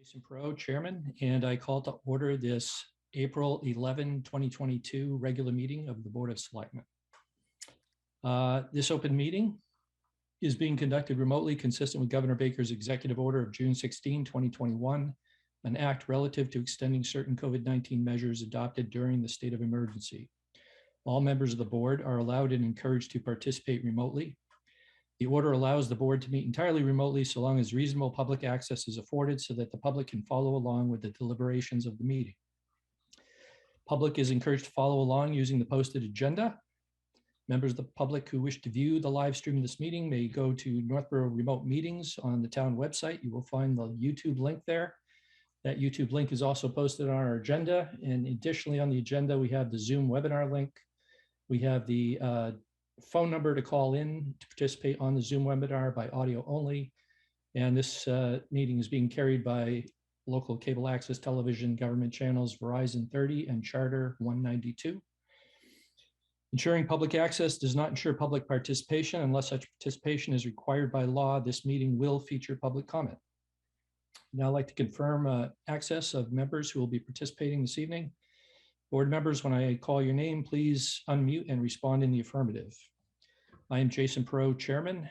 Jason Pro, Chairman, and I call to order this April 11, 2022 regular meeting of the Board of Selectmen. This open meeting is being conducted remotely consistent with Governor Baker's executive order of June 16, 2021, an act relative to extending certain COVID-19 measures adopted during the state of emergency. All members of the board are allowed and encouraged to participate remotely. The order allows the board to meet entirely remotely so long as reasonable public access is afforded so that the public can follow along with the deliberations of the meeting. Public is encouraged to follow along using the posted agenda. Members of the public who wish to view the live stream of this meeting may go to Northborough Remote Meetings on the town website. You will find the YouTube link there. That YouTube link is also posted on our agenda. And additionally on the agenda, we have the Zoom webinar link. We have the phone number to call in to participate on the Zoom webinar by audio only. And this meeting is being carried by local cable access television government channels Verizon 30 and Charter 192. Ensuring public access does not ensure public participation. Unless such participation is required by law, this meeting will feature public comment. Now I'd like to confirm access of members who will be participating this evening. Board members, when I call your name, please unmute and respond in the affirmative. I am Jason Pro, Chairman.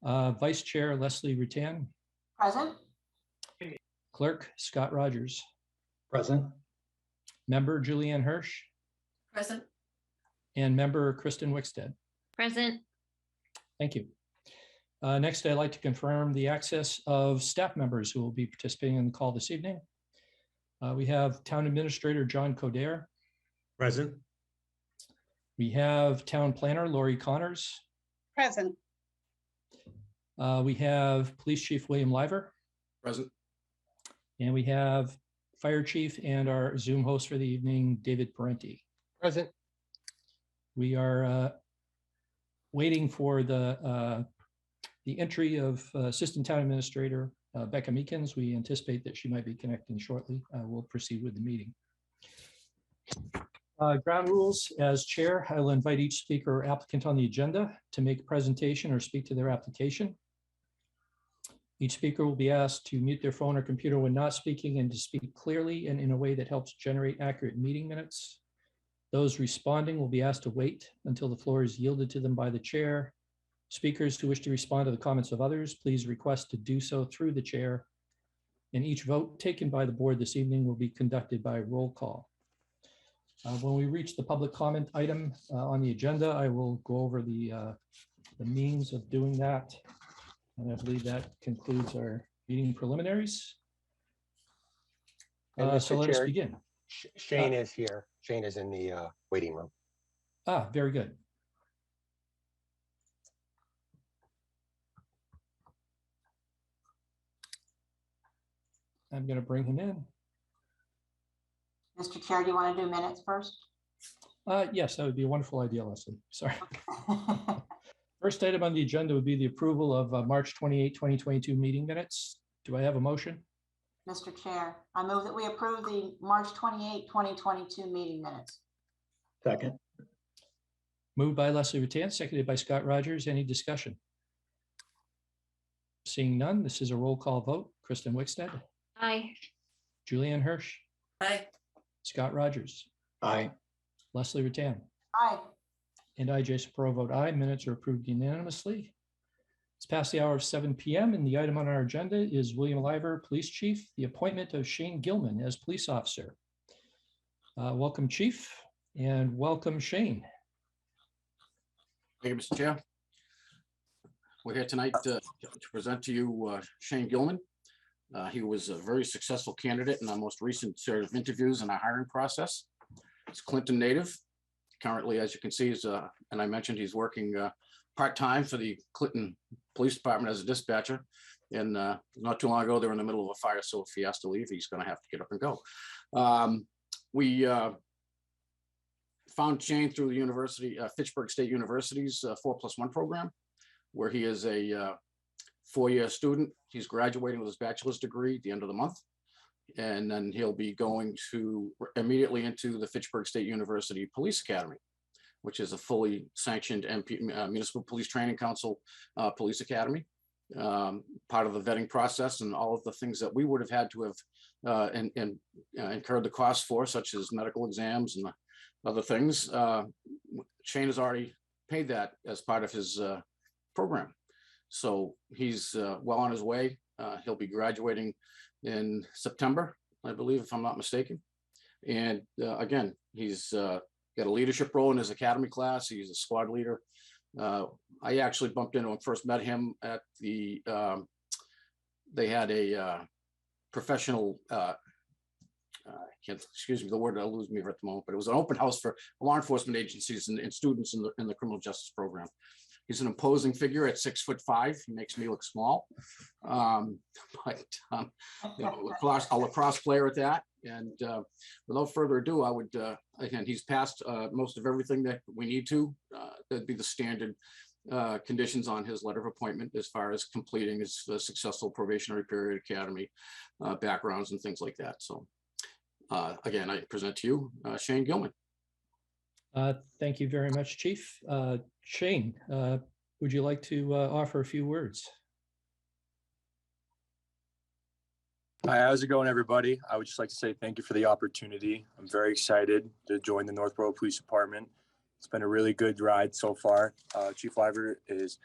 Vice Chair Leslie Rutan. Present. Clerk Scott Rogers. Present. Member Julianne Hirsch. Present. And member Kristen Wickstead. Present. Thank you. Next, I'd like to confirm the access of staff members who will be participating in the call this evening. We have Town Administrator John Coder. Present. We have Town Planner Lori Connors. Present. We have Police Chief William Liver. Present. And we have Fire Chief and our Zoom host for the evening, David Parenti. Present. We are waiting for the entry of Assistant Town Administrator Becca Meekins. We anticipate that she might be connecting shortly. We'll proceed with the meeting. Ground rules. As chair, I will invite each speaker or applicant on the agenda to make a presentation or speak to their application. Each speaker will be asked to mute their phone or computer when not speaking and to speak clearly and in a way that helps generate accurate meeting minutes. Those responding will be asked to wait until the floor is yielded to them by the chair. Speakers who wish to respond to the comments of others, please request to do so through the chair. And each vote taken by the board this evening will be conducted by roll call. When we reach the public comment item on the agenda, I will go over the means of doing that. And I believe that concludes our meeting preliminaries. So let us begin. Shane is here. Shane is in the waiting room. Very good. I'm going to bring him in. Mr. Chair, do you want to do minutes first? Yes, that would be a wonderful idea, Leslie. Sorry. First item on the agenda would be the approval of March 28, 2022 meeting minutes. Do I have a motion? Mr. Chair, I move that we approve the March 28, 2022 meeting minutes. Second. Moved by Leslie Rutan, seconded by Scott Rogers. Any discussion? Seeing none, this is a roll call vote. Kristen Wickstead. Aye. Julianne Hirsch. Aye. Scott Rogers. Aye. Leslie Rutan. Aye. And I, Jason Pro, vote aye. Minutes are approved unanimously. It's past the hour of 7 p.m. and the item on our agenda is William Liver, Police Chief, the appointment of Shane Gilman as police officer. Welcome, Chief, and welcome, Shane. Thank you, Mr. Chair. We're here tonight to present to you Shane Gilman. He was a very successful candidate in our most recent series of interviews in our hiring process. He's Clinton native. Currently, as you can see, and I mentioned he's working part-time for the Clinton Police Department as a dispatcher. And not too long ago, they were in the middle of a fire, so if he has to leave, he's going to have to get up and go. We found Shane through the university, Fitchburg State University's 4+1 program, where he is a four-year student. He's graduating with his bachelor's degree at the end of the month. And then he'll be going to immediately into the Fitchburg State University Police Academy, which is a fully sanctioned Municipal Police Training Council police academy. part of the vetting process and all of the things that we would have had to have incurred the cost for, such as medical exams and other things. Shane has already paid that as part of his program. So he's well on his way. He'll be graduating in September, I believe, if I'm not mistaken. And again, he's got a leadership role in his academy class. He's a squad leader. I actually bumped into him, first met him at the, they had a professional, excuse me, the word will lose me at the moment, but it was an open house for law enforcement agencies and students in the criminal justice program. He's an imposing figure at 6'5". He makes me look small, but you know, a lacrosse player at that. And without further ado, I would, again, he's passed most of everything that we need to. That'd be the standard conditions on his letter of appointment as far as completing his successful probationary period, academy, backgrounds and things like that. So again, I present to you Shane Gilman. Thank you very much, Chief. Shane, would you like to offer a few words? Hi, how's it going, everybody? I would just like to say thank you for the opportunity. I'm very excited to join the Northborough Police Department. It's been a really good ride so far. Chief Liver is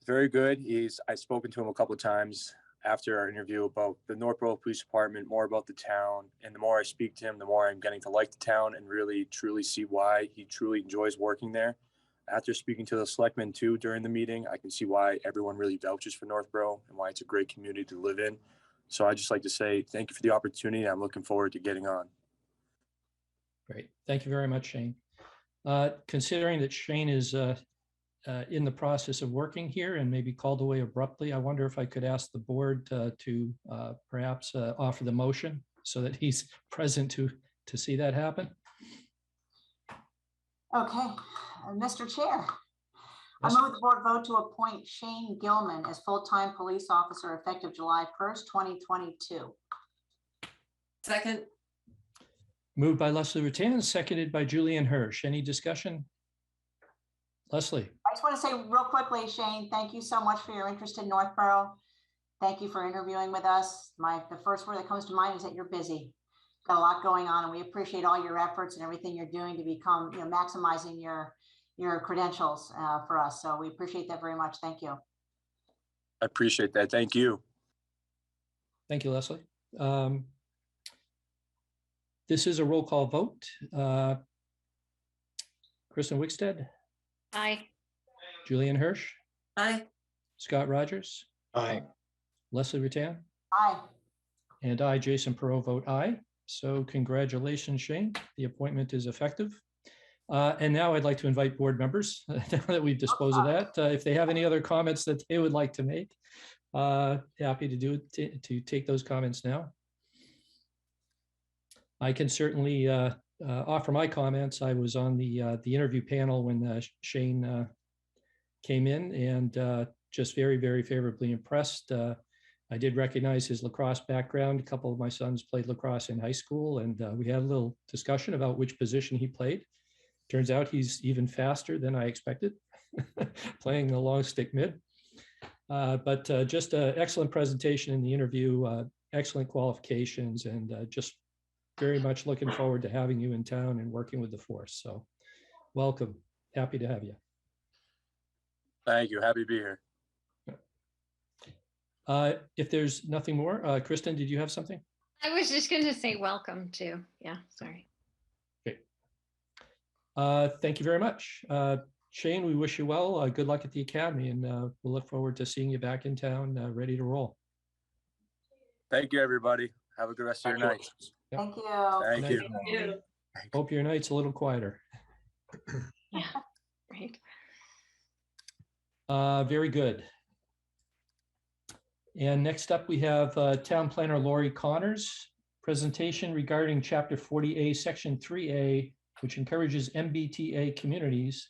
very good. I've spoken to him a couple of times after our interview about the Northborough Police Department, more about the town. And the more I speak to him, the more I'm getting to like the town and really truly see why he truly enjoys working there. After speaking to the selectmen too during the meeting, I can see why everyone really vouches for Northborough and why it's a great community to live in. So I just like to say thank you for the opportunity. I'm looking forward to getting on. Great. Thank you very much, Shane. Considering that Shane is in the process of working here and maybe called away abruptly, I wonder if I could ask the board to perhaps offer the motion so that he's present to see that happen. Okay, Mr. Chair. Yes. I move the board vote to appoint Shane Gilman as full-time police officer effective July 1st, 2022. Second. Moved by Leslie Rattan, seconded by Julian Hirsch. Any discussion? Leslie. I just want to say real quickly, Shane, thank you so much for your interest in Northborough. Thank you for interviewing with us. The first word that comes to mind is that you're busy. Got a lot going on, and we appreciate all your efforts and everything you're doing to become, maximizing your credentials for us. So we appreciate that very much. Thank you. I appreciate that. Thank you. Thank you, Leslie. This is a roll call vote. Kristen Wickstead. Aye. Julian Hirsch. Aye. Scott Rogers. Aye. Leslie Rattan. Aye. And I, Jason Perot, vote aye. So congratulations, Shane. The appointment is effective. And now I'd like to invite board members, now that we've disposed of that, if they have any other comments that they would like to make, happy to do it, to take those comments now. I can certainly offer my comments. I was on the interview panel when Shane came in, and just very, very favorably impressed. I did recognize his lacrosse background. A couple of my sons played lacrosse in high school, and we had a little discussion about which position he played. Turns out he's even faster than I expected, playing the long stick mid. But just an excellent presentation in the interview, excellent qualifications, and just very much looking forward to having you in town and working with the force. So welcome. Happy to have you. Thank you. Happy to be here. If there's nothing more, Kristen, did you have something? I was just going to say welcome too. Yeah, sorry. Okay. Thank you very much. Shane, we wish you well. Good luck at the academy, and we'll look forward to seeing you back in town, ready to roll. Thank you, everybody. Have a good rest of your night. Thank you. Thank you. Thank you. Hope your night's a little quieter. Yeah, great. Very good. And next up, we have Town Planner Lori Connors' presentation regarding Chapter 40A, Section 3A, which encourages MBTA communities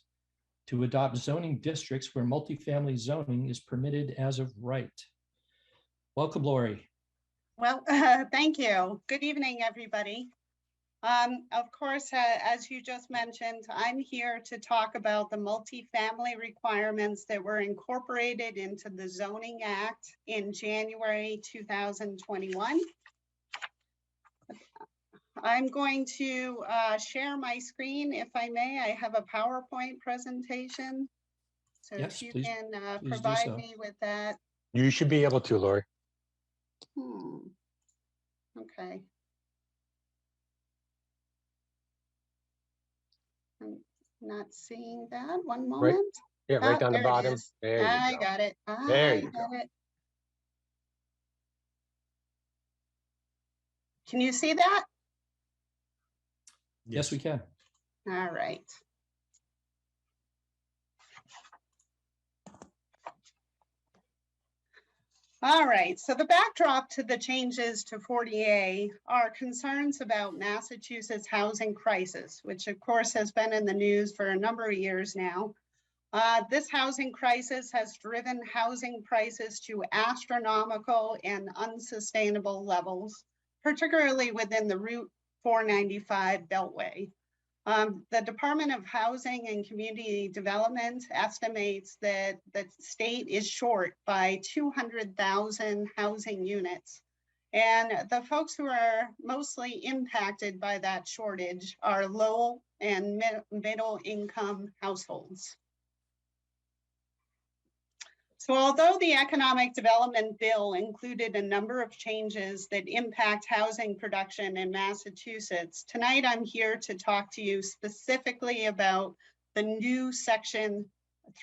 to adopt zoning districts where multifamily zoning is permitted as of right. Welcome, Lori. Well, thank you. Good evening, everybody. Of course, as you just mentioned, I'm here to talk about the multifamily requirements that were incorporated into the Zoning Act in January 2021. I'm going to share my screen if I may. I have a PowerPoint presentation. So Yes, if you please- can please do provide so. me with that. You should be able to, Lori. Okay. I'm not seeing that. One Right. moment. Yeah, right Ah, down the there it bottom. is. There I you go. got it. There I you go. got it. Can you see that? Yes, we can. All right. All right, so the backdrop to the changes to 40A are concerns about Massachusetts housing crisis, which of course has been in the news for a number of years now. This housing crisis has driven housing prices to astronomical and unsustainable levels, particularly within the Route 495 Beltway. The Department of Housing and Community Development estimates that the state is short by 200,000 housing units. And the folks who are mostly impacted by that shortage are low and middle income households. So although the Economic Development Bill included a number of changes that impact housing production in Massachusetts, tonight I'm here to talk to you specifically about the new Section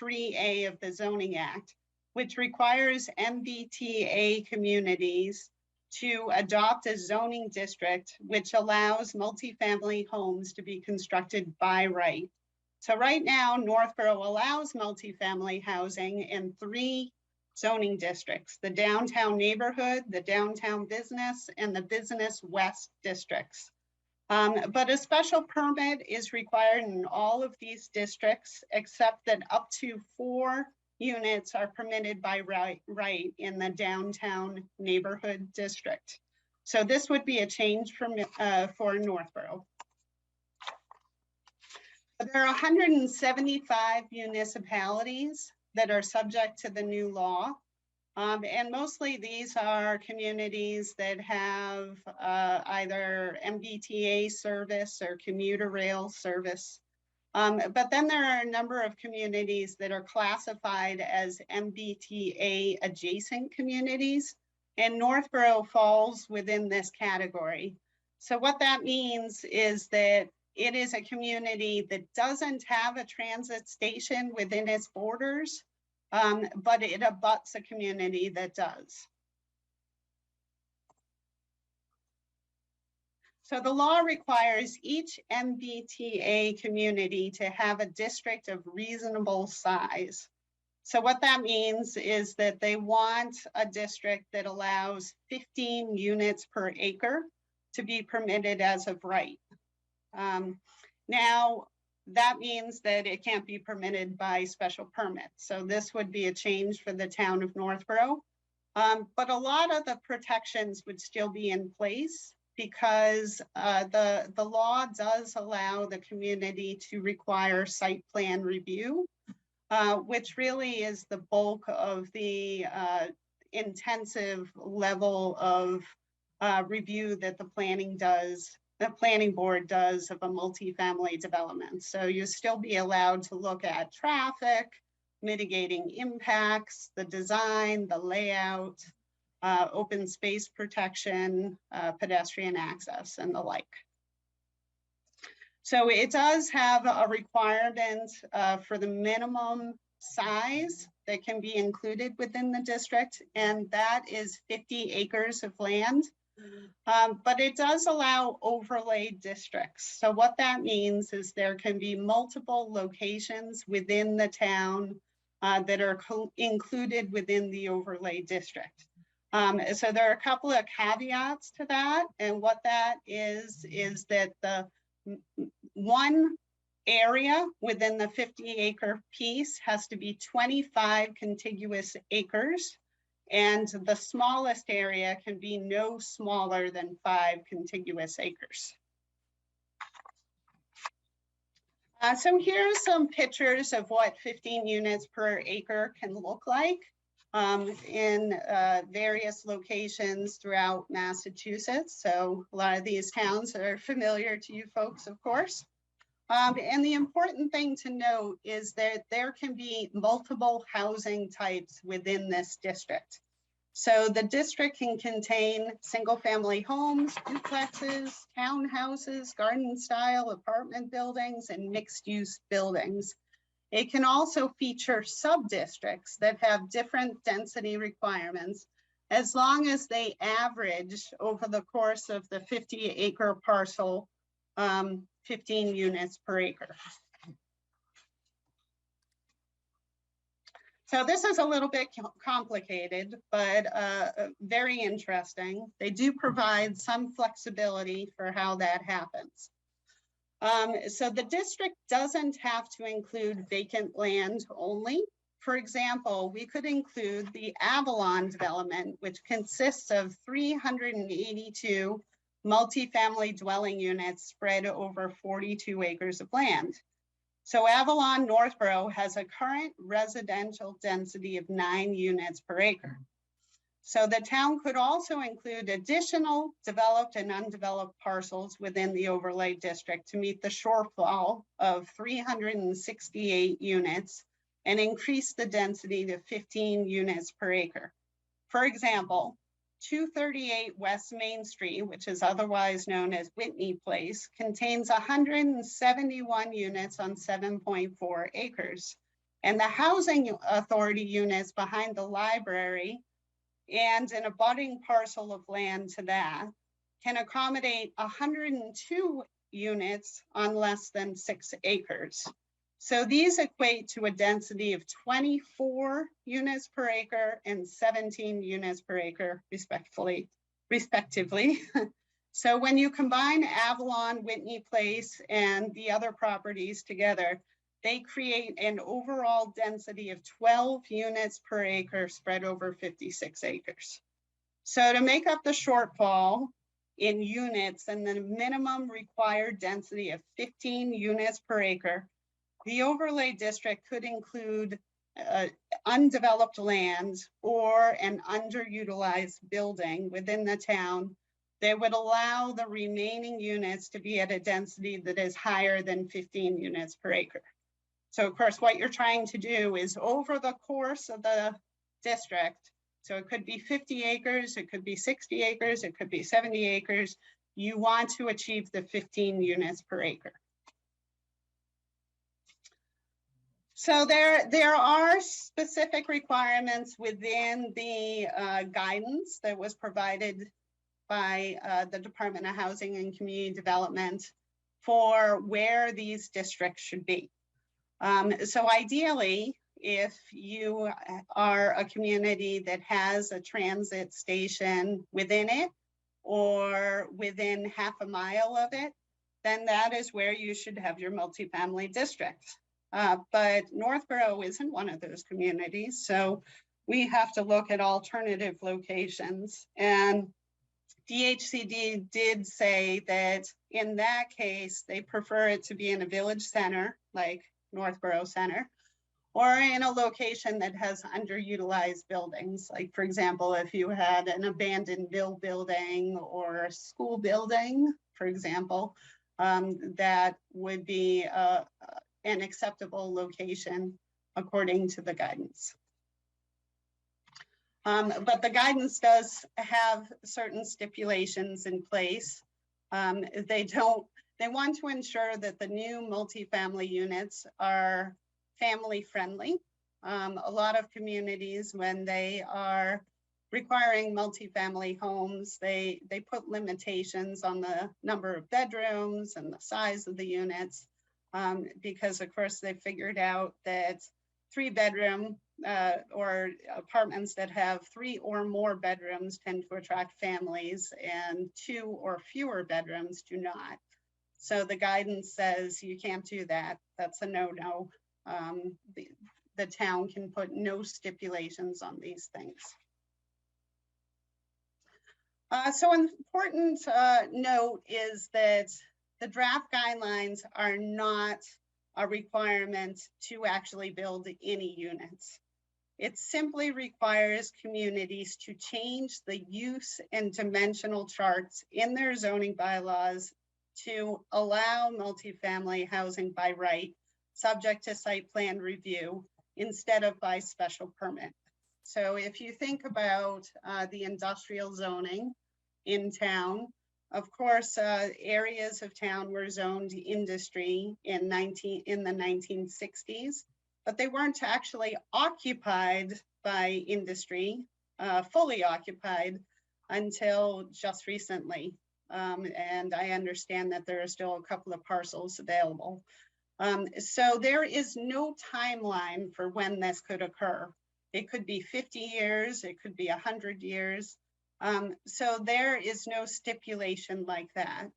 3A of the Zoning Act, which requires MBTA communities to adopt a zoning district which allows multifamily homes to be constructed by right. So right now, Northborough allows multifamily housing in 3 zoning districts: the downtown neighborhood, the downtown business, and the business west districts. But a special permit is required in all of these districts, except that up to 4 units are permitted by right in the downtown neighborhood district. So this would be a change for Northborough. There are 175 municipalities that are subject to the new law. And mostly these are communities that have either MBTA service or commuter rail service. But then there are a number of communities that are classified as MBTA adjacent communities, and Northborough falls within this category. So what that means is that it is a community that doesn't have a transit station within its borders, but it abuts a community that does. So the law requires each MBTA community to have a district of reasonable size. So what that means is that they want a district that allows 15 units per acre to be permitted as of right. Now, that means that it can't be permitted by special permit. So this would be a change for the town of Northborough. But a lot of the protections would still be in place because the law does allow the community to require site plan review, which really is the bulk of the intensive level of review that the planning board does of a multifamily development. So you'll still be allowed to look at traffic, mitigating impacts, the design, the layout, open space protection, pedestrian access, and the like. So it does have a requirement for the minimum size that can be included within the district, and that is 50 acres of land. But it does allow overlay districts. So what that means is there can be multiple locations within the town that are included within the overlay district. So there are a couple of caveats to that. And what that is that the one area within the 50-acre piece has to be 25 contiguous acres. And the smallest area can be no smaller than 5 contiguous acres. So here's some pictures of what 15 units per acre can look like in various locations throughout Massachusetts. So a lot of these towns are familiar to you folks, of course. And the important thing to note is that there can be multiple housing types within this district. So the district can contain single-family homes, duplexes, townhouses, garden-style apartment buildings, and mixed-use buildings. It can also feature sub-districts that have different density requirements, as long as they average over the course of the 50-acre parcel, 15 units per acre. So this is a little bit complicated, but very interesting. They do provide some flexibility for how that happens. So the district doesn't have to include vacant land only. For example, we could include the Avalon development, which consists of 382 multifamily dwelling units spread over 42 acres of land. So Avalon Northborough has a current residential density of 9 units per acre. So the town could also include additional developed and undeveloped parcels within the overlay district to meet the shortfall of 368 units and increase the density to 15 units per acre. For example, 238 West Main Street, which is otherwise known as Whitney Place, contains 171 units on 7.4 acres. And the housing authority units behind the library and an abutting parcel of land to that can accommodate 102 units on less than 6 acres. So these equate to a density of 24 units per acre and 17 units per acre, respectively. So when you combine Avalon, Whitney Place, and the other properties together, they create an overall density of 12 units per acre spread over 56 acres. So to make up the shortfall in units and the minimum required density of 15 units per acre, the overlay district could include undeveloped land or an underutilized building within the town that would allow the remaining units to be at a density that is higher than 15 units per acre. So of course, what you're trying to do is over the course of the district, so it could be 50 acres, it could be 60 acres, it could be 70 acres, you want to achieve the 15 units per acre. So there are specific requirements within the guidance that was provided by the Department of Housing and Community Development for where these districts should be. So ideally, if you are a community that has a transit station within it or within half a mile of it, then that is where you should have your multifamily district. But Northborough isn't one of those communities, so we have to look at alternative locations. And DHCD did say that in that case, they prefer it to be in a village center, like Northborough Center, or in a location that has underutilized buildings. Like, for example, if you had an abandoned mill building or a school building, for example, that would be an acceptable location according to the guidance. But the guidance does have certain stipulations in place. They want to ensure that the new multifamily units are family friendly. A lot of communities, when they are requiring multifamily homes, they put limitations on the number of bedrooms and the size of the units. Because of course they figured out that 3-bedroom or apartments that have 3 or more bedrooms tend to attract families, and 2 or fewer bedrooms do not. So the guidance says you can't do that. That's a no-no. The town can put no stipulations on these things. So an important note is that the draft guidelines are not a requirement to actually build any units. It simply requires communities to change the use and dimensional charts in their zoning bylaws to allow multifamily housing by right, subject to site plan review, instead of by special permit. So if you think about the industrial zoning in town, of course, areas of town were zoned industry in the 1960s, but they weren't actually occupied by industry, fully occupied, until just recently. And I understand that there are still a couple of parcels available. So there is no timeline for when this could occur. It could be 50 years, it could be 100 years. So there is no stipulation like that.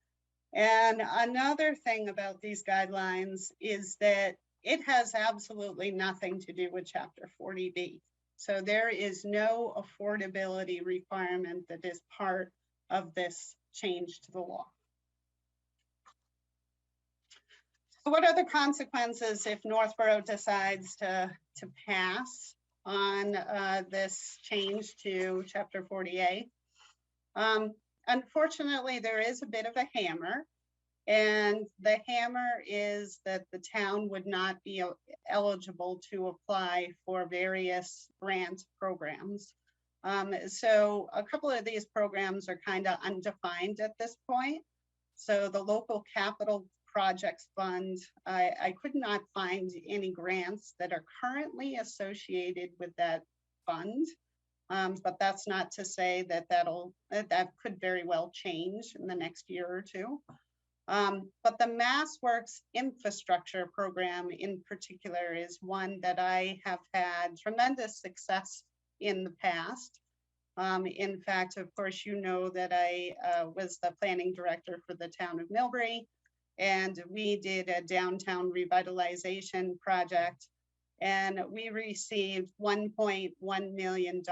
And another thing about these guidelines is that it has absolutely nothing to do with Chapter 40B. So there is no affordability requirement that is part of this change to the law. So what are the consequences if Northborough decides to pass on this change to Chapter 40A? Unfortunately, there is a bit of a hammer, and the hammer is that the town would not be eligible to apply for various grant programs. So a couple of these programs are kind of undefined at this point. So the local capital projects fund, I could not find any grants that are currently associated with that fund. But that's not to say that that could very well change in the next year or two. But the MassWorks infrastructure program in particular is one that I have had tremendous success in the past. In fact, of course, you know that I was the planning director for the town of Millbury, and we did a downtown revitalization project, and we received $1.1 million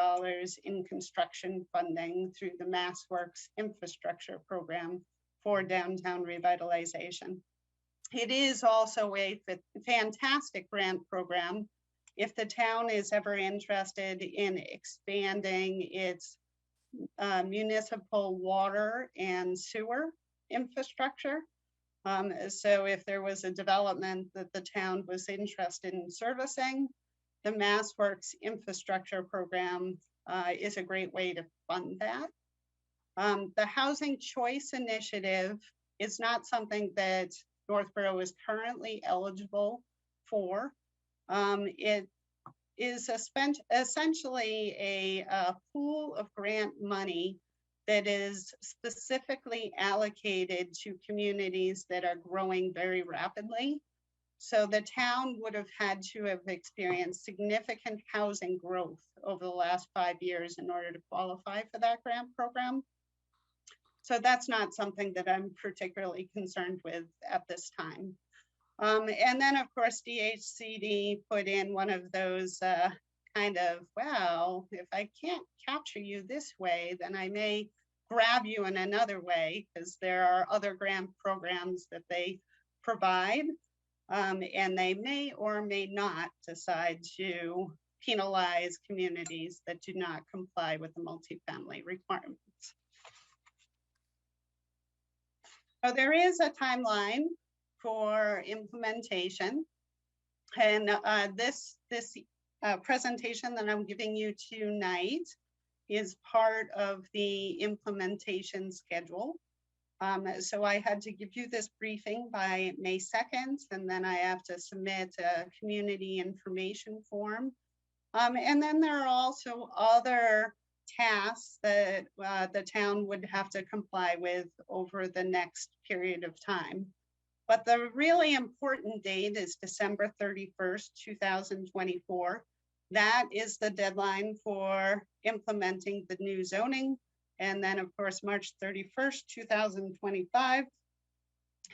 in construction funding through the MassWorks infrastructure program for downtown revitalization. It is also a fantastic grant program. If the town is ever interested in expanding its municipal water and sewer infrastructure, so if there was a development that the town was interested in servicing, the MassWorks infrastructure program is a great way to fund that. The Housing Choice Initiative is not something that Northborough is currently eligible for. It is essentially a pool of grant money that is specifically allocated to communities that are growing very rapidly. So the town would have had to have experienced significant housing growth over the last 5 years in order to qualify for that grant program. So that's not something that I'm particularly concerned with at this time. And then of course, DHCD put in one of those kind of, well, if I can't capture you this way, then I may grab you in another way, because there are other grant programs that they provide, and they may or may not decide to penalize communities that do not comply with the multifamily requirements. So there is a timeline for implementation, and this presentation that I'm giving you tonight is part of the implementation schedule. So I had to give you this briefing by May 2nd, and then I have to submit a community information form. And then there are also other tasks that the town would have to comply with over the next period of time. But the really important date is December 31st, 2024. That is the deadline for implementing the new zoning. And then of course, March 31st, 2025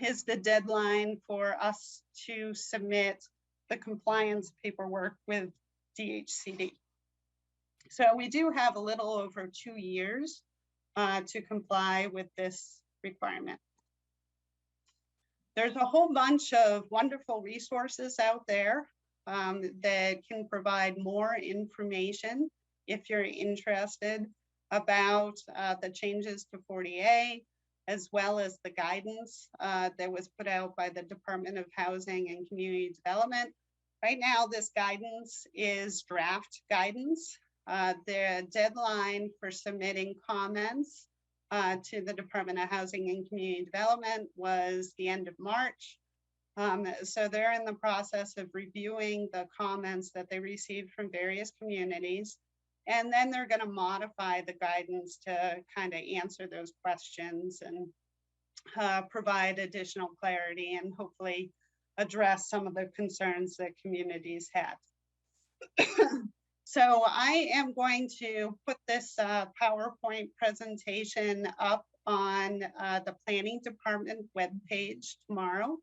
is the deadline for us to submit the compliance paperwork with DHCD. So we do have a little over 2 years to comply with this requirement. There's a whole bunch of wonderful resources out there that can provide more information if you're interested about the changes to 40A, as well as the guidance that was put out by the Department of Housing and Community Development. Right now, this guidance is draft guidance. The deadline for submitting comments to the Department of Housing and Community Development was the end of March. So they're in the process of reviewing the comments that they received from various communities. And then they're going to modify the guidance to kind of answer those questions and provide additional clarity and hopefully address some of the concerns that communities had. So I am going to put this PowerPoint presentation up on the Planning Department webpage tomorrow,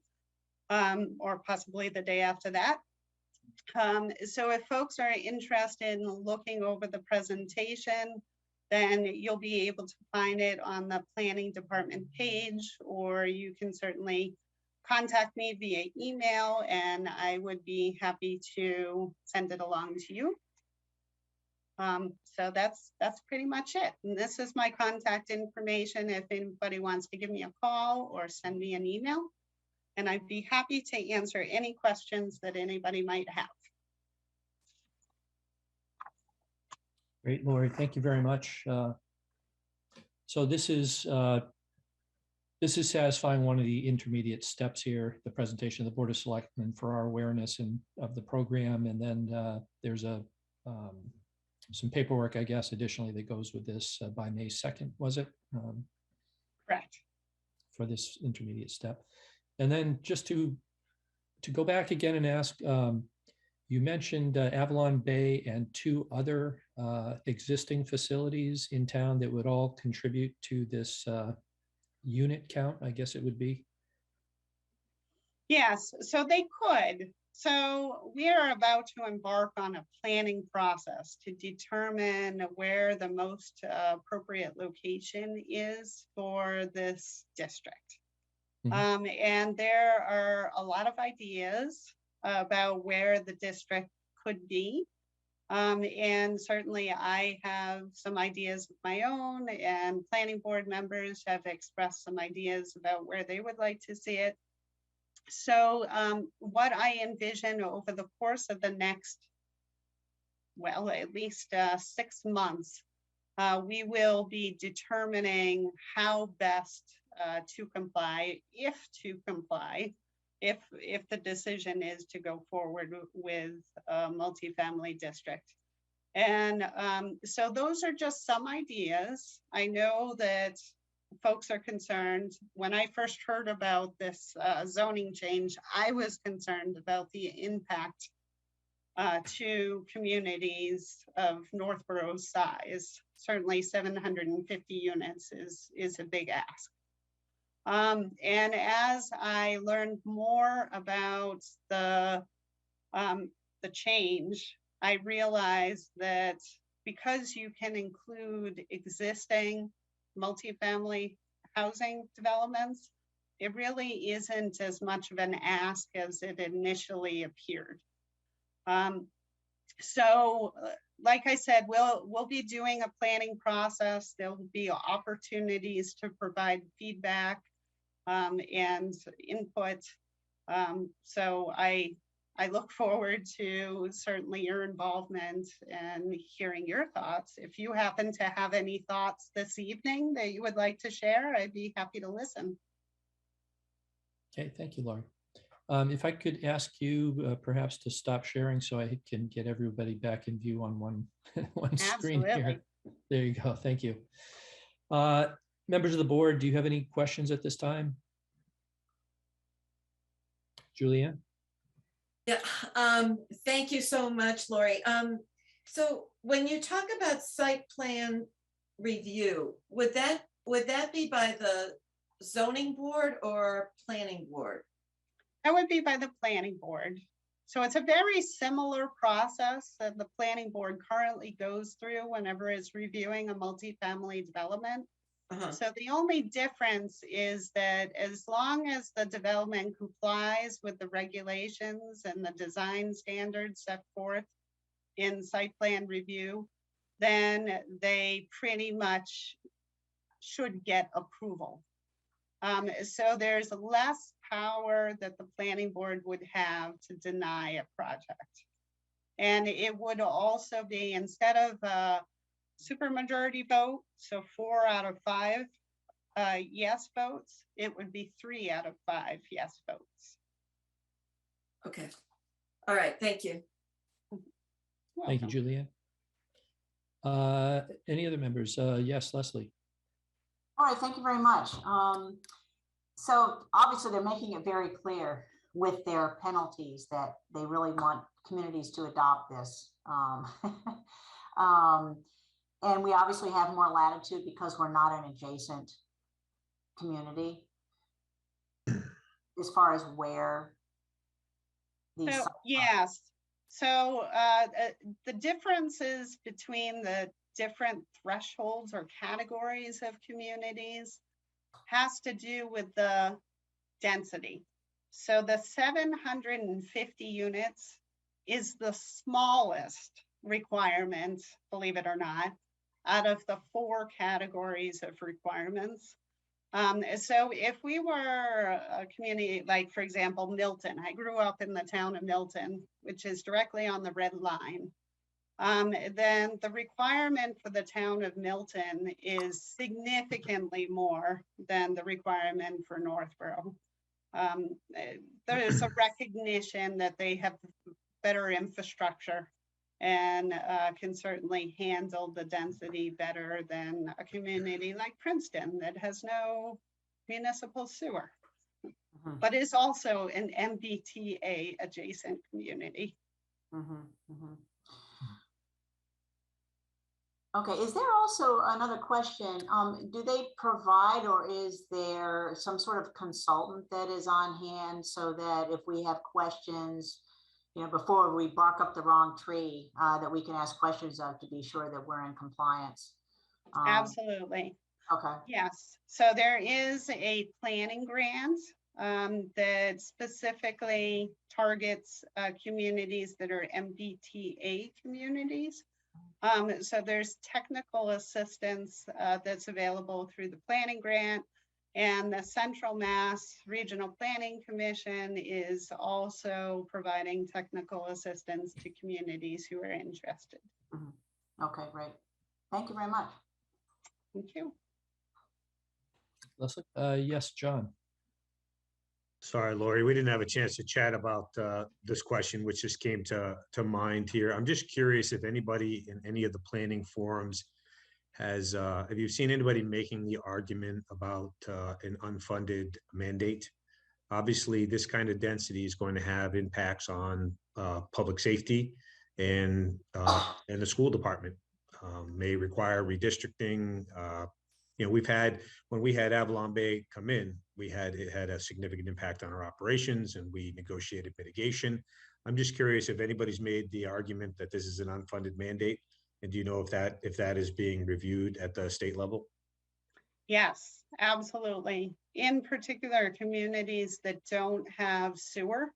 or possibly the day after that. So if folks are interested in looking over the presentation, then you'll be able to find it on the Planning Department page, or you can certainly contact me via email and I would be happy to send it along to you. So that's pretty much it. And this is my contact information if anybody wants to give me a call or send me an email. And I'd be happy to answer any questions that anybody might have. Great, Lori, thank you very much. So this is satisfying one of the intermediate steps here, the presentation of the Board of Selectmen for our awareness of the program. And then there's some paperwork, I guess, additionally that goes with this by May 2nd, was it? Correct. For this intermediate step. And then just to go back again and ask, you mentioned Avalon Bay and 2 other existing facilities in town that would all contribute to this unit count, I guess it would be. Yes, so they could. So we are about to embark on a planning process to determine where the most appropriate location is for this district. And there are a lot of ideas about where the district could be. And certainly I have some ideas of my own, and planning board members have expressed some ideas about where they would like to see it. So what I envision over the course of the next, well, at least 6 months, we will be determining how best to comply, if the decision is to go forward with a multifamily district. And so those are just some ideas. I know that folks are concerned. When I first heard about this zoning change, I was concerned about the impact to communities of Northborough's size. Certainly 750 units is a big ask. And as I learned more about the change, I realized that because you can include existing multifamily housing developments, it really isn't as much of an ask as it initially appeared. So like I said, we'll be doing a planning process. There'll be opportunities to provide feedback and input. So I look forward to certainly your involvement and hearing your thoughts. If you happen to have any thoughts this evening that you would like to share, I'd be happy to listen. Okay, thank you, Laura. If I could ask you perhaps to stop sharing so I can get everybody back in view on one screen here. There you go, thank you. Members of the board, do you have any questions at this time? Julianne? Yeah, thank you so much, Lori. So when you talk about site plan review, would that be by the zoning board or planning board? That would be by the planning board. So it's a very similar process that the planning board currently goes through whenever it's reviewing a multifamily development. So the only difference is that as long as the development complies with the regulations and the design standards set forth in site plan review, then they pretty much should get approval. So there's less power that the planning board would have to deny a project. And it would also be, instead of a supermajority vote, so 4 out of 5 yes votes, it would be 3 out of 5 yes votes. Okay. All right, thank you. Thank you, Julianne. Any other members? Yes, Leslie. All right, thank you very much. So obviously they're making it very clear with their penalties that they really want communities to adopt this. And we obviously have more latitude because we're not an adjacent community as far as where these. So, yes. So the differences between the different thresholds or categories of communities has to do with the density. So the 750 units is the smallest requirement, believe it or not, out of the 4 categories of requirements. So if we were a community, like for example, Milton, I grew up in the town of Milton, which is directly on the red line. Then the requirement for the town of Milton is significantly more than the requirement for Northborough. There is a recognition that they have better infrastructure and can certainly handle the density better than a community like Princeton that has no municipal sewer, but is also an MBTA adjacent community. Okay, is there also another question? Do they provide, or is there some sort of consultant that is on hand so that if we have questions, you know, before we bark up the wrong tree, that we can ask questions of to be sure that we're in compliance? Absolutely. Okay. Yes. So there is a planning grant that specifically targets communities that are MBTA communities. So there's technical assistance that's available through the planning grant, and the Central Mass Regional Planning Commission is also providing technical assistance to communities who are interested. Okay, great. Thank you very much. Thank you. Leslie? Yes, John. Sorry, Lori, we didn't have a chance to chat about this question, which just came to mind here. I'm just curious if anybody in any of the planning forums has, have you seen anybody making the argument about an unfunded mandate? Obviously, this kind of density is going to have impacts on public safety and the school department. May require redistricting. You know, we've had, when we had Avalon Bay come in, it had a significant impact on our operations, and we negotiated mitigation. I'm just curious if anybody's made the argument that this is an unfunded mandate, and do you know if that is being reviewed at the state level? Yes, absolutely. In particular, communities that don't have sewer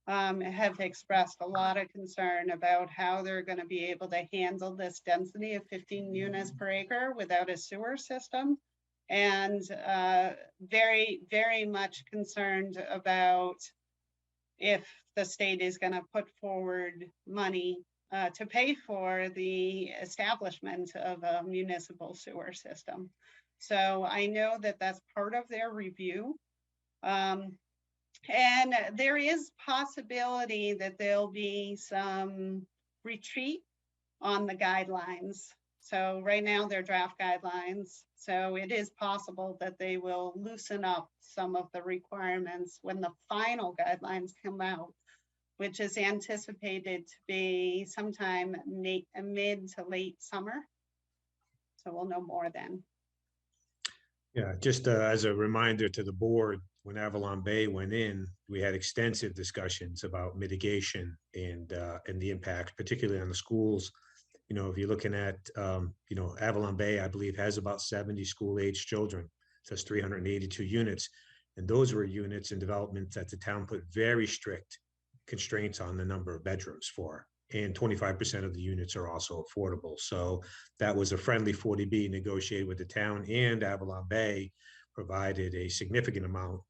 have expressed a lot of concern about how they're going to be able to handle this density of 15 units per acre without a sewer system, and very, very much concerned about if the state is going to put forward money to pay for the establishment of a municipal sewer system. So I know that that's part of their review. And there is possibility that there'll be some retreat on the guidelines. So right now they're draft guidelines. So it is possible that they will loosen up some of the requirements when the final guidelines come out, which is anticipated to be sometime mid to late summer. So we'll know more then. Yeah, just as a reminder to the board, when Avalon Bay went in, we had extensive discussions about mitigation and the impact, particularly on the schools. You know, if you're looking at, you know, Avalon Bay, I believe has about 70 school-age children. So that's 382 units. And those were units and developments that the town put very strict constraints on the number of bedrooms for. And 25% of the units are also affordable. So that was a friendly 40B negotiated with the town, and Avalon Bay provided a significant amount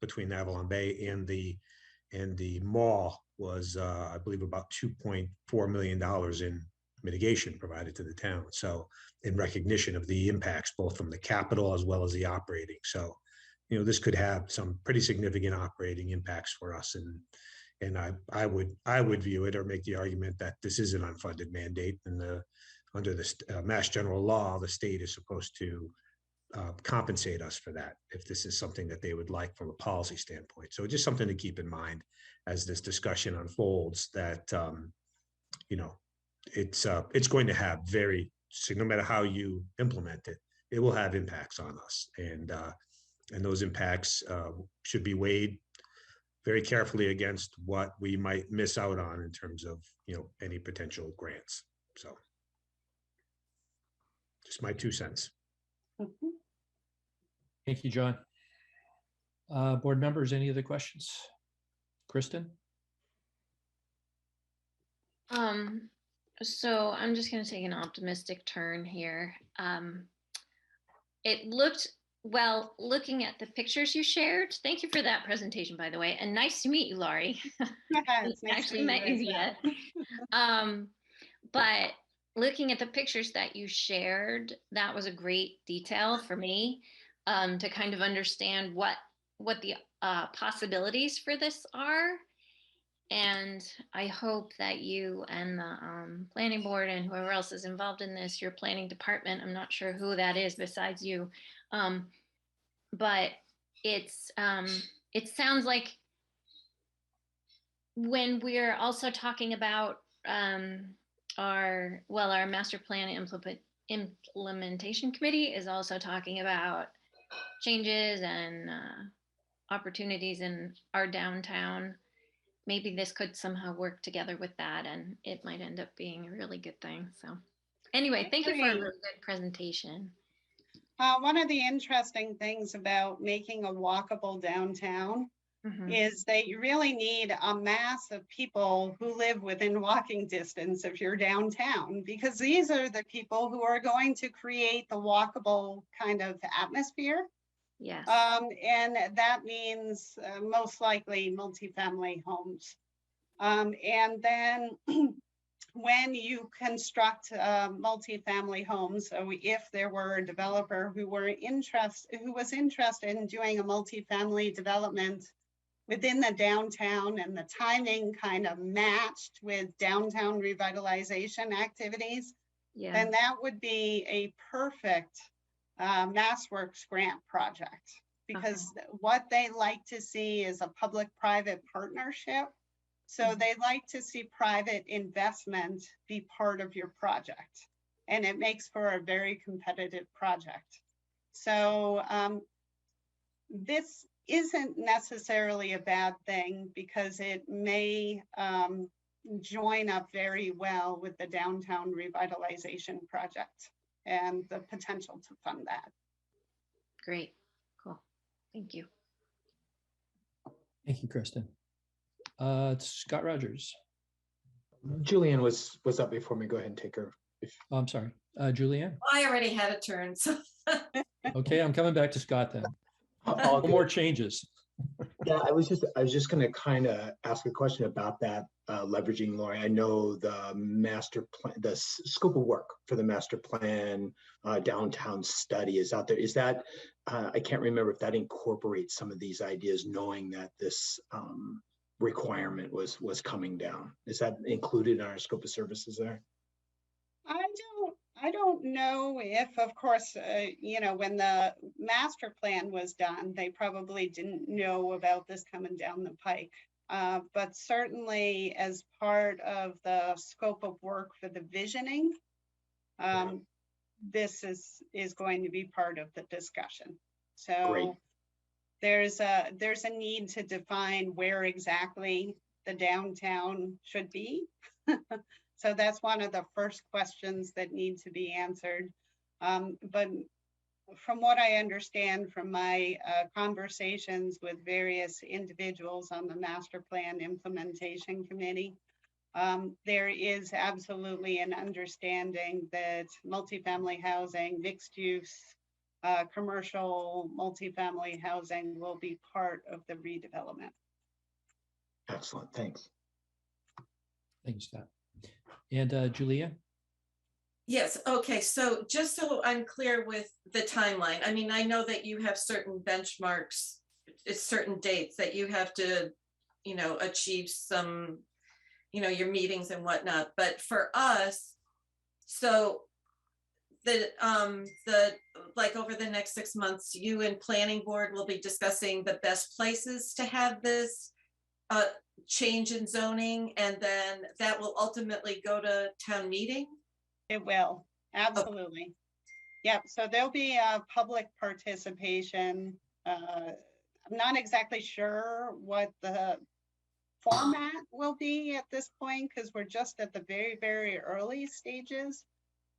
between Avalon Bay and the mall was, I believe, about $2.4 million in mitigation provided to the town. So in recognition of the impacts, both from the capital as well as the operating. So, you know, this could have some pretty significant operating impacts for us. And I would view it or make the argument that this is an unfunded mandate, and under the Mass General Law, the state is supposed to compensate us for that if this is something that they would like from a policy standpoint. So just something to keep in mind as this discussion unfolds, that you know, it's going to have no matter how you implement it, it will have impacts on us, and those impacts should be weighed very carefully against what we might miss out on in terms of, you know, any potential grants. So just my 2 cents. Mhm. Thank you, John. Board members, any other questions? Kristen? So I'm just going to take an optimistic turn here. It looked, well, looking at the pictures you shared, thank you for that presentation, by the way, and nice to meet you, Laurie. It's nice to Actually meet met you you as well. yet. But looking at the pictures that you shared, that was a great detail for me, to kind of understand what the possibilities for this are. And I hope that you and the planning board and whoever else is involved in this, your planning department, I'm not sure who that is besides you, but it sounds like when we're also talking about our master plan implementation committee is also talking about changes and opportunities in our downtown. Maybe this could somehow work together with that, and it might end up being a really good thing. So anyway, thank you for a Agree. really good presentation. One of the interesting things about making a walkable downtown Mhm. is that you really need a mass of people who live within walking distance of your downtown, because these are the people who are going to create the walkable kind of atmosphere. Yes. And that means most likely multifamily homes. And then when you construct multifamily homes, so if there were a developer who was interested in doing a multifamily development within the downtown, and the timing kind of matched with downtown revitalization activities, Yeah. then that would be a perfect MassWorks grant project, because what they like to see is a public-private partnership. So they like to see private investment be part of your project, and it makes for a very competitive project. So this isn't necessarily a bad thing, because it may join up very well with the downtown revitalization project and the potential to fund that. Great. Cool. Thank you. Thank you, Kristen. Scott Rogers. Julianne was up before me. Go ahead and take her. Oh, I'm sorry. Julianne. I already had a turn, so. Okay, I'm coming back to Scott then. All No more changes. Yeah, I was just going to kind of ask a question about that, leveraging Lori. I know the master plan, the scope of work for the master plan downtown study is out there. Is that, I can't remember if that incorporates some of these ideas, knowing that this requirement was coming down. Is that included in our scope of services there? I don't know if, of course, you know, when the master plan was done, they probably didn't know about this coming down the pike. But certainly as part of the scope of work for the visioning, this is going to be part of the discussion. So Great. there's a need to define where exactly the downtown should be. So that's one of the first questions that need to be answered. But from what I understand from my conversations with various individuals on the Master Plan Implementation Committee, there is absolutely an understanding that multifamily housing, mixed use, commercial multifamily housing will be part of the redevelopment. Excellent, thanks. Thank you, Scott. And Julia? Yes, okay, so just so I'm clear with the timeline, I mean, I know that you have certain benchmarks, it's certain dates that you have to, you know, achieve some, you know, your meetings and whatnot, but for us, so the like over the next 6 months, you and planning board will be discussing the best places to have this change in zoning, and then that will ultimately go to town meeting? It will, absolutely. Yep, so there'll be a public participation. I'm not exactly sure what the format will be at this point because we're just at the very, very early stages.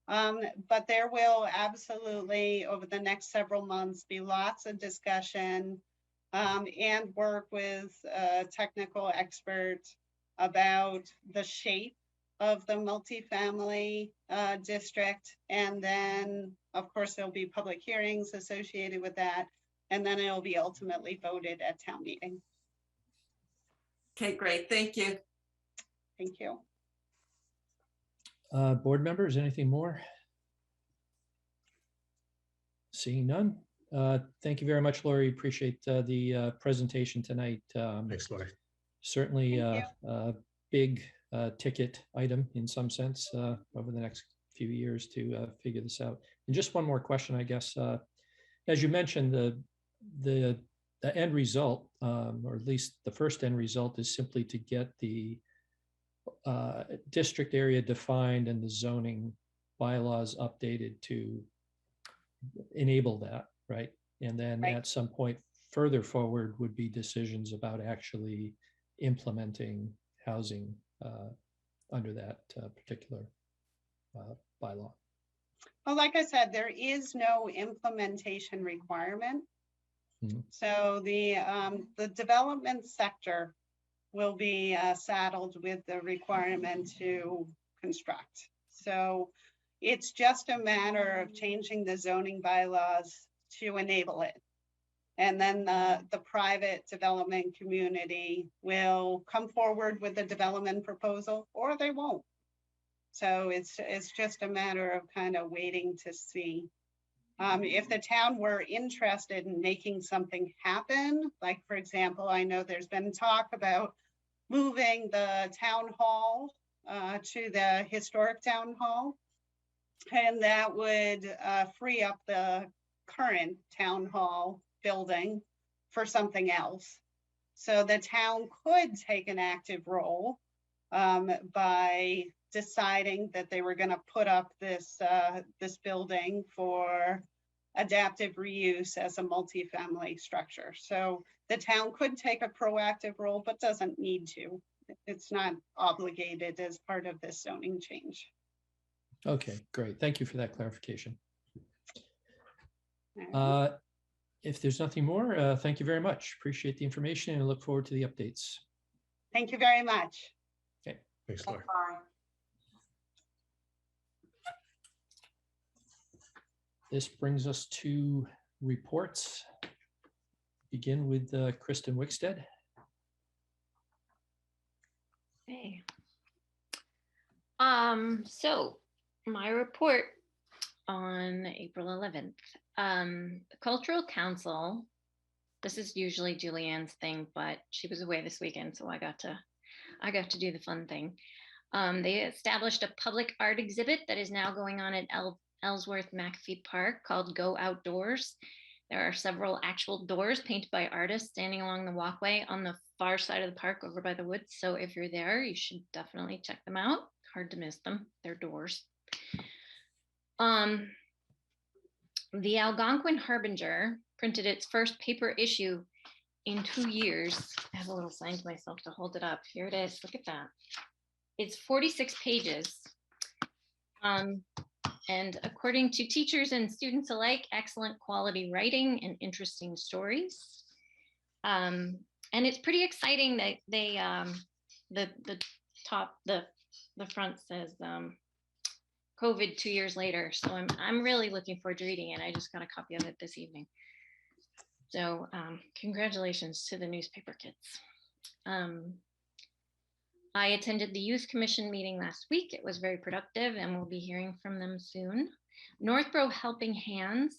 But there will absolutely, over the next several months, be lots of discussion and work with technical experts about the shape of the multifamily district. And then, of course, there'll be public hearings associated with that. And then it'll be ultimately voted at town meeting. Okay, great, thank you. Thank you. Board members, anything more? Seeing none. Thank you very much, Lori. Appreciate the presentation tonight. Thanks, Lori. Certainly Thank a big ticket item in some sense over the next few years to figure this out. And just one more question, I guess. As you mentioned, the end result, or at least the first end result, is simply to get the district area defined and the zoning bylaws updated to enable that, right? And then Right. at some point further forward would be decisions about actually implementing housing under that particular bylaw. Well, like I said, there is no implementation requirement. Mhm. So the development sector will be saddled with the requirement to construct. So it's just a matter of changing the zoning bylaws to enable it. And then the private development community will come forward with a development proposal, or they won't. So it's just a matter of kind of waiting to see. If the town were interested in making something happen, like for example, I know there's been talk about moving the town hall to the historic town hall. And that would free up the current town hall building for something else. So the town could take an active role by deciding that they were going to put up this building for adaptive reuse as a multifamily structure. So the town could take a proactive role, but doesn't need to. It's not obligated as part of this zoning change. Okay, great. Thank you for that clarification. All right. If there's nothing more, thank you very much. Appreciate the information and look forward to the updates. Thank you very much. Okay. Thanks, Lori. Thanks, Laurie. This brings us to reports. Begin with Kristen Wickstead. Okay. So my report on April 11th. The Cultural Council, this is usually Julianne's thing, but she was away this weekend, so I got to do the fun thing. They established a public art exhibit that is now going on at Ellsworth McAfee Park called Go Outdoors. There are several actual doors painted by artists standing along the walkway on the far side of the park over by the woods. So if you're there, you should definitely check them out. Hard to miss them. They're doors. The Algonquin Harbinger printed its first paper issue in 2 years. I have a little sign to myself to hold it up. Here it is. Look at that. It's 46 pages. And according to teachers and students alike, excellent quality writing and interesting stories. And it's pretty exciting that they, the front says COVID 2 years later. So I'm really looking forward to reading it. I just got a copy of it this evening. So congratulations to the newspaper kids. I attended the Youth Commission meeting last week. It was very productive and we'll be hearing from them soon. Northborough Helping Hands,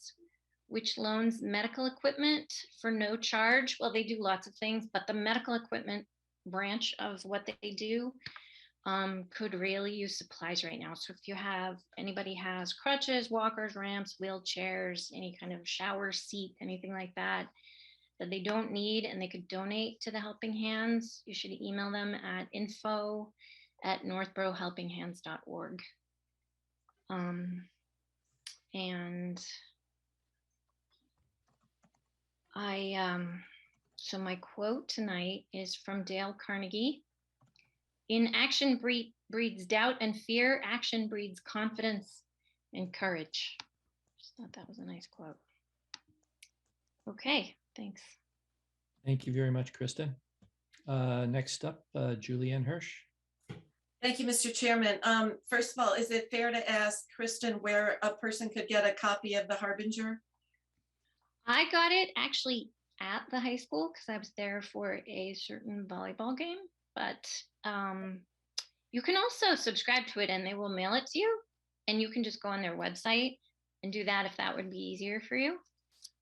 which loans medical equipment for no charge. Well, they do lots of things, but the medical equipment branch of what they do could really use supplies right now. So if you have, anybody has crutches, walkers, ramps, wheelchairs, any kind of shower seat, anything like that, that they don't need and they could donate to the Helping Hands, you should email them at info@northboroughhelpinghands.org. And so my quote tonight is from Dale Carnegie. Inaction breeds doubt and fear. Action breeds confidence and courage. Just thought that was a nice quote. Okay, thanks. Thank you very much, Kristen. Next up, Julianne Hirsch. Thank you, Mr. Chairman. First of all, is it fair to ask Kristen where a person could get a copy of the Harbinger? I got it actually at the high school because I was there for a certain volleyball game, but you can also subscribe to it and they will mail it to you, and you can just go on their website and do that if that would be easier for you.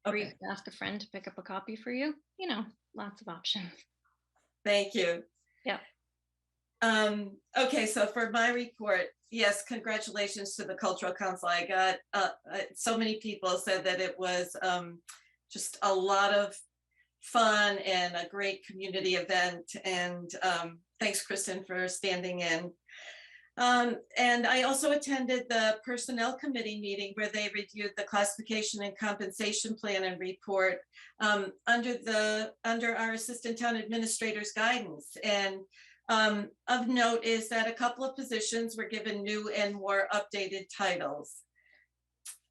Or you Okay, can ask a friend to pick up a copy for you. You know, lots of options. thank you. Yeah. Okay, so for my report, yes, congratulations to the Cultural Council. I got so many people said that it was just a lot of fun and a great community event. And thanks, Kristen, for standing in. And I also attended the Personnel Committee meeting where they reviewed the classification and compensation plan and report under our Assistant Town Administrator's guidance. And of note is that a couple of positions were given new and more updated titles.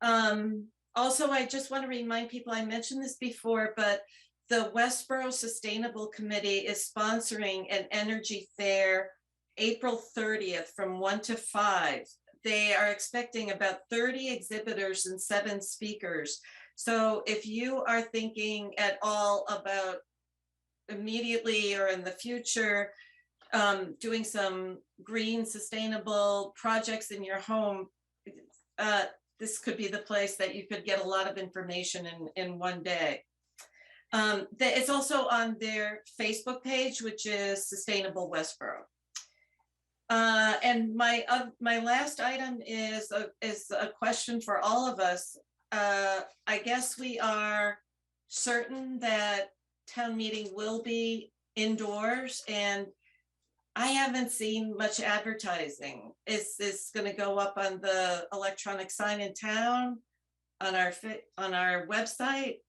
Also, I just want to remind people, I mentioned this before, but the Westboro Sustainable Committee is sponsoring an energy fair April 30th from 1 to 5. They are expecting about 30 exhibitors and 7 speakers. So if you are thinking at all about immediately or in the future, doing some green sustainable projects in your home, this could be the place that you could get a lot of information in one day. It's also on their Facebook page, which is Sustainable Westboro. And my last item is a question for all of us. I guess we are certain that town meeting will be indoors, and I haven't seen much advertising. Is this going to go up on the electronic sign in town, on our website,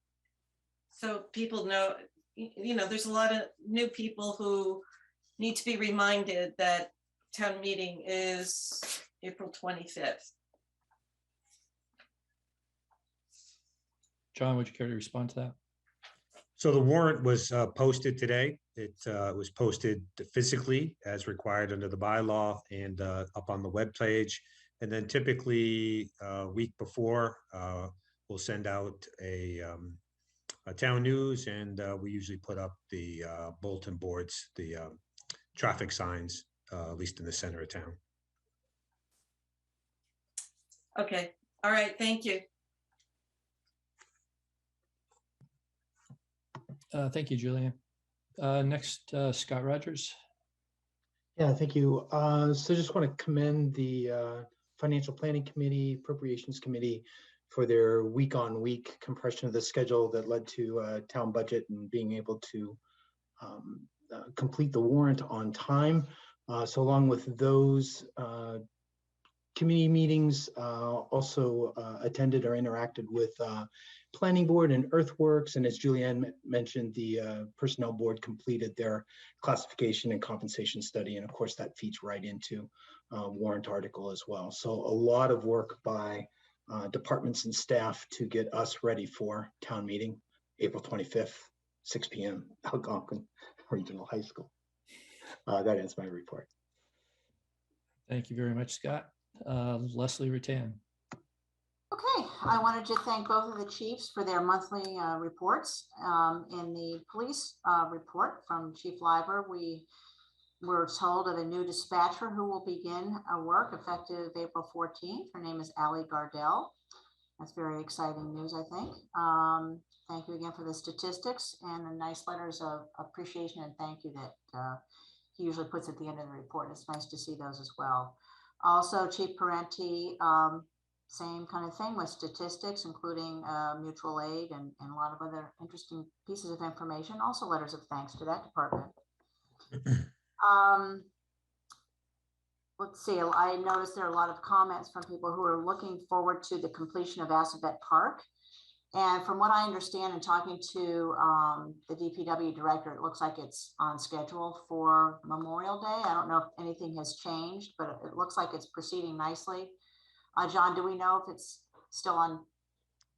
so people know? You know, there's a lot of new people who need to be reminded that town meeting is April 25th. John, would you care to respond to that? So the warrant was posted today. It was posted physically as required under the bylaw and up on the webpage. And then typically a week before, we'll send out a town news, and we usually put up the bulletin boards, the traffic signs, at least in the center of town. Okay, all right, thank you. Thank you, Julianne. Next, Scott Rogers. Yeah, thank you. So just want to commend the Financial Planning Committee, Appropriations Committee for their week-on-week compression of the schedule that led to town budget and being able to complete the warrant on time. So along with those community meetings, also attended or interacted with planning board and earthworks. And as Julianne mentioned, the personnel board completed their classification and compensation study. And of course, that feeds right into warrant article as well. So a lot of work by departments and staff to get us ready for town meeting, April 25th, 6 p.m. Algonquin Regional High School. That ends my report. Thank you very much, Scott. Leslie Rattan. Okay, I wanted to thank both of the chiefs for their monthly reports. In the police report from Chief Liber, we were told of a new dispatcher who will begin work effective April 14th. Her name is Allie Gardell. That's very exciting news, I think. Thank you again for the statistics and the nice letters of appreciation and thank you that he usually puts at the end of the report. It's nice to see those as well. Also, Chief Parenti, same kind of thing with statistics, including mutual aid and a lot of other interesting pieces of information. Also letters of thanks to that department. Let's see, I noticed there are a lot of comments from people who are looking forward to the completion of Assabet Park. And from what I understand and talking to the DPW director, it looks like it's on schedule for Memorial Day. I don't know if anything has changed, but it looks like it's proceeding nicely. John, do we know if it's still on?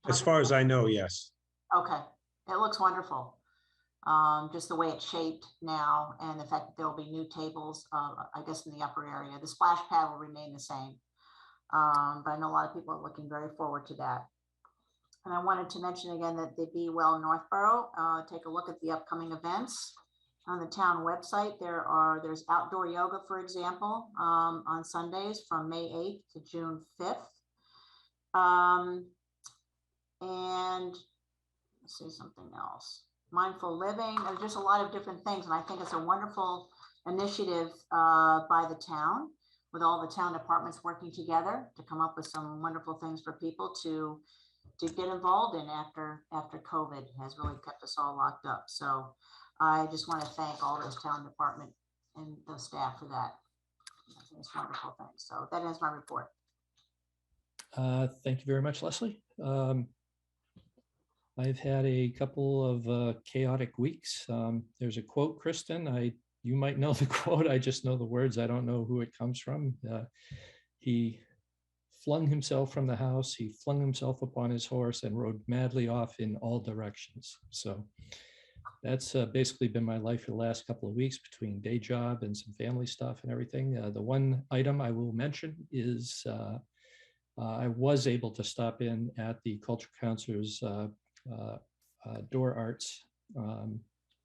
As far as I know, yes. Okay, it looks wonderful. Just the way it's shaped now and the fact that there will be new tables, I guess in the upper area. The splash pad will remain the same. But I know a lot of people are looking very forward to that. And I wanted to mention again that the Be Well Northborough, take a look at the upcoming events. On the town website, there's outdoor yoga, for example, on Sundays from May 8th to June 5th. And let's see something else. Mindful living. There's just a lot of different things. And I think it's a wonderful initiative by the town, with all the town departments working together to come up with some wonderful things for people to get involved in after COVID has really kept us all locked up. So I just want to thank all those town department and the staff for that. I think it's wonderful thing. So that ends my report. Thank you very much, Leslie. I've had a couple of chaotic weeks. There's a quote, Kristen. You might know the quote. I just know the words. I don't know who it comes from. He flung himself from the house. He flung himself upon his horse and rode madly off in all directions. So that's basically been my life for the last couple of weeks between day job and some family stuff and everything. The one item I will mention is I was able to stop in at the Culture Councilor's door arts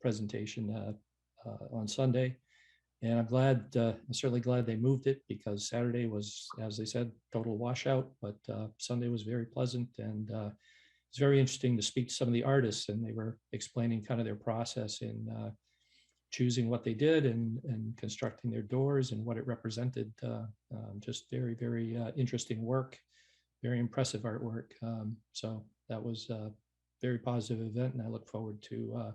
presentation on Sunday. And I'm certainly glad they moved it, because Saturday was, as they said, total washout, but Sunday was very pleasant. And it's very interesting to speak to some of the artists, and they were explaining kind of their process in choosing what they did and constructing their doors and what it represented. Just very, very interesting work, very impressive artwork. So that was a very positive event, and I look forward to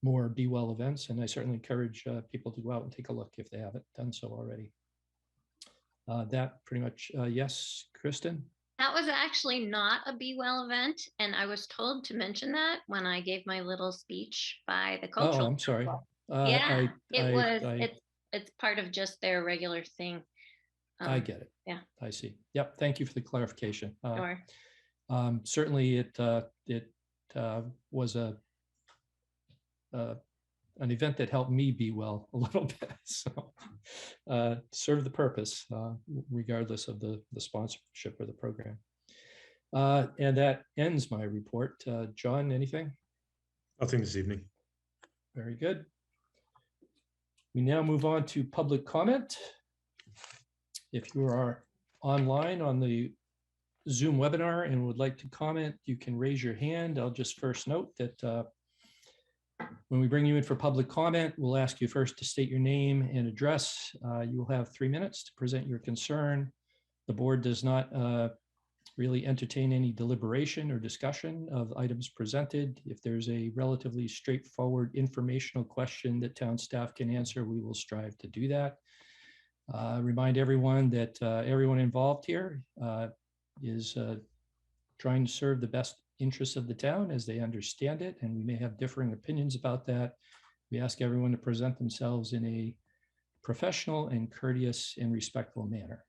more Be Well events. And I certainly encourage people to go out and take a look if they haven't done so already. That pretty much, yes, Kristen? That was actually not a Be Well event, and I was told to mention that when I gave my little speech by the cultural. Oh, I'm sorry. Yeah, it's part of just their regular thing. I get it. Yeah. I see. Yep. Thank you for the clarification. Sure. Certainly it was an event that helped me be well a little bit. So served the purpose, regardless of the sponsorship or the program. And that ends my report. John, anything? Nothing this evening. Very good. We now move on to public comment. If you are online on the Zoom webinar and would like to comment, you can raise your hand. I'll just first note that when we bring you in for public comment, we'll ask you first to state your name and address. You will have 3 minutes to present your concern. The board does not really entertain any deliberation or discussion of items presented. If there's a relatively straightforward informational question that town staff can answer, we will strive to do that. Remind everyone that everyone involved here is trying to serve the best interests of the town as they understand it, and we may have differing opinions about that. We ask everyone to present themselves in a professional and courteous and respectful manner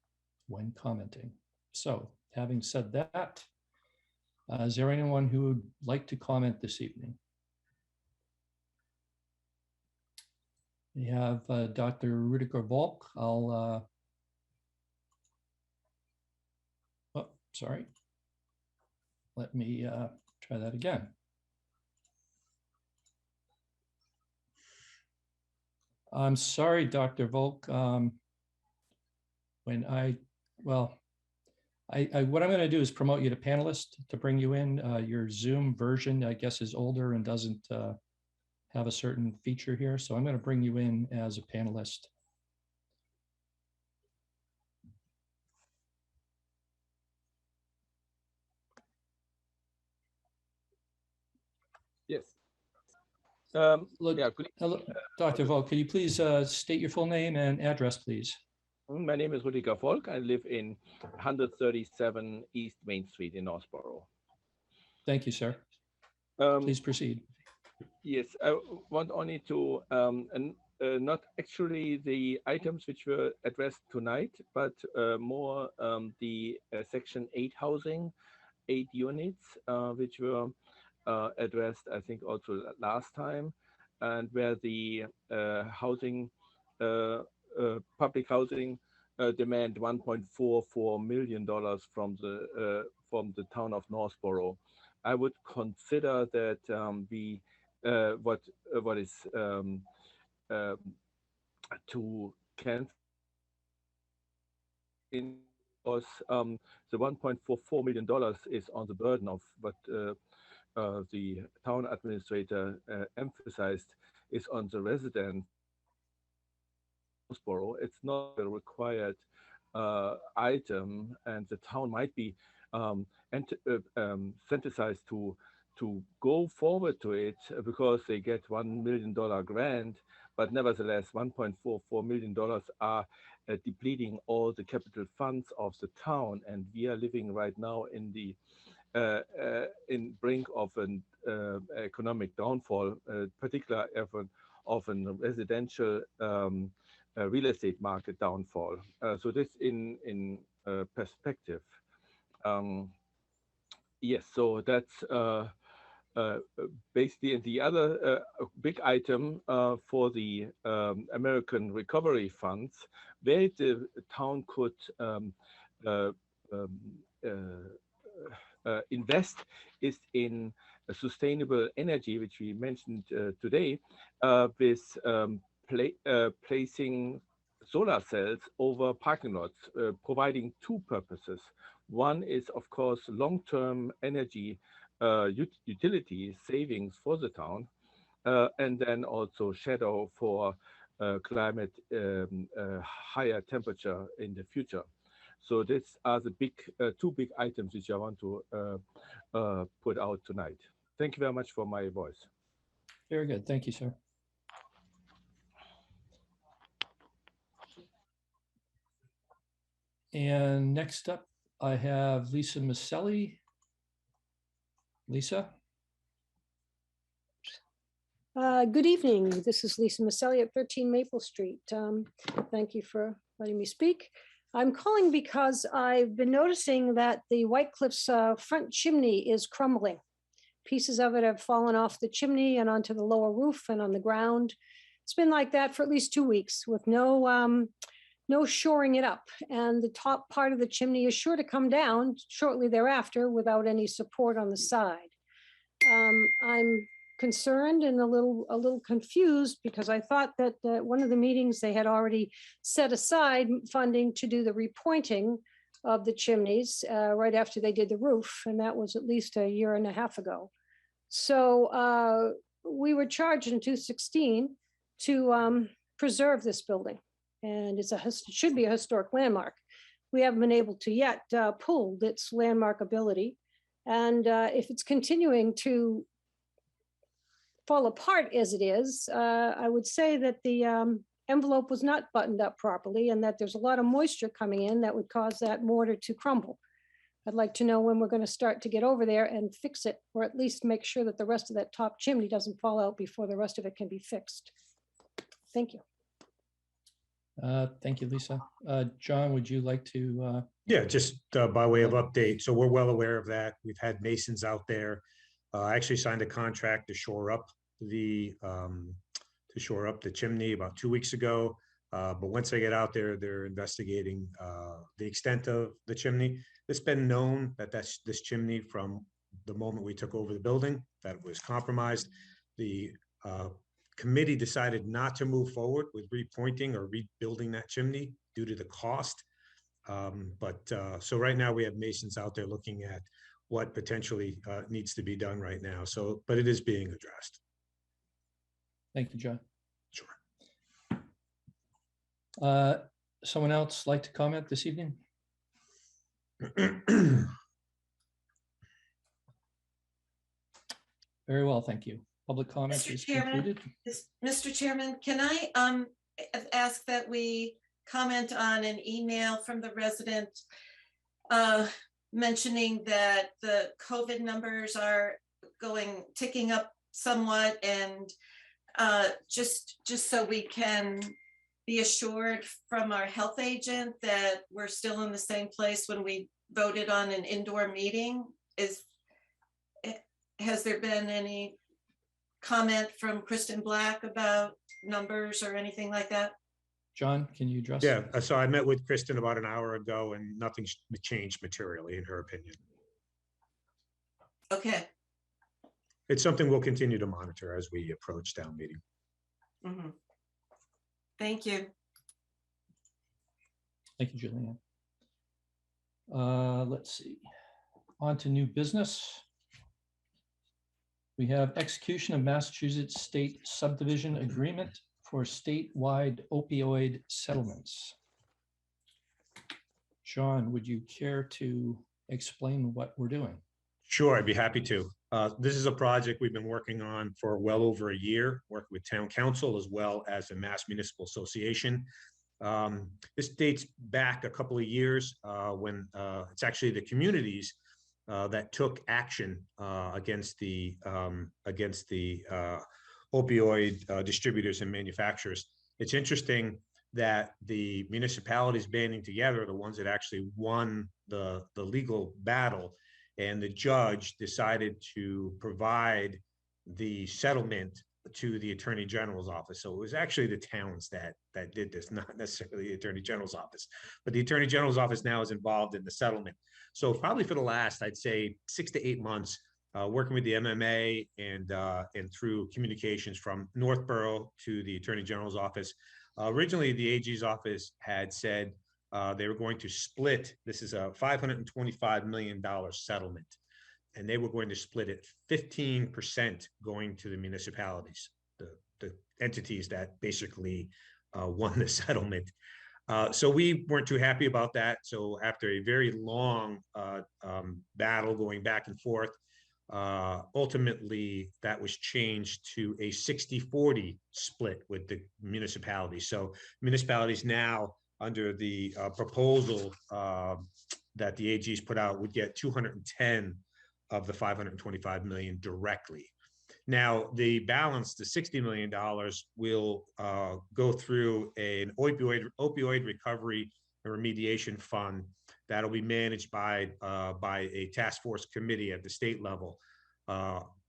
when commenting. So, having said that, is there anyone who would like to comment this evening? We have Dr. Rudiger Volk. Oh, sorry. Let me try that again. I'm sorry, Dr. Volk. What I'm going to do is promote you to panelist to bring you in. Your Zoom version, I guess, is older and doesn't have a certain feature here. So I'm going to bring you in as a panelist. Yes. Look, Yeah, hello, Dr. Volk, could you please state your full name and address, please? my name is Rudiger Volk. I live in 137 East Main Street in Northborough. Thank you, sir. Please proceed. Yes, I want only to, not actually the items which were addressed tonight, but more the Section 8 housing, 8 units, which were addressed, I think, also last time, and where the housing, public housing demand $1.44 million from the town of Northborough. I would consider that what is to cancel in was the $1.44 million is on the burden of what the town administrator emphasized is on the resident. It's not a required item, and the town might be sensitized to go forward to it because they get $1 million grant, but nevertheless, $1.44 million are depleting all the capital funds of the town, and we are living right now in the brink of an economic downfall, particularly of a residential real estate market downfall. So this in perspective. Yes, so that's basically the other big item for the American Recovery Funds, where the town could invest is in sustainable energy, which we mentioned today, with placing solar cells over parking lots, providing two purposes. One is, of course, long-term energy utility savings for the town, and then also shadow for climate higher temperature in the future. So these are the two big items which I want to put out tonight. Thank you very much for my voice. Very good. Thank you, sir. And next up, I have Lisa Maselli. Lisa? Good evening. This is Lisa Maselli at 13 Maple Street. Thank you for letting me speak. I'm calling because I've been noticing that the White Cliffs front chimney is crumbling. Pieces of it have fallen off the chimney and onto the lower roof and on the ground. It's been like that for at least 2 weeks with no shoring it up. And the top part of the chimney is sure to come down shortly thereafter without any support on the side. I'm concerned and a little confused because I thought that one of the meetings they had already set aside funding to do the repointing of the chimneys right after they did the roof, and that was at least a year and a half ago. So we were charged in 2016 to preserve this building, and it should be a historic landmark. We haven't been able to yet pull its landmark ability, and if it's continuing to fall apart as it is, I would say that the envelope was not buttoned up properly and that there's a lot of moisture coming in that would cause that mortar to crumble. I'd like to know when we're going to start to get over there and fix it, or at least make sure that the rest of that top chimney doesn't fall out before the rest of it can be fixed. Thank you. Thank you, Lisa. John, would you like to? Yeah, just by way of update. So we're well aware of that. We've had masons out there. I actually signed a contract to shore up the chimney about 2 weeks ago. But once I get out there, they're investigating the extent of the chimney. It's been known that this chimney from the moment we took over the building, that it was compromised. The committee decided not to move forward with repointing or rebuilding that chimney due to the cost. So right now we have masons out there looking at what potentially needs to be done right now. So, but it is being addressed. Thank you, John. Sure. Someone else like to comment this evening? Very well, thank you. Public comment Mr. is Chairman, concluded. Mr. Chairman, can I ask that we comment on an email from the resident mentioning that the COVID numbers are ticking up somewhat, and just so we can be assured from our health agent that we're still in the same place when we voted on an indoor meeting? Has there been any comment from Kristen Black about numbers or anything like that? John, can you address? Yeah, so I met with Kristen about an hour ago and nothing's changed materially in her opinion. Okay. It's something we'll continue to monitor as we approach town meeting. Mm-hmm. Thank you. Thank you, Julianne. Let's see. On to new business. We have execution of Massachusetts State Subdivision Agreement for statewide opioid settlements. John, would you care to explain what we're doing? Sure, I'd be happy to. This is a project we've been working on for well over a year, working with town council as well as the Mass Municipal Association. This dates back a couple of years when it's actually the communities that took action against the opioid distributors and manufacturers. It's interesting that the municipalities banding together are the ones that actually won the legal battle, and the judge decided to provide the settlement to the Attorney General's office. So it was actually the towns that did this, not necessarily the Attorney General's office. But the Attorney General's office now is involved in the settlement. So probably for the last, I'd say 6 to 8 months, working with the MMA and through communications from Northborough to the Attorney General's office. Originally, the AG's office had said they were going to split. This is a $525 million settlement. And they were going to split it 15% going to the municipalities, the entities that basically won the settlement. So we weren't too happy about that. So after a very long battle going back and forth, ultimately that was changed to a 60-40 split with the municipalities. So municipalities now, under the proposal that the AG's put out, would get 210 of the 525 million directly. Now, the balance, the $60 million, will go through an opioid recovery and remediation fund that'll be managed by a task force committee at the state level.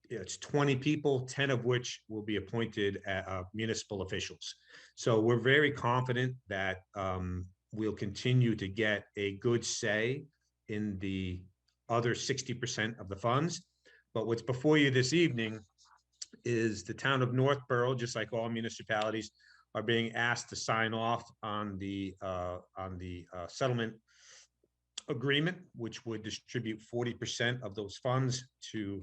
It's 20 people, 10 of which will be appointed municipal officials. So we're very confident that we'll continue to get a good say in the other 60% of the funds. But what's before you this evening is the town of Northborough, just like all municipalities, are being asked to sign off on the settlement agreement, which would distribute 40% of those funds to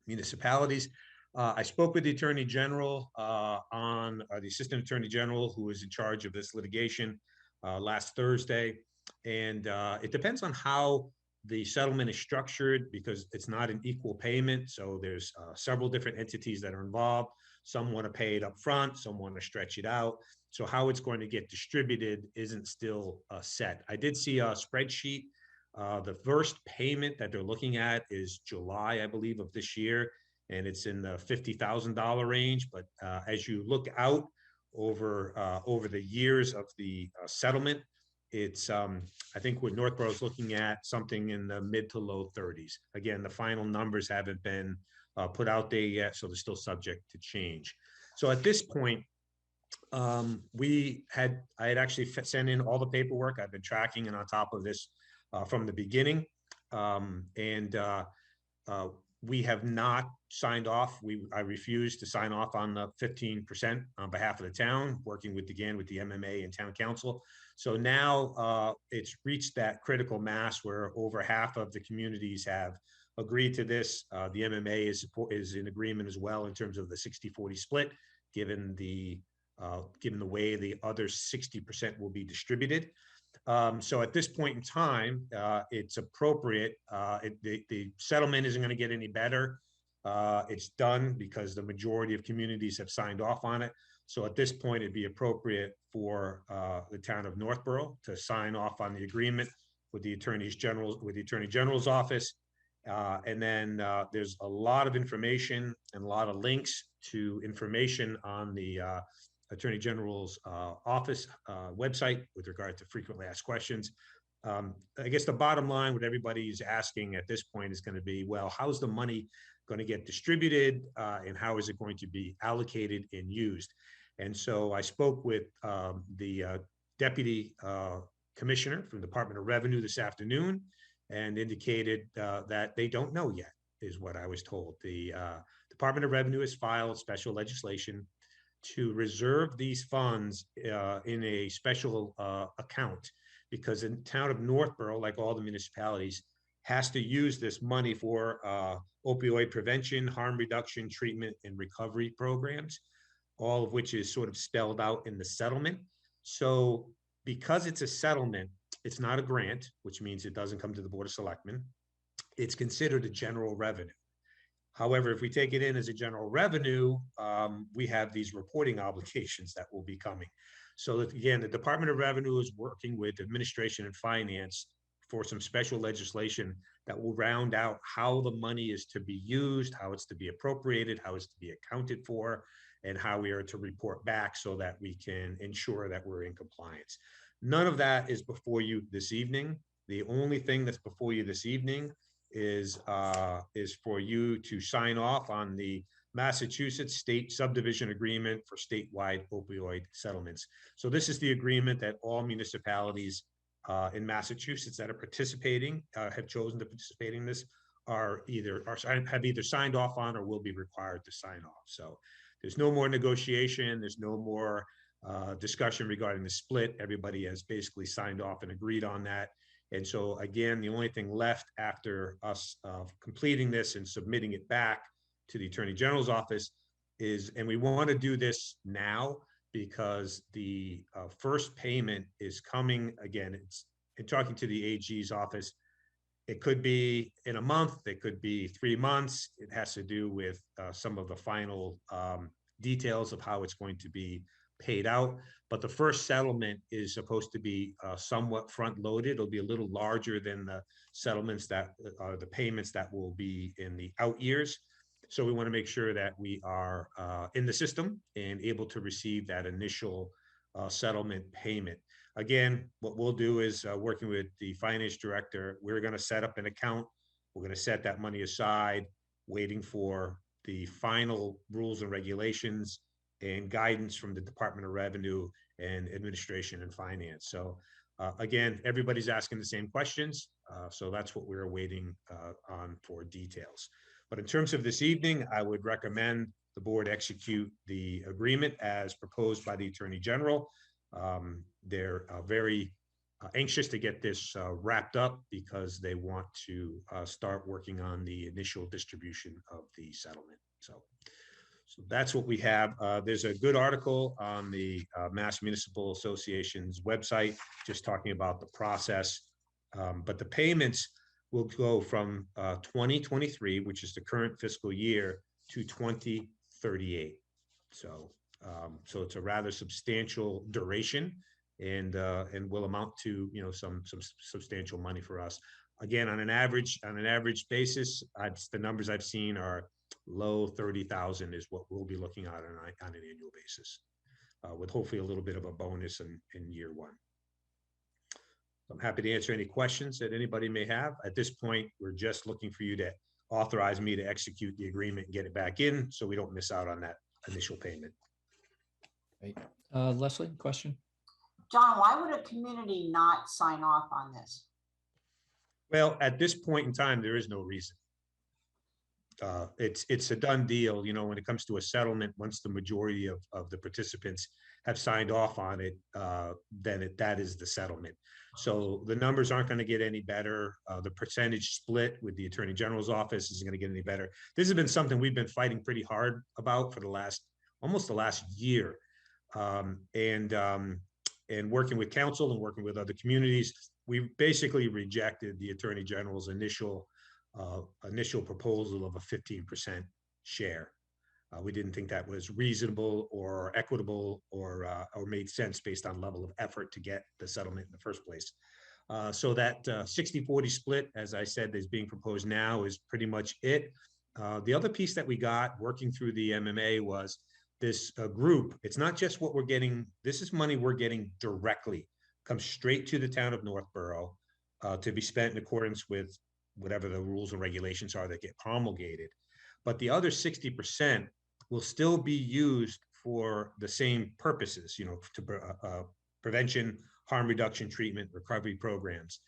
municipalities. I spoke with the Attorney General the Assistant Attorney General, who is in charge of this litigation, last Thursday. And it depends on how the settlement is structured, because it's not an equal payment. So there's several different entities that are involved. Some want to pay it up front, some want to stretch it out. So how it's going to get distributed isn't still set. I did see a spreadsheet. The first payment that they're looking at is July, I believe, of this year, and it's in the $50,000 range. But as you look out over the years of the settlement, it's I think what Northborough is looking at something in the mid to low 30s. Again, the final numbers haven't been put out there yet, so they're still subject to change. So at this point, I had actually sent in all the paperwork. I've been tracking and on top of this from the beginning, we have not signed off. I refused to sign off on the 15% on behalf of the town, working with the MMA and town council. So now it's reached that critical mass where over half of the communities have agreed to this. The MMA is in agreement as well in terms of the 60-40 split, given the way the other 60% will be distributed. So at this point in time, it's appropriate. The settlement isn't going to get any better. It's done because the majority of communities have signed off on it. So at this point, it'd be appropriate for the town of Northborough to sign off on the agreement with the Attorney General's office. And then there's a lot of information and a lot of links to information on the Attorney General's office website with regard to frequently asked questions. I guess the bottom line, what everybody is asking at this point is going to be, well, how's the money going to get distributed and how is it going to be allocated and used? And so I spoke with the Deputy Commissioner from the Department of Revenue this afternoon and indicated that they don't know yet, is what I was told. The Department of Revenue has filed special legislation to reserve these funds in a special account, because the town of Northborough, like all the municipalities, has to use this money for opioid prevention, harm reduction, treatment, and recovery programs, all of which is sort of spelled out in the settlement. So because it's a settlement, it's not a grant, which means it doesn't come to the Board of Selectmen. It's considered a general revenue. However, if we take it in as a general revenue, we have these reporting obligations that will be coming. So that, again, the Department of Revenue is working with Administration and Finance for some special legislation that will round out how the money is to be used, how it's to be appropriated, how it's to be accounted for, and how we are to report back so that we can ensure that we're in compliance. None of that is before you this evening. The only thing that's before you this evening is for you to sign off on the Massachusetts State Subdivision Agreement for statewide opioid settlements. So this is the agreement that all municipalities in Massachusetts that are participating, have chosen to participate in this, have either signed off on or will be required to sign off. So there's no more negotiation. There's no more discussion regarding the split. Everybody has basically signed off and agreed on that. And so again, the only thing left after us completing this and submitting it back to the Attorney General's office is, and we want to do this now because the first payment is coming, again, it's in talking to the AG's office. It could be in a month, it could be 3 months. It has to do with some of the final details of how it's going to be paid out. But the first settlement is supposed to be somewhat front loaded. It'll be a little larger than the settlements that are the payments that will be in the out years. So we want to make sure that we are in the system and able to receive that initial settlement payment. Again, what we'll do is working with the finance director, we're going to set up an account. We're going to set that money aside, waiting for the final rules and regulations and guidance from the Department of Revenue and Administration and Finance. So again, everybody's asking the same questions. So that's what we're waiting on for details. But in terms of this evening, I would recommend the board execute the agreement as proposed by the Attorney General. They're very anxious to get this wrapped up because they want to start working on the initial distribution of the settlement. So that's what we have. There's a good article on the Mass Municipal Association's website just talking about the process. But the payments will go from 2023, which is the current fiscal year, to 2038. So, so it's a rather substantial duration and will amount to, you know, some substantial money for us. Again, on an average basis, the numbers I've seen are low 30,000 is what we'll be looking at on an annual basis, with hopefully a little bit of a bonus in year one. I'm happy to answer any questions that anybody may have. At this point, we're just looking for you to authorize me to execute the agreement and get it back in so we don't miss out on that initial payment. Great. Leslie, question? John, why would a community not sign off on this? Well, at this point in time, there is no reason. It's a done deal. You know, when it comes to a settlement, once the majority of the participants have signed off on it, then that is the settlement. So the numbers aren't going to get any better. The percentage split with the Attorney General's office isn't going to get any better. This has been something we've been fighting pretty hard about for almost the last year. And working with council and working with other communities, we basically rejected the Attorney General's initial proposal of a 15% share. We didn't think that was reasonable or equitable or made sense based on level of effort to get the settlement in the first place. So that 60-40 split, as I said, is being proposed now is pretty much it. The other piece that we got working through the MMA was this group. It's not just what we're getting. This is money we're getting directly, comes straight to the town of Northborough to be spent in accordance with whatever the rules and regulations are that get promulgated. But the other 60% will still be used for the same purposes, you know, to prevention, harm reduction, treatment, recovery programs.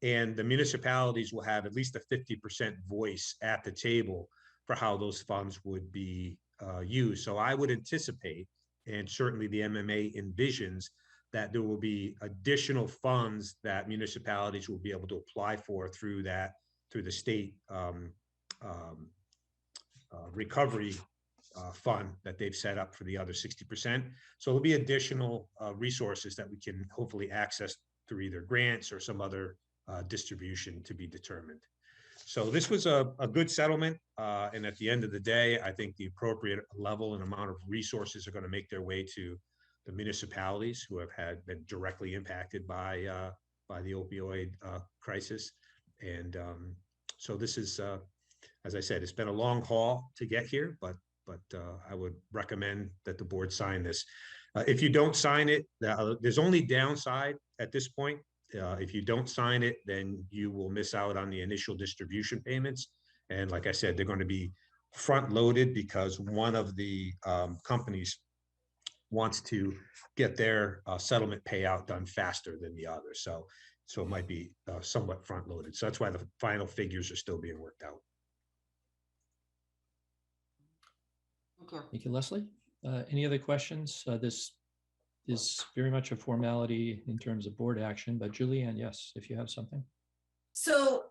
And the municipalities will have at least a 50% voice at the table for how those funds would be used. So I would anticipate, and certainly the MMA envisions, that there will be additional funds that municipalities will be able to apply for through the state recovery fund that they've set up for the other 60%. So there'll be additional resources that we can hopefully access through either grants or some other distribution to be determined. So this was a good settlement. And at the end of the day, I think the appropriate level and amount of resources are going to make their way to the municipalities who have been directly impacted by the opioid crisis. And so this is, as I said, it's been a long haul to get here, but I would recommend that the board sign this. If you don't sign it, there's only downside at this point. If you don't sign it, then you will miss out on the initial distribution payments. And like I said, they're going to be front loaded because one of the companies wants to get their settlement payout done faster than the other. So it might be somewhat front loaded. So that's why the final figures are still being worked out. Thank you. Thank you, Leslie. Any other questions? This is very much a formality in terms of board action, but Julianne, yes, if you have something. So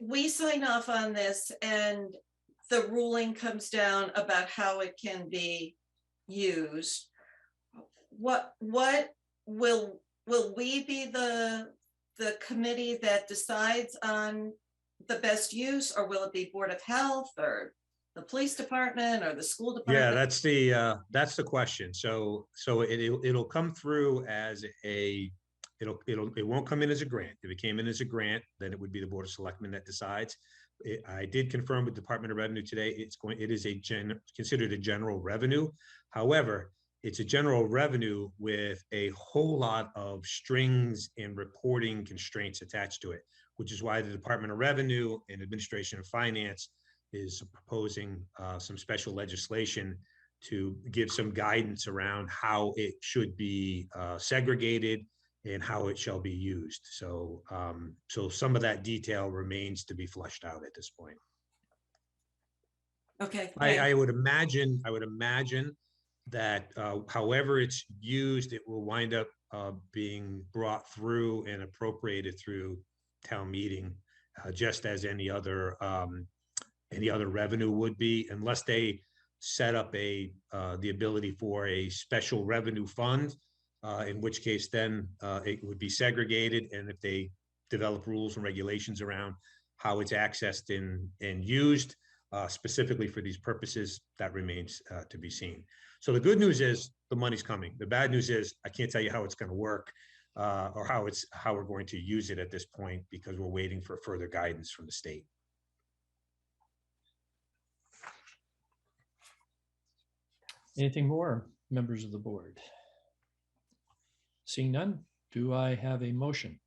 we sign off on this and the ruling comes down about how it can be used. What will we be the committee that decides on the best use, or will it be Board of Health or the police department or the school department? Yeah, that's the question. So it'll come through as it won't come in as a grant. If it came in as a grant, then it would be the Board of Selectmen that decides. I did confirm with Department of Revenue today. It is considered a general revenue. However, it's a general revenue with a whole lot of strings and reporting constraints attached to it, which is why the Department of Revenue and Administration of Finance is proposing some special legislation to give some guidance around how it should be segregated and how it shall be used. So some of that detail remains to be fleshed out at this point. Okay. I would imagine that however it's used, it will wind up being brought through and appropriated through town meeting, just as any other revenue would be, unless they set up the ability for a special revenue fund, in which case then it would be segregated. And if they develop rules and regulations around how it's accessed and used, specifically for these purposes, that remains to be seen. So the good news is the money's coming. The bad news is I can't tell you how it's going to work or how we're going to use it at this point because we're waiting for further guidance from the state. Anything more, members of the board? Seeing none, do I have a motion?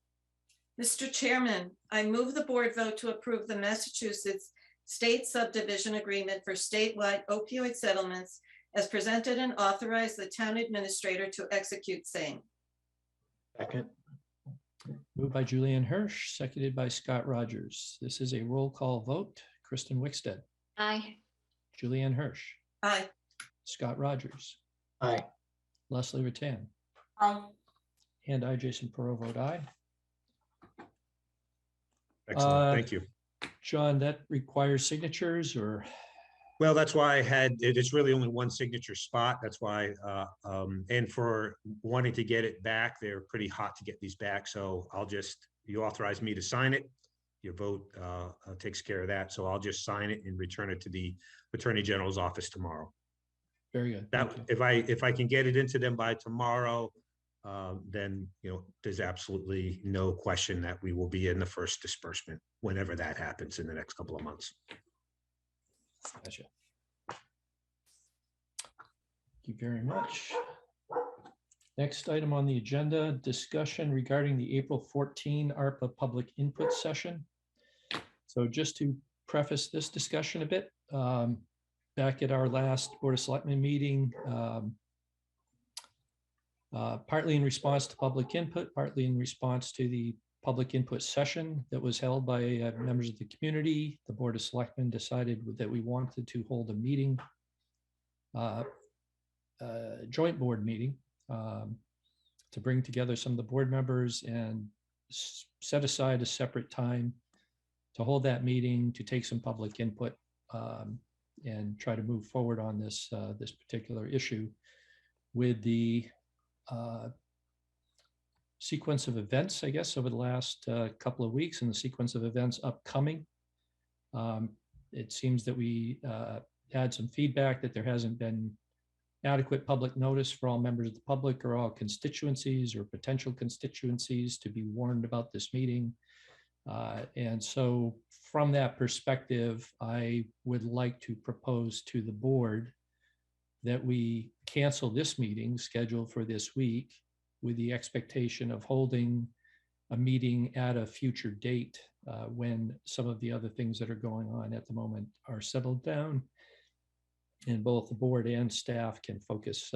Mr. Chairman, I move the board vote to approve the Massachusetts State Subdivision Agreement for statewide opioid settlements as presented and authorize the town administrator to execute same. Second. Moved by Julianne Hirsch, seconded by Scott Rogers. This is a roll call vote. Kristen Wickstead, Aye. Julianne Hirsch, Aye. Scott Rogers, Aye. Leslie Rattan, Aye. and I, Jason Perot, vote aye. Excellent, thank you. John, that requires signatures or? Well, that's why I had, it's really only one signature spot. That's why, and for wanting to get it back, they're pretty hot to get these back. So you authorize me to sign it. Your vote takes care of that. So I'll just sign it and return it to the Attorney General's office tomorrow. Very good. That, if I can get it into them by tomorrow, then, there's absolutely no question that we will be in the first disbursement whenever that happens in the next couple of months. Gotcha. Thank you very much. Next item on the agenda, discussion regarding the April 14 ARPA public input session. So just to preface this discussion a bit, back at our last Board of Selectmen meeting, partly in response to public input, partly in response to the public input session that was held by members of the community, the Board of Selectmen decided that we wanted to hold a meeting, joint board meeting, to bring together some of the board members and set aside a separate time to hold that meeting, to take some public input and try to move forward on this particular issue with the sequence of events, I guess, over the last couple of weeks and the sequence of events upcoming. It seems that we had some feedback that there hasn't been adequate public notice for all members of the public or all constituencies or potential constituencies to be warned about this meeting. And so from that perspective, I would like to propose to the board that we cancel this meeting scheduled for this week with the expectation of holding a meeting at a future date when some of the other things that are going on at the moment are settled down and both the board and staff can focus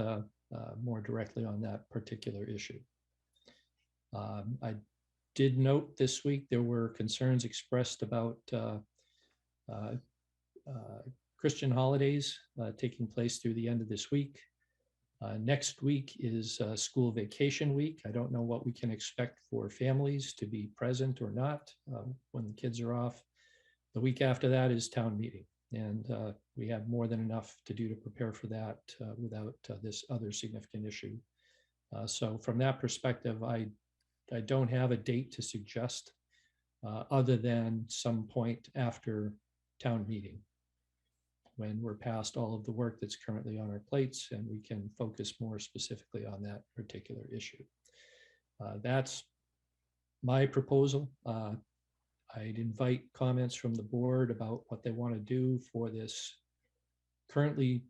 more directly on that particular issue. I did note this week there were concerns expressed about Christian holidays taking place through the end of this week. Next week is school vacation week. I don't know what we can expect for families to be present or not when the kids are off. The week after that is town meeting, and we have more than enough to do to prepare for that without this other significant issue. So from that perspective, I don't have a date to suggest other than some point after town meeting, when we're past all of the work that's currently on our plates and we can focus more specifically on that particular issue. That's my proposal. I'd invite comments from the board about what they want to do for this currently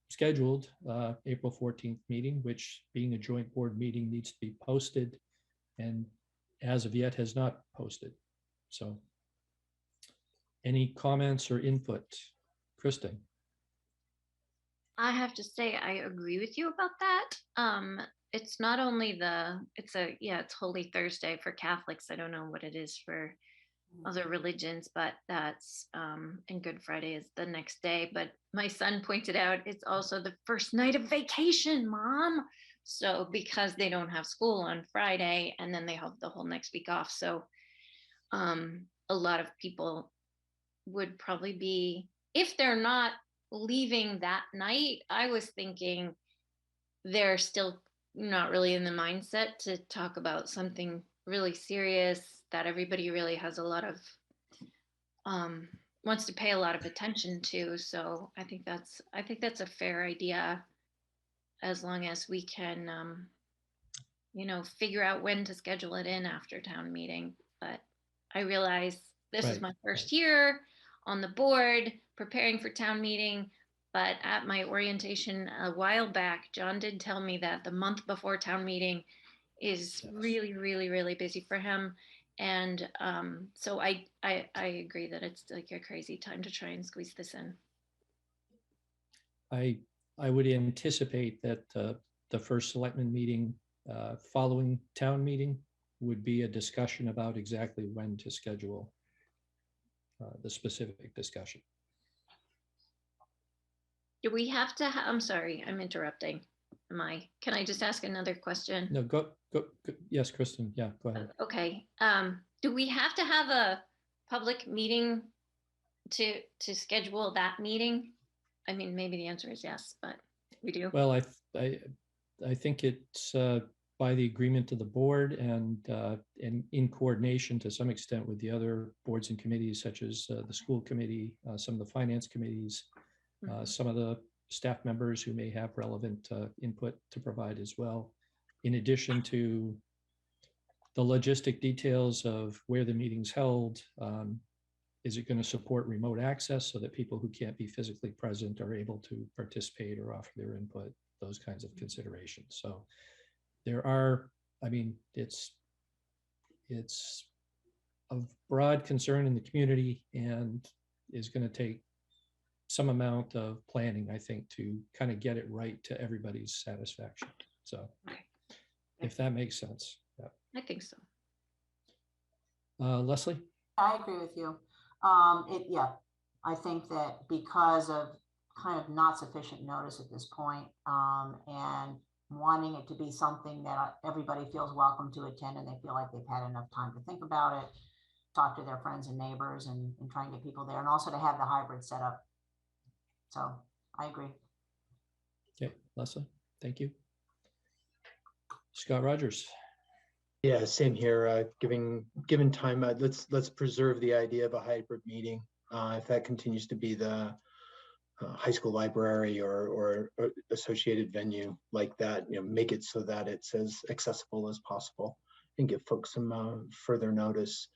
scheduled April 14th meeting, which being a joint board meeting needs to be posted and as of yet has not posted. So any comments or input? Kristen. I have to say, I agree with you about that. It's not only it's Holy Thursday for Catholics. I don't know what it is for other religions, but that's, and Good Friday is the next day. But my son pointed out it's also the first night of vacation, Mom. So because they don't have school on Friday and then they have the whole next week off. So a lot of people would probably be, if they're not leaving that night, I was thinking they're still not really in the mindset to talk about something really serious that everybody really has a lot of wants to pay a lot of attention to. So I think that's a fair idea, as long as we can, figure out when to schedule it in after town meeting. But I realize this is Right, my first year on the board preparing for town meeting. But at my orientation a while back, John did tell me that the month before town meeting is Yes. really, really, really busy for him. And so I agree that it's like a crazy time to try and squeeze this in. I would anticipate that the first selectman meeting following town meeting would be a discussion about exactly when to schedule the specific discussion. Do we have to, I'm sorry, I'm interrupting. Can I just ask another question? No, go. Yes, Kristen. Yeah, go ahead. Okay. Do we have to have a public meeting to schedule that meeting? I mean, maybe the answer is yes, but we do. Well, I think it's by the agreement of the board and in coordination to some extent with the other boards and committees, such as the school committee, some of the finance committees, some of the staff members who may have relevant input to provide as well, in addition to the logistic details of where the meeting's held. Is it going to support remote access so that people who can't be physically present are able to participate or offer their input, those kinds of considerations. So there are, I mean, it's of broad concern in the community and is going to take some amount of planning, I think, to kind of get it right to everybody's satisfaction. So if that makes sense. Yeah. I think so. Leslie? I agree with you. Yeah, I think that because of kind of not sufficient notice at this point, and wanting it to be something that everybody feels welcome to attend and they feel like they've had enough time to think about it, talk to their friends and neighbors and try and get people there, and also to have the hybrid setup. So I agree. Okay, Leslie, thank you. Scott Rogers. Yeah, same here. Given time, let's preserve the idea of a hybrid meeting. If that continues to be the high school library or associated venue like that, make it so that it's as accessible as possible and give folks some further notice.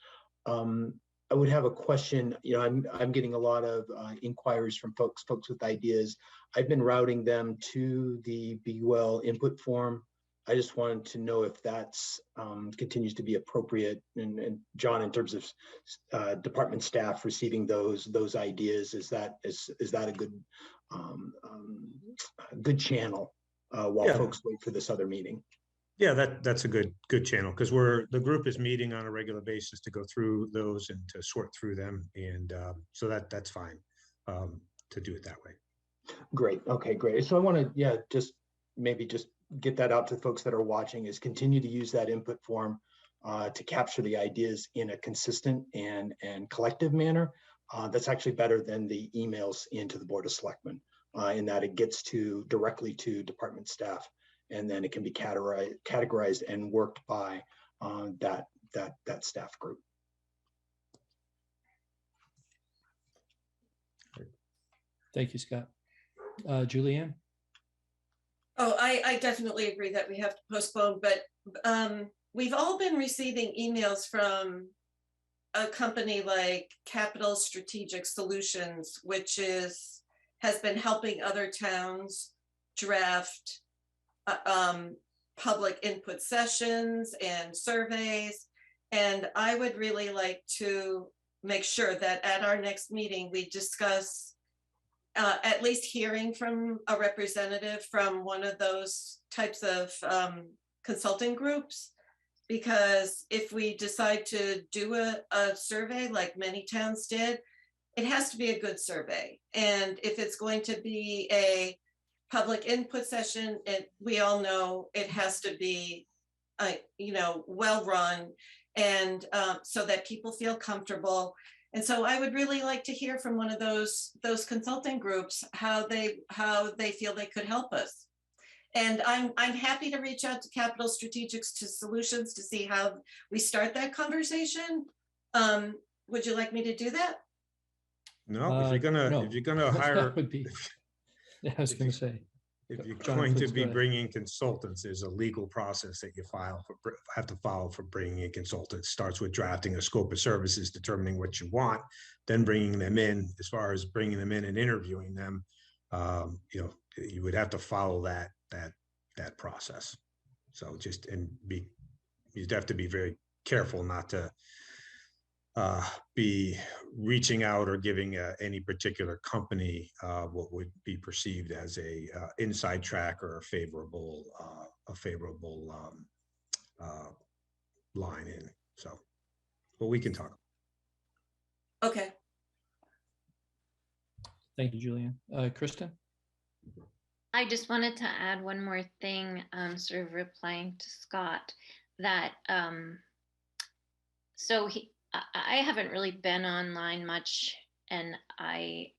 I would have a question. I'm getting a lot of inquiries from folks with ideas. I've been routing them to the Be Well input form. I just wanted to know if that's continues to be appropriate. And John, in terms of department staff receiving those ideas, is that a good channel while folks wait for this other meeting? Yeah, that's a good channel, because the group is meeting on a regular basis to go through those and to sort through them, and so that's fine to do it that way. Great. Okay, great. So I want to just get that out to folks that are watching, is continue to use that input form to capture the ideas in a consistent and collective manner. That's actually better than the emails into the Board of Selectmen, in that it gets directly to department staff, and then it can be categorized and worked by that staff group. Thank you, Scott. Julianne? Oh, I definitely agree that we have to postpone, but we've all been receiving emails from a company like Capital Strategic Solutions, which has been helping other towns draft public input sessions and surveys. And I would really like to make sure that at our next meeting, we discuss at least hearing from a representative from one of those types of consulting groups. Because if we decide to do a survey like many towns did, it has to be a good survey. And if it's going to be a public input session, we all know it has to be well run, and so that people feel comfortable. And so I would really like to hear from one of those consulting groups how they feel they could help us. And I'm happy to reach out to Capital Strategic Solutions to see how we start that conversation. Would you like me to do that? No, if you're gonna hire, That would be, yeah, I was If going you- to say. if you're John, going to please go be ahead. bringing consultants, there's a legal process that you have to follow for bringing in consultants. Starts with drafting a scope of services, determining what you want, then bringing them in. As far as bringing them in and interviewing them, you would have to follow that process. So you'd have to be very careful not to be reaching out or giving any particular company what would be perceived as a inside track or a favorable line in. So, but we can talk. Okay. Thank you, Julian. Kristen? I just wanted to add one more thing, sort of replying to Scott, that so I haven't really been online much, and I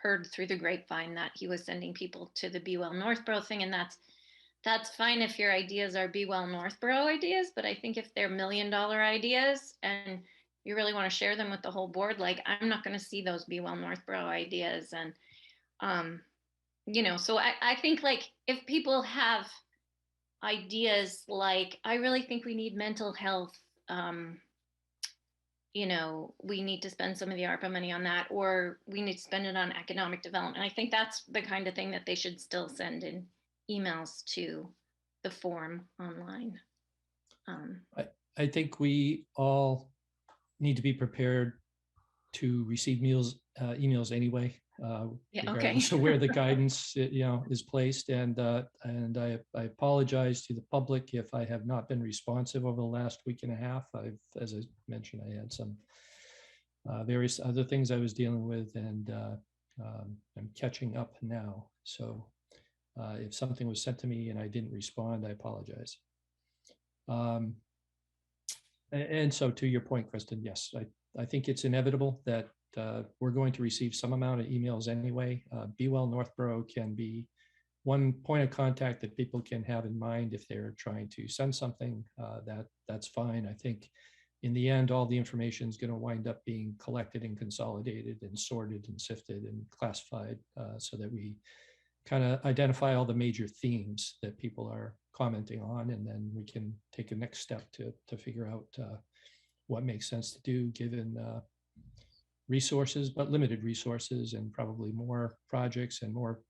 heard through the grapevine that he was sending people to the Be Well Northborough thing, and that's fine if your ideas are Be Well Northborough ideas, but I think if they're $1 million ideas and you really want to share them with the whole board, like I'm not going to see those Be Well Northborough ideas. And so I think like if people have ideas like, I really think we need mental health, we need to spend some of the ARPA money on that, or we need to spend it on economic development. I think that's the kind of thing that they should still send in emails to the form online. I think we all need to be prepared to receive emails anyway, Yeah, regardless of where the guidance is placed. And I apologize to the public if I have not been responsive over the last week and a half. As I mentioned, I had some various other things I was dealing with, and I'm catching up now. So if something was sent to me and I didn't respond, I apologize. And so to your point, Kristen, yes, I think it's inevitable that we're going to receive some amount of emails anyway. Be Well Northborough can be one point of contact that people can have in mind if they're trying to send something. That's fine. I think in the end, all the information is going to wind up being collected and consolidated and sorted and sifted and classified so that we kind of identify all the major themes that people are commenting on, and then we can take a next step to figure out what makes sense to do given resources, but limited resources, and probably more projects and more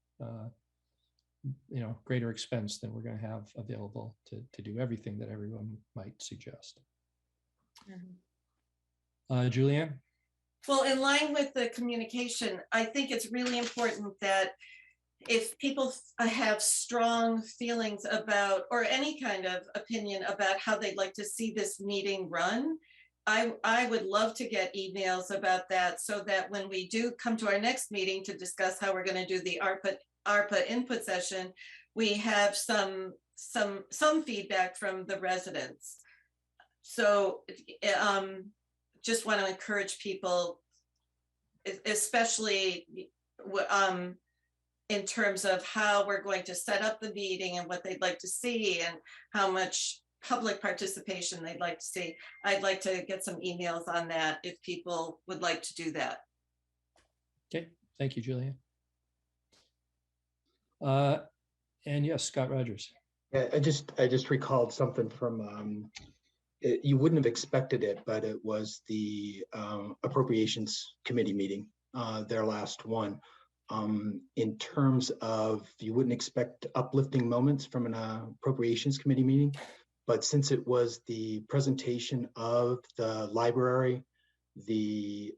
greater expense than we're going to have available to do everything that everyone might suggest. Julianne? Well, in line with the communication, I think it's really important that if people have strong feelings about, or any kind of opinion about how they'd like to see this meeting run, I would love to get emails about that, so that when we do come to our next meeting to discuss how we're going to do the ARPA input session, we have some feedback from the residents. So just want to encourage people, especially in terms of how we're going to set up the meeting and what they'd like to see and how much public participation they'd like to see. I'd like to get some emails on that if people would like to do that. Okay, thank you, Julian. And yes, Scott Rogers. Yeah, I just recalled something from you wouldn't have expected it, but it was the Appropriations Committee meeting, their last one. In terms of, you wouldn't expect uplifting moments from an Appropriations Committee meeting, but since it was the presentation of the library, the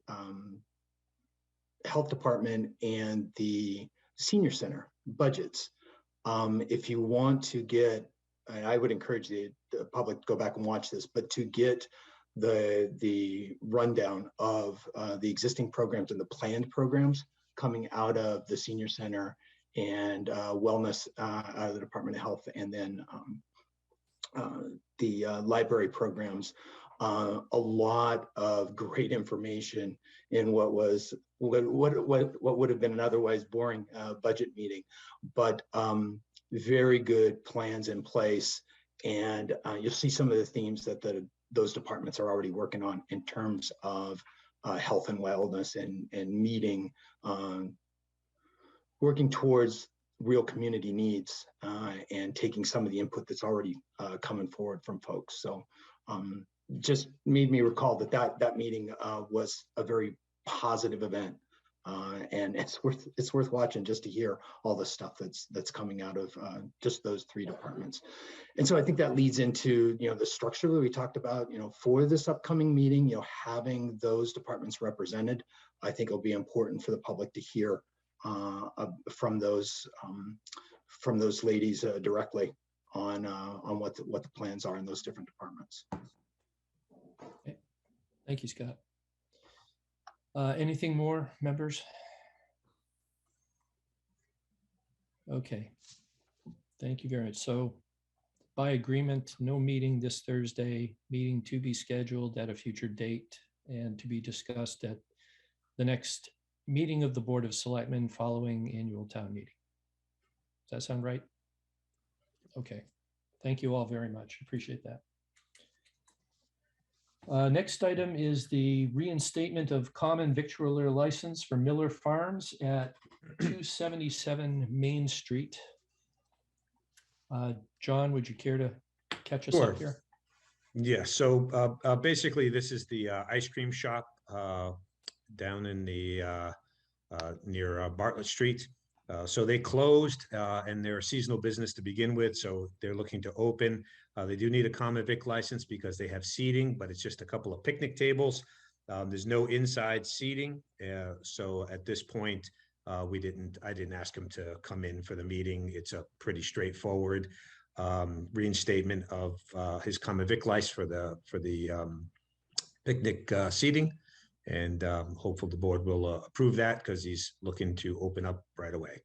health department, and the senior center budgets, if you want to get, I would encourage the public to go back and watch this, but to get the rundown of the existing programs and the planned programs coming out of the senior center and wellness out of the Department of Health, and then the library programs, a lot of great information in what would have been an otherwise boring budget meeting, but very good plans in place. And you'll see some of the themes that those departments are already working on in terms of health and wellness and meeting, working towards real community needs and taking some of the input that's already coming forward from folks. So just made me recall that meeting was a very positive event. And it's worth watching just to hear all the stuff that's coming out of just those three departments. And so I think that leads into the structure that we talked about. For this upcoming meeting, having those departments represented, I think will be important for the public to hear from those ladies directly on what the plans are in those different departments. Okay. Thank you, Scott. Anything more, members? Okay. Thank you very much. So by agreement, no meeting this Thursday, meeting to be scheduled at a future date and to be discussed at the next meeting of the Board of Selectmen following annual town meeting. Does that sound right? Okay. Thank you all very much. Appreciate that. Next item is the reinstatement of common victualler license for Miller Farms at 277 Main Street. John, would you care to catch us Sure. up here? Yeah, so basically this is the ice cream shop down in the near Bartlett Street. So they closed and they're a seasonal business to begin with, so they're looking to open. They do need a common vic license because they have seating, but it's just a couple of picnic tables. There's no inside seating. So at this point, I didn't ask him to come in for the meeting. It's a pretty straightforward reinstatement of his common vic license for the picnic seating. And hopefully the board will approve that because he's looking to open up right away.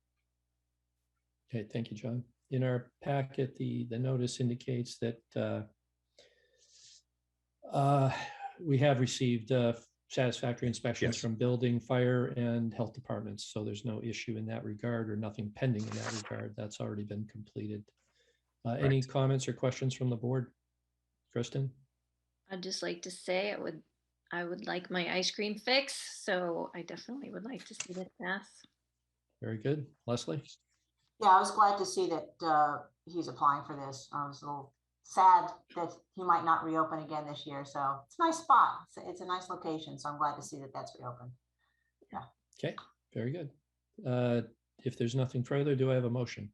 Okay, thank you, John. In our packet, the notice indicates that we have received satisfactory inspections Yes. from building, fire, and health departments. So there's no issue in that regard or nothing pending in that regard. That's already been completed. Any Correct. comments or questions from the board? Kristen? I'd just like to say I would like my ice cream fix, so I definitely would like to see this pass. Very good. Leslie? Yeah, I was glad to see that he's applying for this. I was a little sad that he might not reopen again this year. So it's a nice spot. It's a nice location. So I'm glad to see that that's reopened. Yeah. Okay, very good. If there's nothing further, do I have a motion?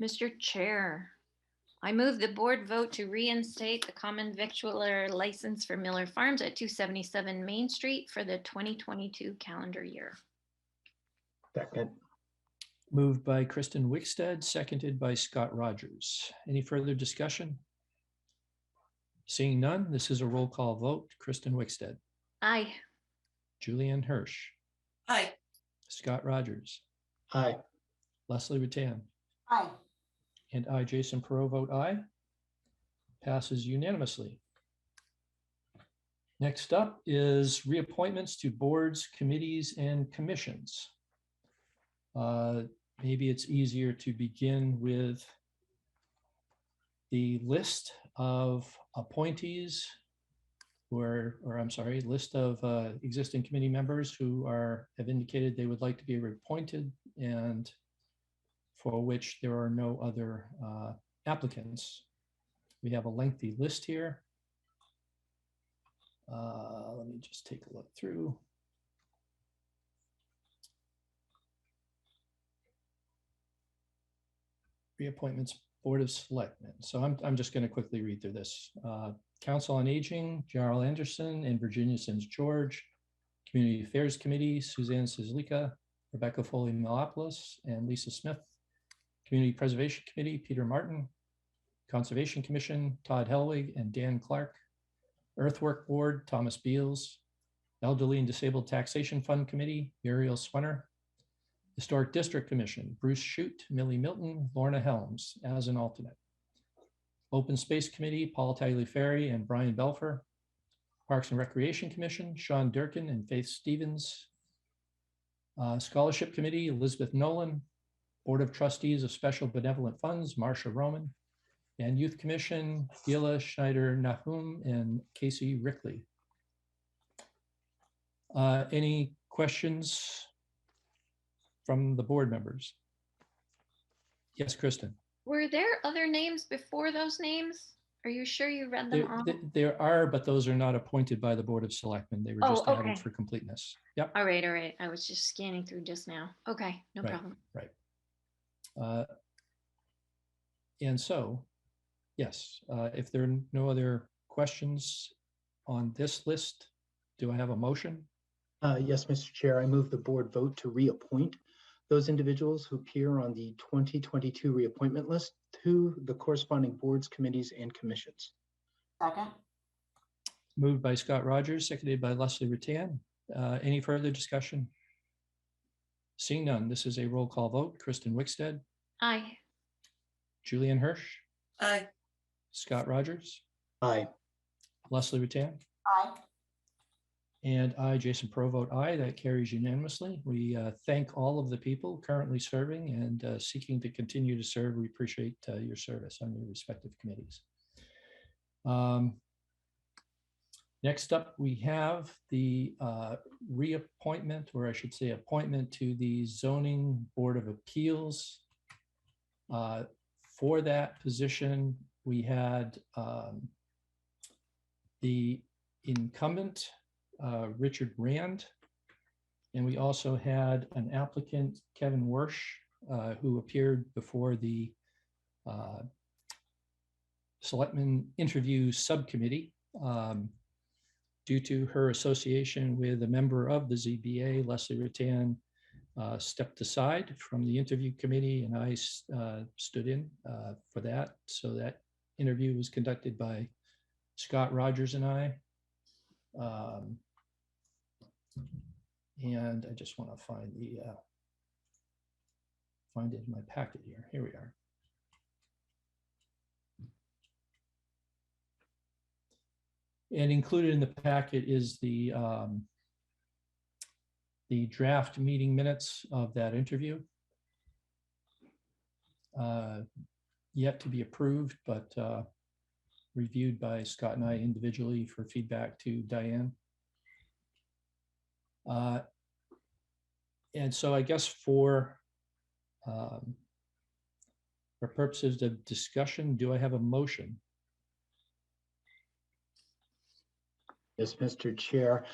Mr. Chair, I move the board vote to reinstate the common victualler license for Miller Farms at 277 Main Street for the 2022 calendar year. Second. Moved by Kristen Wickstead, seconded by Scott Rogers. Any further discussion? Seeing none, this is a roll call vote. Kristen Wickstead, Aye. Julianne Hirsch, Hi, Scott Rogers, Aye. Leslie Rutan, Hi. and I, Jason Perot, vote aye. Passes unanimously. Next up is reappointments to boards, committees, and commissions. Maybe it's easier to begin with the list of appointees list of existing committee members who have indicated they would like to be reappointed and for which there are no other applicants. We have a lengthy list here. Let me just take a look through. Reappointments, Board of Selectmen. So I'm just going to quickly read through this. Council on Aging, Jarl Anderson and Virginia Sims George. Community Affairs Committee, Suzanne Sizlika, Rebecca Foley Malopoulos, and Lisa Smith. Community Preservation Committee, Peter Martin. Conservation Commission, Todd Helwig and Dan Clark. Earthwork Board, Thomas Beals. Elderly and Disabled Taxation Fund Committee, Muriel Swenner. Historic District Commission, Bruce Shute, Millie Milton, Lorna Helms as an alternate. Open Space Committee, Paul Tagliaferri and Brian Belfer. Parks and Recreation Commission, Sean Durkin and Faith Stevens. Scholarship Committee, Elizabeth Nolan. Board of Trustees of Special Benevolent Funds, Marsha Roman. And Youth Commission, Gila Schneider Nahum and Casey Rickley. Any questions from the board members? Yes, Kristen. Were there other names before those names? Are you sure you read them all? There are, but those are not appointed by the Board of Selectmen. They were Oh, just okay. added for completeness. Yep. All right, all right. I was just scanning through just now. Okay, no Right, problem. right. And so, yes, if there are no other questions on this list, do I have a motion? Yes, Mr. Chair, I move the board vote to reappoint those individuals who appear on the 2022 reappointment list to the corresponding boards, committees, and commissions. Second. Moved by Scott Rogers, seconded by Leslie Rattan. Any further discussion? Seeing none, this is a roll call vote. Kristen Wickstead, Aye. Julian Hirsch, Aye. Scott Rogers, Aye. Leslie Rattan, Aye. and I, Jason Pro, vote aye. That carries unanimously. We thank all of the people currently serving and seeking to continue to serve. We appreciate your service on your respective committees. Next up, we have the reappointment, or I should say appointment to the Zoning Board of Appeals. For that position, we had the incumbent, Richard Rand, and we also had an applicant, Kevin Wersch, who appeared before the Selectmen Interview Subcommittee. Due to her association with a member of the ZBA, Leslie Rattan stepped aside from the interview committee, and I stood in for that. So that interview was conducted by Scott Rogers and I. And I just want to find find it in my packet here. Here we are. And included in the packet is the draft meeting minutes of that interview. Yet to be approved, but reviewed by Scott and I individually for feedback to Diane. And so I guess for purposes of discussion, do I have a motion? Yes, Mr. Chair.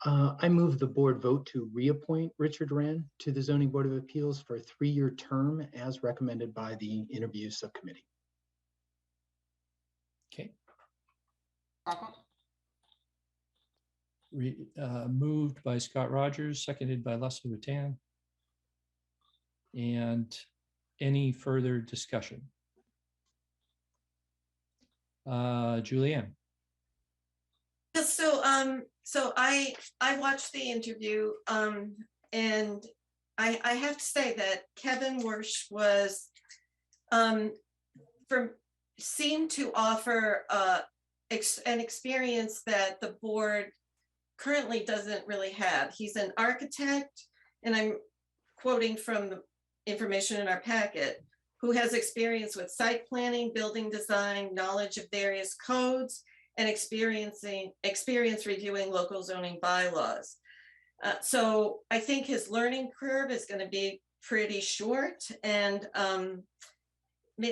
I move the board vote to reappoint Richard Rand to the Zoning Board of Appeals for a 3-year term as recommended by the interview subcommittee. Okay. Second. Moved by Scott Rogers, seconded by Leslie Rattan. And any further discussion? Julianne. So I watched the interview, and I have to say that Kevin Wersch was seemed to offer an experience that the board currently doesn't really have. He's an architect, and I'm quoting from the information in our packet, who has experience with site planning, building design, knowledge of various codes, and experience reviewing local zoning bylaws. So I think his learning curve is going to be pretty short. And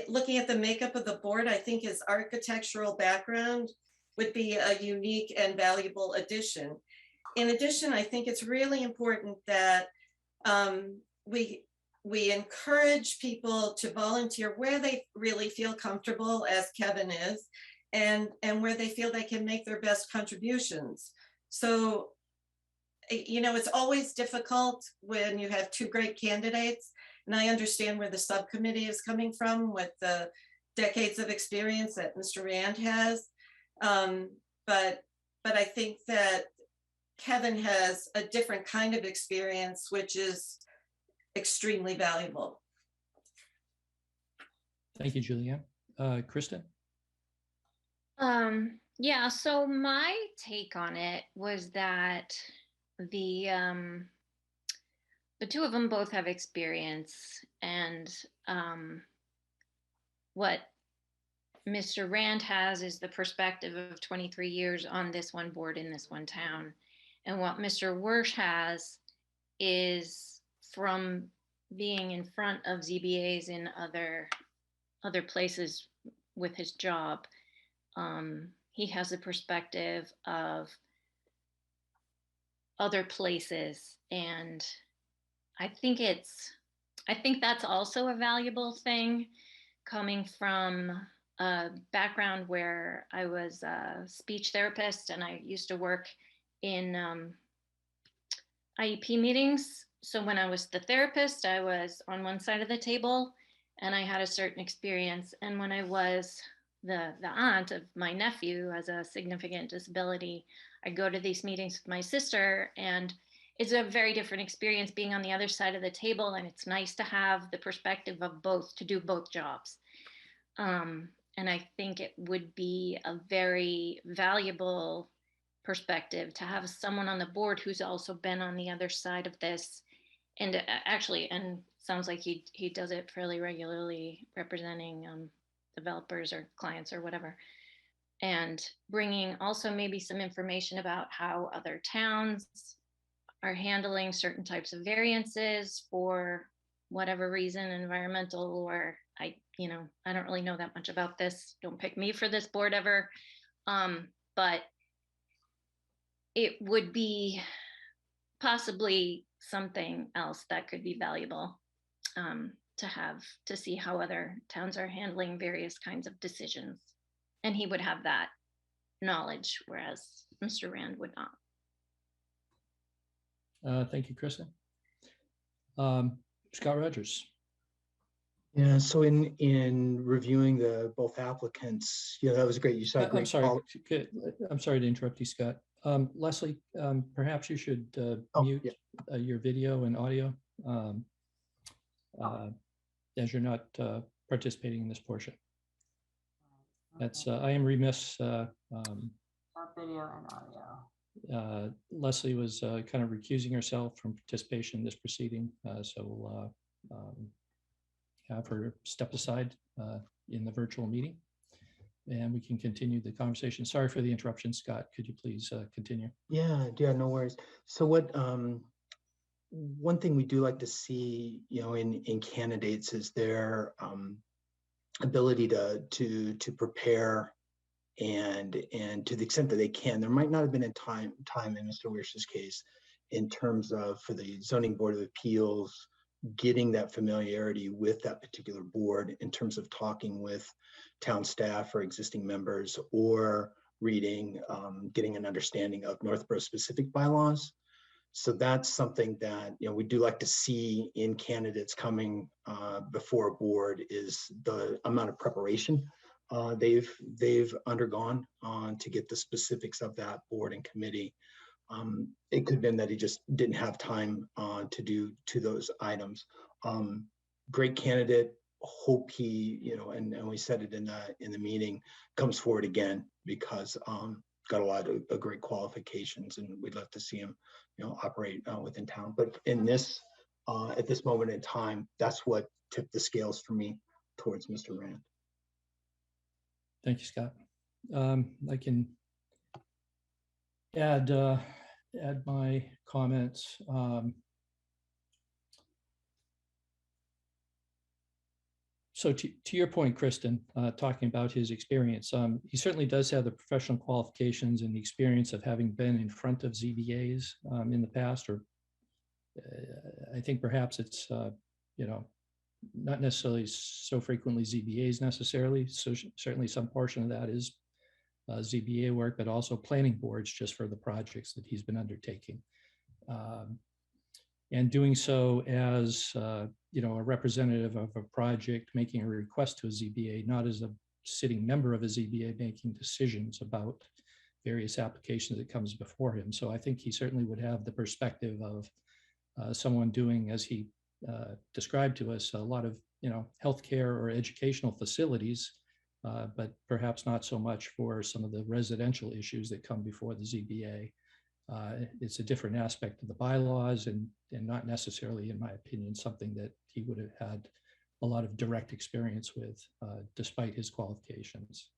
looking at the makeup of the board, I think his architectural background would be a unique and valuable addition. In addition, I think it's really important that we encourage people to volunteer where they really feel comfortable, as Kevin is, and where they feel they can make their best contributions. So, you know, it's always difficult when you have two great candidates, and I understand where the subcommittee is coming from with the decades of experience that Mr. Rand has. But I think that Kevin has a different kind of experience, which is extremely valuable. Thank you, Julianne. Kristen? Yeah, so my take on it was that the two of them both have experience, and what Mr. Rand has is the perspective of 23 years on this one board in this one town. And what Mr. Wersch has is from being in front of ZBAs in other places with his job. He has a perspective of other places, and I think that's also a valuable thing, coming from a background where I was a speech therapist and I used to work in IEP meetings. So when I was the therapist, I was on one side of the table and I had a certain experience. And when I was the aunt of my nephew has a significant disability, I go to these meetings with my sister, and it's a very different experience being on the other side of the table. And it's nice to have the perspective of both, to do both jobs. And I think it would be a very valuable perspective to have someone on the board who's also been on the other side of this. And actually, and sounds like he does it fairly regularly, representing developers or clients or whatever. And bringing also maybe some information about how other towns are handling certain types of variances for whatever reason, environmental, or I don't really know that much about this. Don't pick me for this board ever. But it would be possibly something else that could be valuable to have, to see how other towns are handling various kinds of decisions. And he would have that knowledge, whereas Mr. Rand would not. Thank you, Kristen. Scott Rogers. Yeah, so in reviewing both applicants, that was great. You saw great. I'm sorry to interrupt you, Scott. Leslie, perhaps you should mute your video and audio as you're not participating in this portion. That's I am remiss. Video and audio. Leslie was kind of recusing herself from participation in this proceeding, so we'll have her step aside in the virtual meeting, and we can continue the conversation. Sorry for the interruption, Scott. Could you please continue? Yeah, no worries. So one thing we do like to see, in candidates is their ability to prepare, and to the extent that they can. There might not have been a time in Mr. Wersch's case in terms of, for the Zoning Board of Appeals, getting that familiarity with that particular board in terms of talking with town staff or existing members, or reading, getting an understanding of Northborough specific bylaws. So that's something that we do like to see in candidates coming before a board, is the amount of preparation they've undergone to get the specifics of that board and committee. It could have been that he just didn't have time to do those items. Great candidate. Hope he, and we said it in the meeting, comes forward again, because got a lot of great qualifications, and we'd love to see him, operate within town. But in this, at this moment in time, that's what tipped the scales for me towards Mr. Rand. Thank you, Scott. I can add my comments. So to your point, Kristen, talking about his experience, he certainly does have the professional qualifications and the experience of having been in front of ZBAs in the past, or I think perhaps it's, not necessarily so frequently ZBAs necessarily. So certainly some portion of that is ZBA work, but also planning boards just for the projects that he's been undertaking. And doing so as a representative of a project, making a request to a ZBA, not as a sitting member of a ZBA making decisions about various applications that comes before him. So I think he certainly would have the perspective of someone doing, as he described to us, a lot of healthcare or educational facilities, but perhaps not so much for some of the residential issues that come before the ZBA. It's a different aspect of the bylaws, and not necessarily, in my opinion, something that he would have had a lot of direct experience with, despite his qualifications.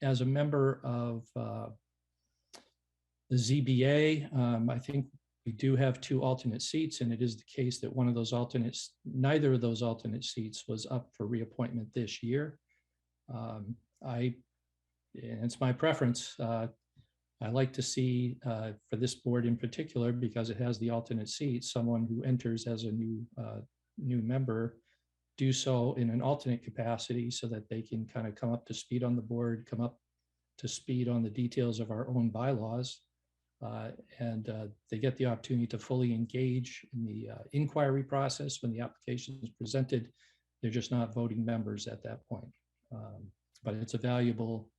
As a member of The ZBA, I think we do have 2 alternate seats, and it is the case that one of those alternates, neither of those alternate seats was up for reappointment this year. And it's my preference. I like to see, for this board in particular, because it has the alternate seat, someone who enters as a new member do so in an alternate capacity so that they can kind of come up to speed on the board, come up to speed on the details of our own bylaws. And they get the opportunity to fully engage in the inquiry process when the application is presented. They're just not voting members at that point. But it's a valuable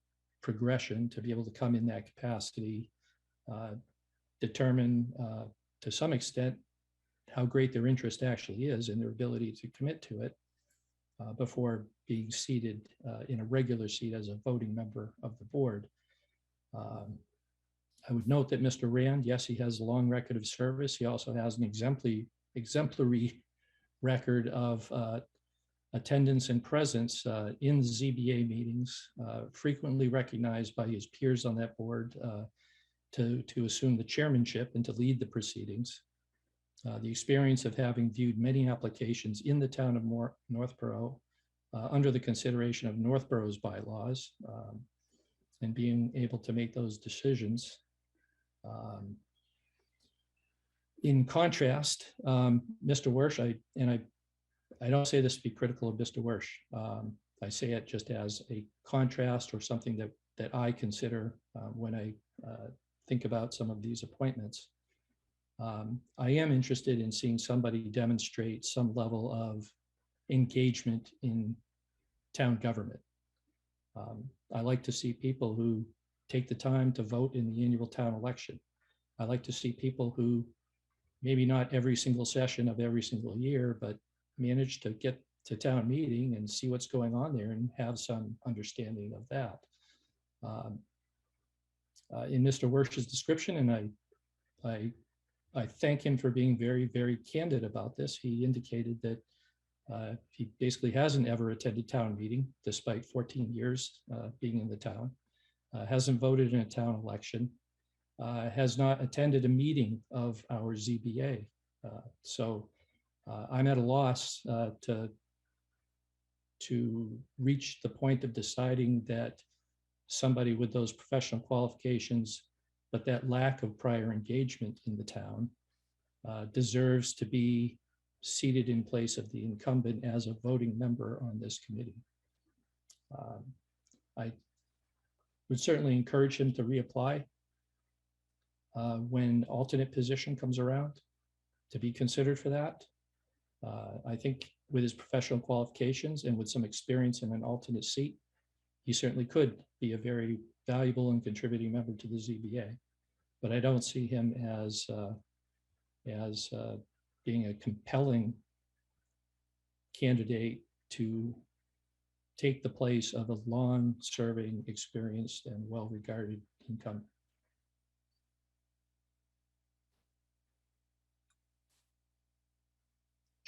progression to be able to come in that capacity, determine to some extent how great their interest actually is and their ability to commit to it before being seated in a regular seat as a voting member of the board. I would note that Mr. Rand, yes, he has a long record of service. He also has an exemplary record of attendance and presence in ZBA meetings, frequently recognized by his peers on that board to assume the chairmanship and to lead the proceedings. The experience of having viewed many applications in the town of Northborough under the consideration of Northborough's bylaws and being able to make those decisions. In contrast, Mr. Wersch, I don't say this to be critical of Mr. Wersch. I say it just as a contrast or something that I consider when I think about some of these appointments. I am interested in seeing somebody demonstrate some level of engagement in town government. I like to see people who take the time to vote in the annual town election. I like to see people who, maybe not every single session of every single year, but manage to get to town meeting and see what's going on there and have some understanding of that. In Mr. Wersch's description, and I thank him for being very, very candid about this. He indicated that he basically hasn't ever attended town meeting despite 14 years being in the town, hasn't voted in a town election, has not attended a meeting of our ZBA. So I'm at a loss to reach the point of deciding that somebody with those professional qualifications, but that lack of prior engagement in the town deserves to be seated in place of the incumbent as a voting member on this committee. I would certainly encourage him to reapply when alternate position comes around, to be considered for that. I think with his professional qualifications and with some experience in an alternate seat, he certainly could be a very valuable and contributing member to the ZBA. But I don't see him as being a compelling candidate to take the place of a long-serving, experienced, and well-regarded incumbent.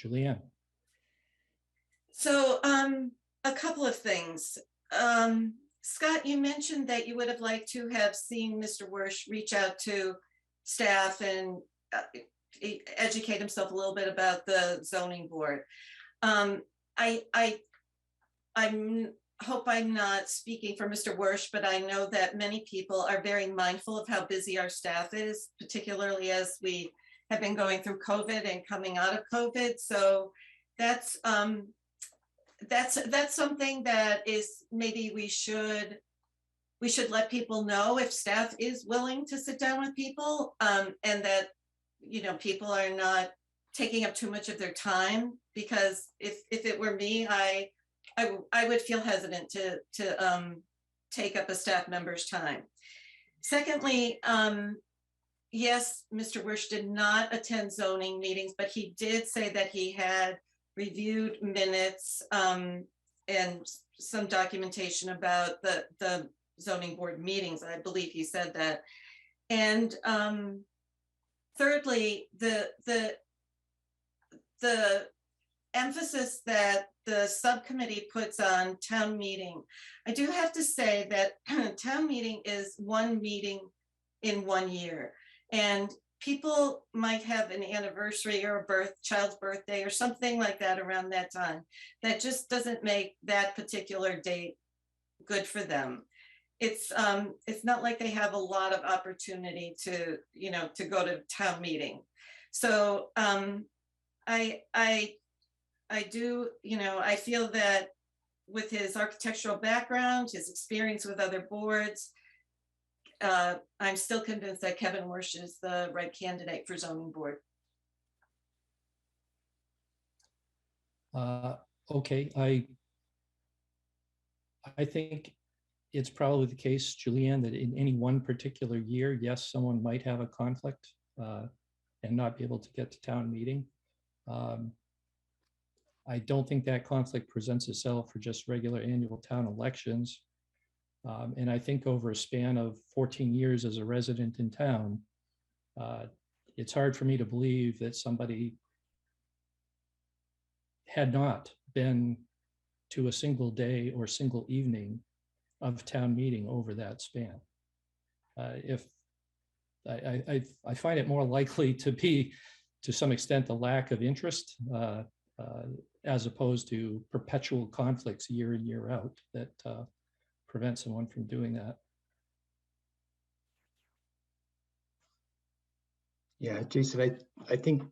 Julianne. So a couple of things. Scott, you mentioned that you would have liked to have seen Mr. Wersch reach out to staff and educate himself a little bit about the zoning board. I hope I'm not speaking for Mr. Wersch, but I know that many people are very mindful of how busy our staff is, particularly as we have been going through COVID and coming out of COVID. So that's something that is maybe we should let people know if staff is willing to sit down with people, and that, you know, people are not taking up too much of their time, because if it were me, I would feel hesitant to take up a staff member's time. Secondly, yes, Mr. Wersch did not attend zoning meetings, but he did say that he had reviewed minutes and some documentation about the zoning board meetings. I believe he said that. And thirdly, the emphasis that the subcommittee puts on town meeting. I do have to say that town meeting is one meeting in 1 year. And people might have an anniversary or a child's birthday or something like that around that time. That just doesn't make that particular date good for them. It's not like they have a lot of opportunity to, to go to town meeting. So I do, I feel that with his architectural background, his experience with other boards, I'm still convinced that Kevin Wersch is the right candidate for zoning board. Okay, I think it's probably the case, Julianne, that in any one particular year, yes, someone might have a conflict and not be able to get to town meeting. I don't think that conflict presents itself for just regular annual town elections. And I think over a span of 14 years as a resident in town, it's hard for me to believe that somebody had not been to a single day or single evening of town meeting over that span. If I find it more likely to be, to some extent, the lack of interest as opposed to perpetual conflicts year in, year out that prevent someone from doing that. Yeah, Jason, I think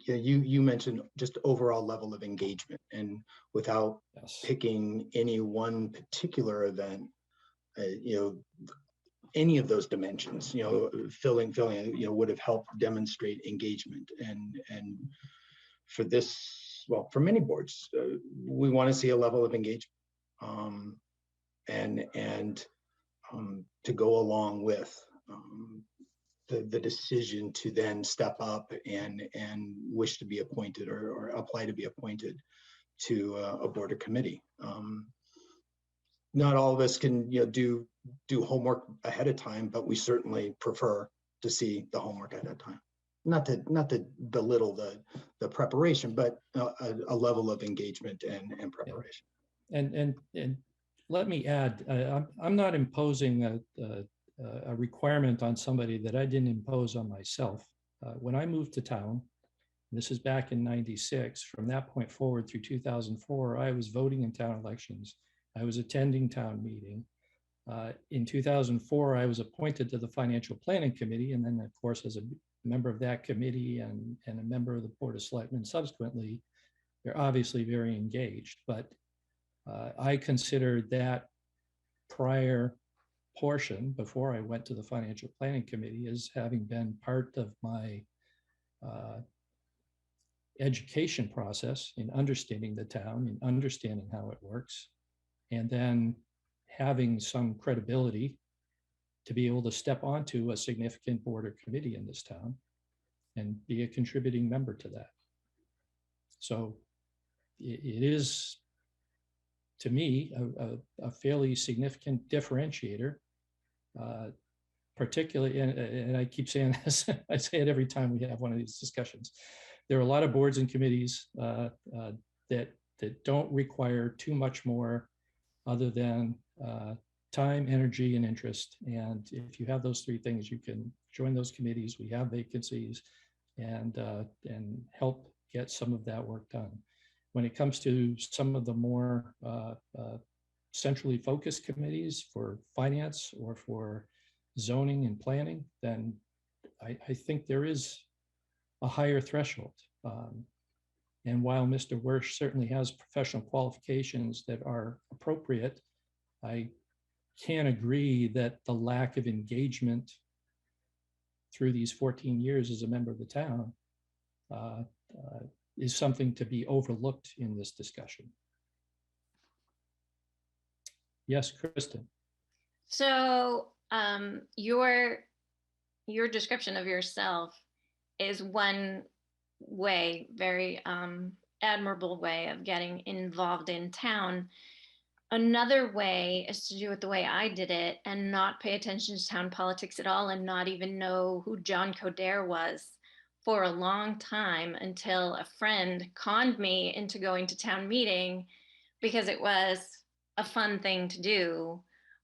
you mentioned just overall level of engagement, and without picking any one particular event, any of those dimensions, filling, would have helped demonstrate engagement. And for this, well, for many boards, we want to see a level of engagement, and to go along with the decision to then step up and wish to be appointed or apply to be appointed to a board or committee. Not all of us can do homework ahead of time, but we certainly prefer to see the homework ahead of time. Not to belittle the preparation, but a level of engagement and preparation. And let me add, I'm not imposing a requirement on somebody that I didn't impose on myself. When I moved to town, this is back in '96, from that point forward through 2004, I was voting in town elections. I was attending town meeting. In 2004, I was appointed to the Financial Planning Committee, and then, of course, as a member of that committee and a member of the Board of Selectmen subsequently, they're obviously very engaged. But I considered that prior portion, before I went to the Financial Planning Committee, as having been part of my education process in understanding the town and understanding how it works, and then having some credibility to be able to step onto a significant board or committee in this town and be a contributing member to that. So it is, to me, a fairly significant differentiator, particularly, and I keep saying this, I say it every time we have one of these discussions. There are a lot of boards and committees that don't require too much more other than time, energy, and interest. And if you have those three things, you can join those committees. We have vacancies, and help get some of that work done. When it comes to some of the more centrally focused committees for finance or for zoning and planning, then I think there is a higher threshold. And while Mr. Wersch certainly has professional qualifications that are appropriate, I can't agree that the lack of engagement through these 14 years as a member of the town is something to be overlooked in this discussion. Yes, Kristen. So your description of yourself is one way, very admirable way of getting involved in town. Another way is to do it the way I did it and not pay attention to town politics at all, and not even know who John Coderre was for a long time, until a friend conned me into going to town meeting because it was a fun thing to do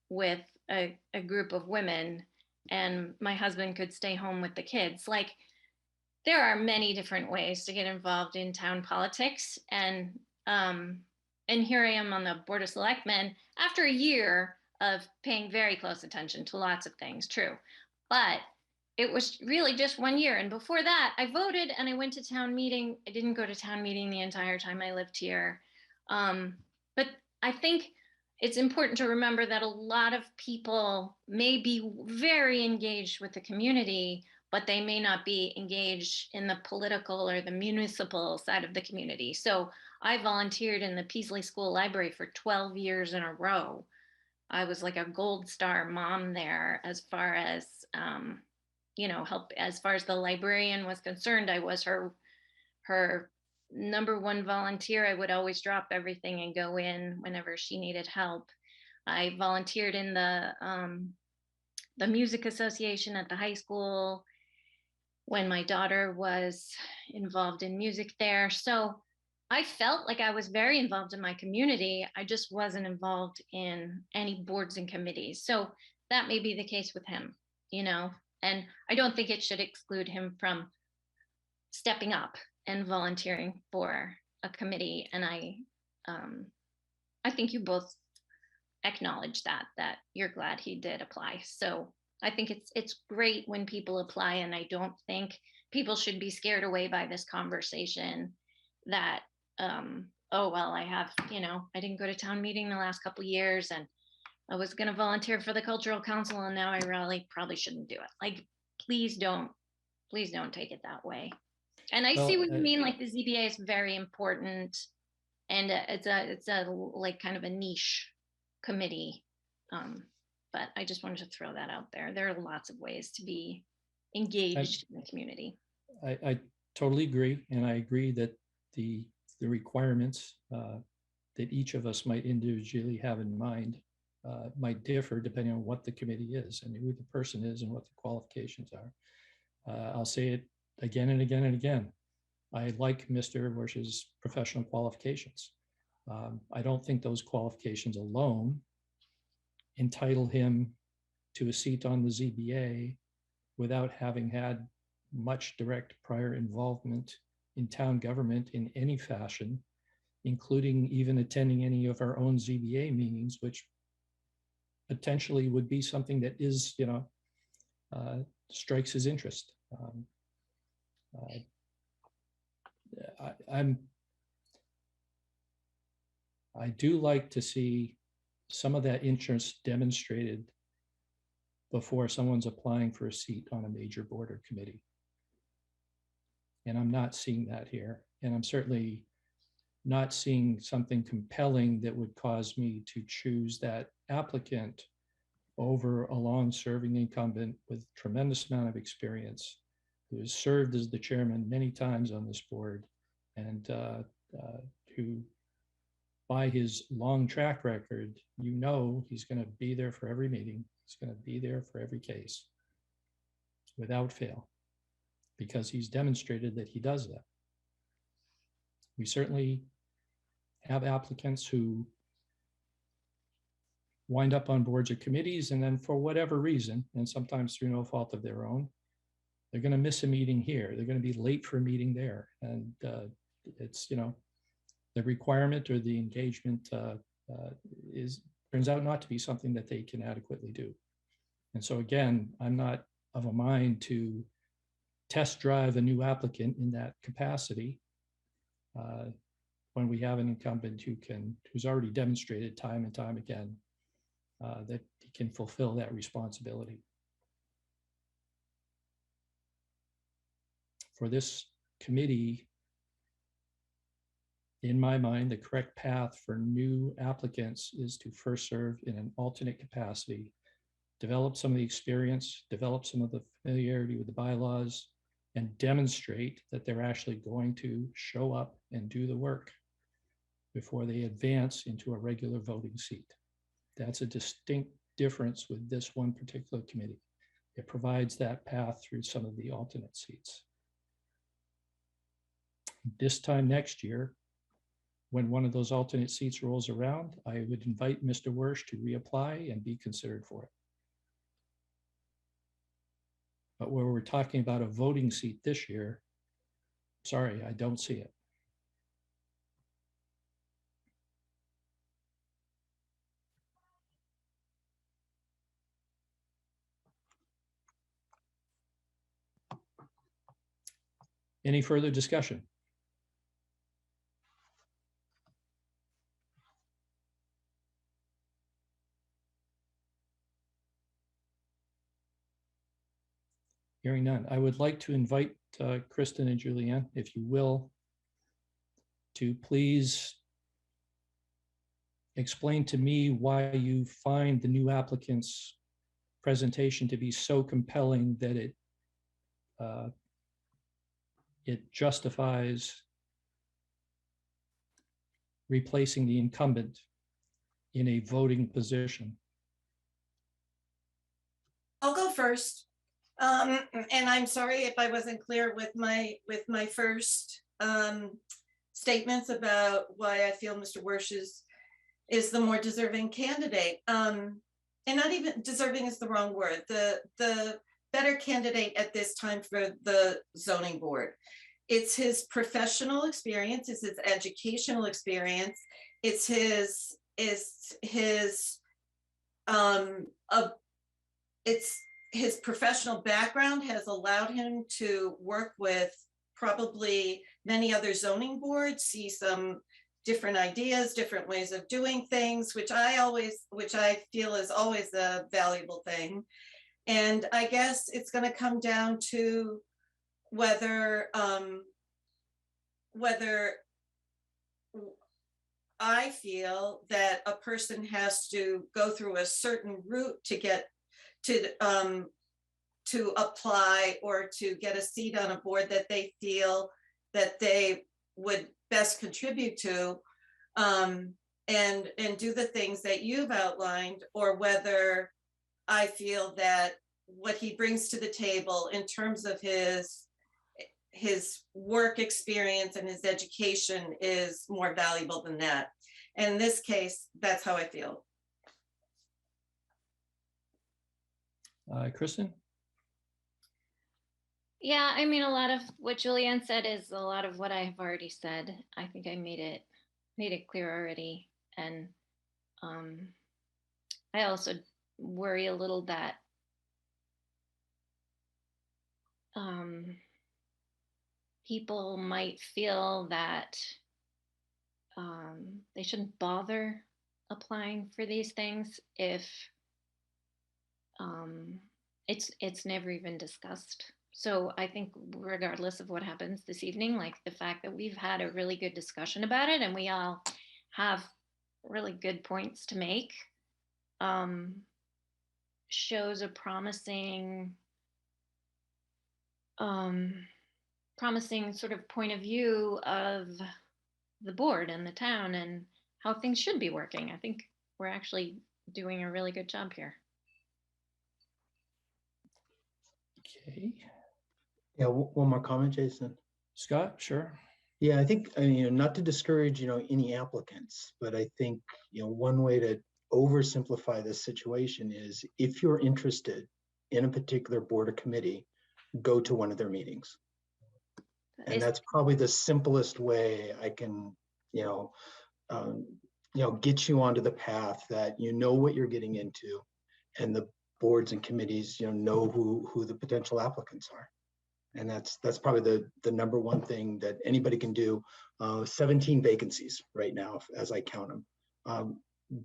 with a group of women and my husband could stay home with the kids. Like, there are many different ways to get involved in town politics. And here I am on the Board of Selectmen after a year of paying very close attention to lots of things, true. But it was really just 1 year. And before that, I voted and I went to town meeting. I didn't go to town meeting the entire time I lived here. But I think it's important to remember that a lot of people may be very engaged with the community, but they may not be engaged in the political or the municipal side of the community. So I volunteered in the Peasley School Library for 12 years in a row. I was like a gold star mom there as far as, help, as far as the librarian was concerned. I was her number one volunteer. I would always drop everything and go in whenever she needed help. I volunteered in the music association at the high school when my daughter was involved in music there. So I felt like I was very involved in my community. I just wasn't involved in any boards and committees. So that may be the case with him, and I don't think it should exclude him from stepping up and volunteering for a committee. And I think you both acknowledge that you're glad he did apply. So I think it's great when people apply, and I don't think people should be scared away by this conversation that, oh, well, I didn't go to town meeting the last couple of years, and I was going to volunteer for the cultural council, and now I really probably shouldn't do it. Like, please don't take it that way. And I see what you mean. Like, the ZBA is very important, and it's a like kind of a niche committee. But I just wanted to throw that out there. There are lots of ways to be engaged in the community. I totally agree. And I agree that the requirements that each of us might individually have in mind might differ depending on what the committee is and who the person is and what the qualifications are. I'll say it again and again and again. I like Mr. Wersch's professional qualifications. I don't think those qualifications alone entitle him to a seat on the ZBA without having had much direct prior involvement in town government in any fashion, including even attending any of our own ZBA meetings, which potentially would be something that is, strikes his interest. I do like to see some of that interest demonstrated before someone's applying for a seat on a major board or committee. And I'm not seeing that here. And I'm certainly not seeing something compelling that would cause me to choose that applicant over a long-serving incumbent with tremendous amount of experience, who has served as the chairman many times on this board, and who, by his long track record, he's going to be there for every meeting. He's going to be there for every case without fail, because he's demonstrated that he does that. We certainly have applicants who wind up on boards or committees, and then for whatever reason, and sometimes through no fault of their own, they're going to miss a meeting here. They're going to be late for a meeting there. And it's, the requirement or the engagement turns out not to be something that they can adequately do. And so again, I'm not of a mind to test drive a new applicant in that capacity when we have an incumbent who's already demonstrated time and time again that he can fulfill that responsibility. For this committee, in my mind, the correct path for new applicants is to first serve in an alternate capacity, develop some of the experience, develop some of the familiarity with the bylaws, and demonstrate that they're actually going to show up and do the work before they advance into a regular voting seat. That's a distinct difference with this one particular committee. It provides that path through some of the alternate seats. This time next year, when one of those alternate seats rolls around, I would invite Mr. Wersch to reapply and be considered for it. But where we're talking about a voting seat this year, sorry, I don't see it. Any further discussion? Hearing none, I would like to invite Kristen and Julianne, if you will, to please explain to me why you find the new applicant's presentation to be so compelling that it justifies replacing the incumbent in a voting position. I'll go first. And I'm sorry if I wasn't clear with my first statements about why I feel Mr. Wersch is the more deserving candidate. And not even deserving is the wrong word. The better candidate at this time for the zoning board. It's his professional experience, it's his educational experience, it's his professional background has allowed him to work with probably many other zoning boards, see some different ideas, different ways of doing things, which I feel is always a valuable thing. And I guess it's going to come down to whether I feel that a person has to go through a certain route to get to apply or to get a seat on a board that they feel that they would best contribute to, and do the things that you've outlined, or whether I feel that what he brings to the table in terms of his work experience and his education is more valuable than that. And in this case, that's how I feel. Kristen? Yeah, I mean, a lot of what Julianne said is a lot of what I have already said. I think I made it clear already. And I also worry a little that people might feel that they shouldn't bother applying for these things if it's never even discussed. So I think regardless of what happens this evening, like the fact that we've had a really good discussion about it and we all have really good points to make, shows a promising sort of point of view of the board and the town and how things should be working. I think we're actually doing a really good job here. Okay. Yeah, one more comment, Jason. Scott, sure. Yeah, I think, not to discourage, any applicants, but I think, one way to oversimplify this situation is if you're interested in a particular board or committee, go to one of their meetings. And that's probably the simplest way I can, get you onto the path that you know what you're getting into, and the boards and committees, know who the potential applicants are. And that's probably the number one thing that anybody can do. 17 vacancies right now, as I count them.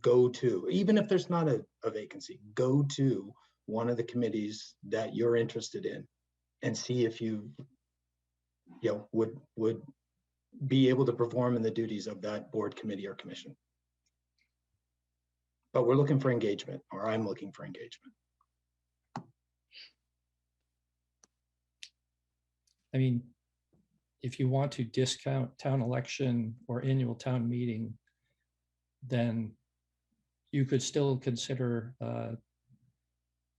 Go to, even if there's not a vacancy, go to one of the committees that you're interested in and see if you would be able to perform in the duties of that board, committee, or commission. But we're looking for engagement, or I'm looking for engagement. I mean, if you want to discount town election or annual town meeting, then you could still consider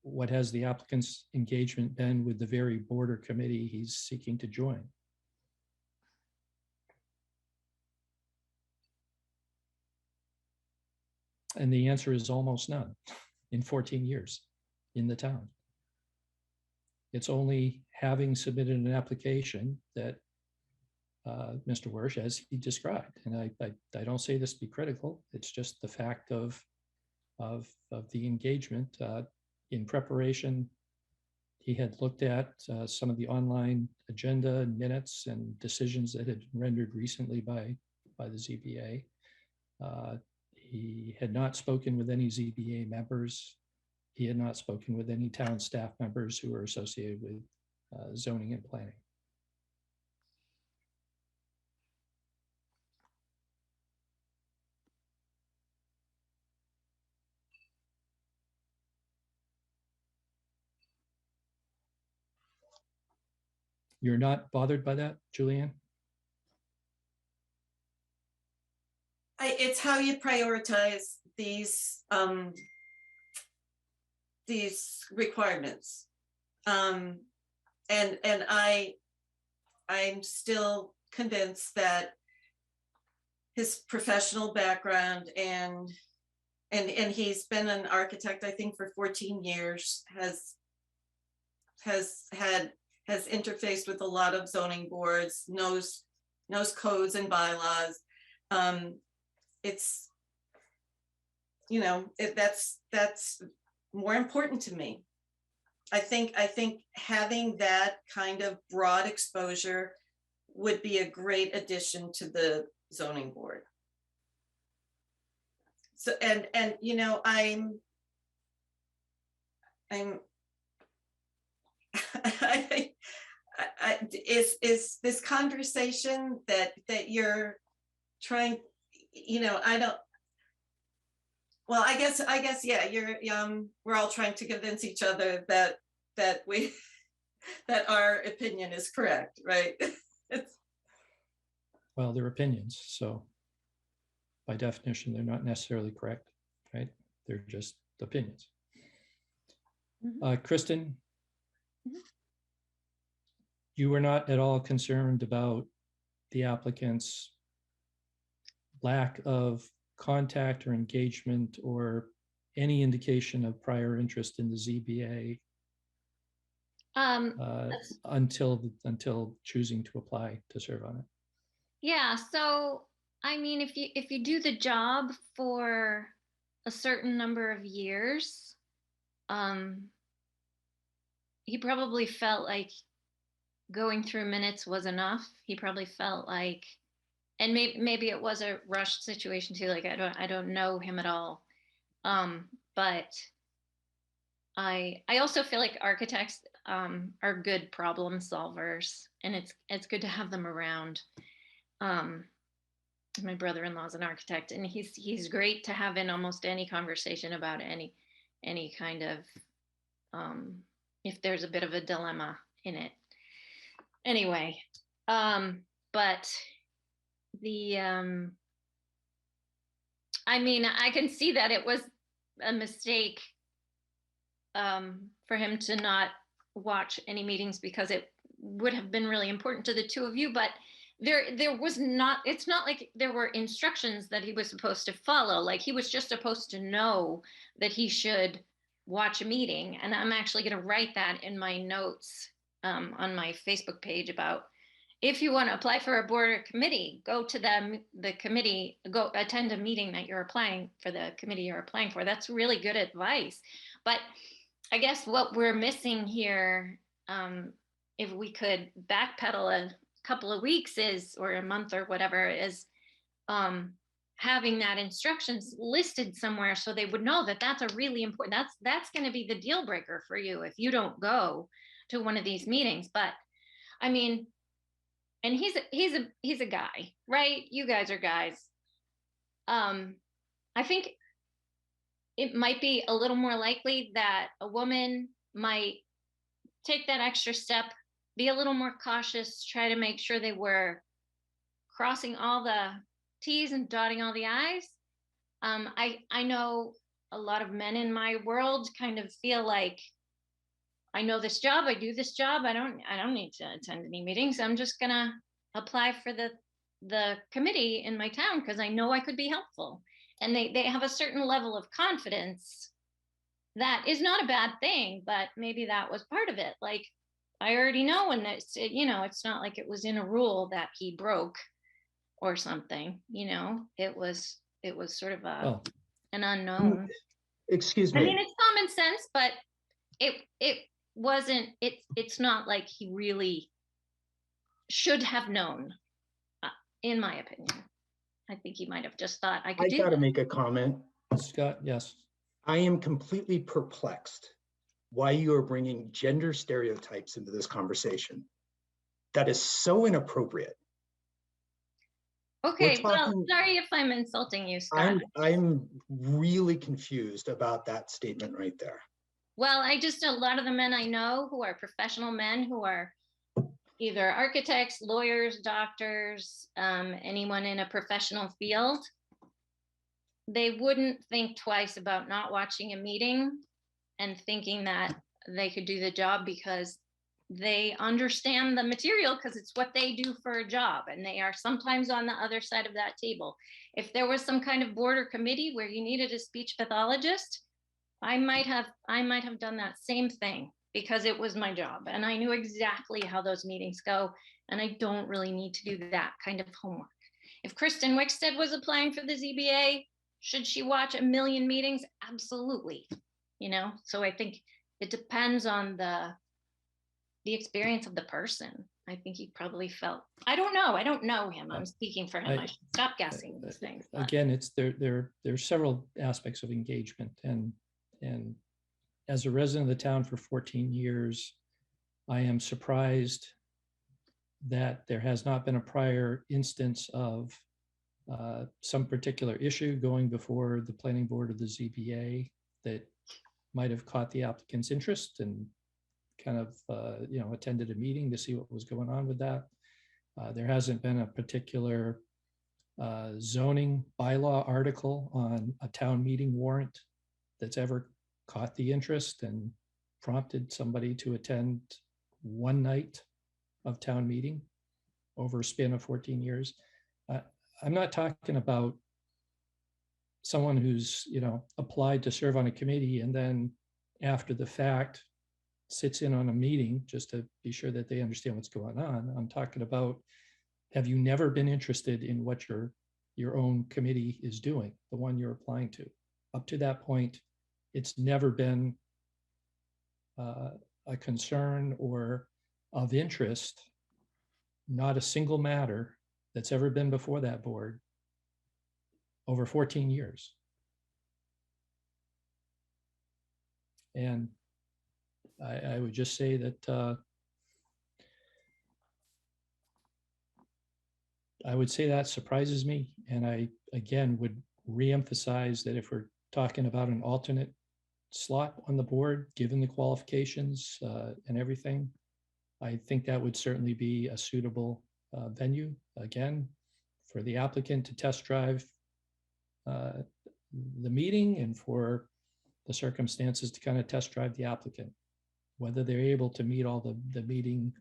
what has the applicant's engagement been with the very board or committee he's seeking to join. And the answer is almost none in 14 years in the town. It's only having submitted an application that Mr. Wersch, as he described, and I don't say this to be critical, it's just the fact of the engagement. In preparation, he had looked at some of the online agenda minutes and decisions that had been rendered recently by the ZBA. He had not spoken with any ZBA members. He had not spoken with any town staff members who are associated with zoning and planning. You're not bothered by that, Julianne? It's how you prioritize these requirements. And I'm still convinced that his professional background and he's been an architect, I think, for 14 years, has interfaced with a lot of zoning boards, knows codes and bylaws. It's, you know, that's more important to me. I think having that kind of broad exposure would be a great addition to the zoning board. So, and you know, is this conversation that you're trying, you know, well, I guess, yeah, we're all trying to convince each other that our opinion is correct, right? Well, they're opinions, so by definition, they're not necessarily correct, right? They're just opinions. Kristen, you were not at all concerned about the applicant's lack of contact or engagement or any indication of prior interest in the ZBA until choosing to apply to serve on it. Yeah, so I mean, if you do the job for a certain number of years, he probably felt like going through minutes was enough. He probably felt like, and maybe it was a rushed situation too. Like I don't know him at all, but I also feel like architects are good problem solvers, and it's good to have them around. My brother-in-law's an architect, and he's great to have in almost any conversation about any kind of if there's a bit of a dilemma in it. Anyway, but the I mean, I can see that it was a mistake for him to not watch any meetings, because it would have been really important to the two of you, but there was not, it's not like there were instructions that he was supposed to follow. Like, he was just supposed to know that he should watch a meeting. And I'm actually going to write that in my notes on my Facebook page about, if you want to apply for a board or committee, go to the committee, go attend a meeting that you're applying for, the committee you're applying for. That's really good advice. But I guess what we're missing here, if we could backpedal a couple of weeks or a month or whatever, is having that instructions listed somewhere so they would know that that's a really important, that's going to be the deal breaker for you if you don't go to one of these meetings. But I mean, and he's a guy, right? You guys are guys. I think it might be a little more likely that a woman might take that extra step, be a little more cautious, try to make sure they were crossing all the T's and dotting all the I's. I know a lot of men in my world kind of feel like, I know this job, I do this job, I don't need to attend any meetings. I'm just gonna apply for the committee in my town because I know I could be helpful. And they have a certain level of confidence that is not a bad thing, but maybe that was part of it. Like, I already know, and it's, you know, it's not like it was in a rule that he broke or something, you know, it was sort of Well, an unknown. Excuse I mean, me, it's common sense, but it wasn't, it's not like he really should have known, in my opinion. I think he might have just thought I I could do gotta that. make a comment. Scott, yes. I am completely perplexed why you are bringing gender stereotypes into this conversation. That is so inappropriate. Okay, well, talking- sorry if I'm insulting you, Scott. I'm really confused about that statement right there. Well, a lot of the men I know who are professional men who are either architects, lawyers, doctors, anyone in a professional field, they wouldn't think twice about not watching a meeting and thinking that they could do the job because they understand the material, because it's what they do for a job, and they are sometimes on the other side of that table. If there was some kind of board or committee where you needed a speech pathologist, I might have done that same thing because it was my job and I knew exactly how those meetings go, and I don't really need to do that kind of homework. If Kristen Wickstead was applying for the ZBA, should she watch a million meetings? Absolutely. You know, so I think it depends on the experience of the person. I think he probably felt, I don't know him. I'm speaking for him. I should stop guessing these things. But. Again, it's there's several aspects of engagement, and as a resident of the town for 14 years, I am surprised that there has not been a prior instance of some particular issue going before the planning board or the ZBA that might have caught the applicant's interest and kind of attended a meeting to see what was going on with that. There hasn't been a particular zoning bylaw article on a town meeting warrant that's ever caught the interest and prompted somebody to attend one night of town meeting over a span of 14 years. I'm not talking about someone who's, applied to serve on a committee and then after the fact sits in on a meeting just to be sure that they understand what's going on. I'm talking about, have you never been interested in what your own committee is doing, the one you're applying to? Up to that point, it's never been a concern or of interest, not a single matter that's ever been before that board over 14 years. And I would just say that I would say that surprises me. And I, again, would reemphasize that if we're talking about an alternate slot on the board, given the qualifications and everything, I think that would certainly be a suitable venue, again, for the applicant to test drive the meeting and for the circumstances to kind of test drive the applicant, whether they're able to meet all the meeting,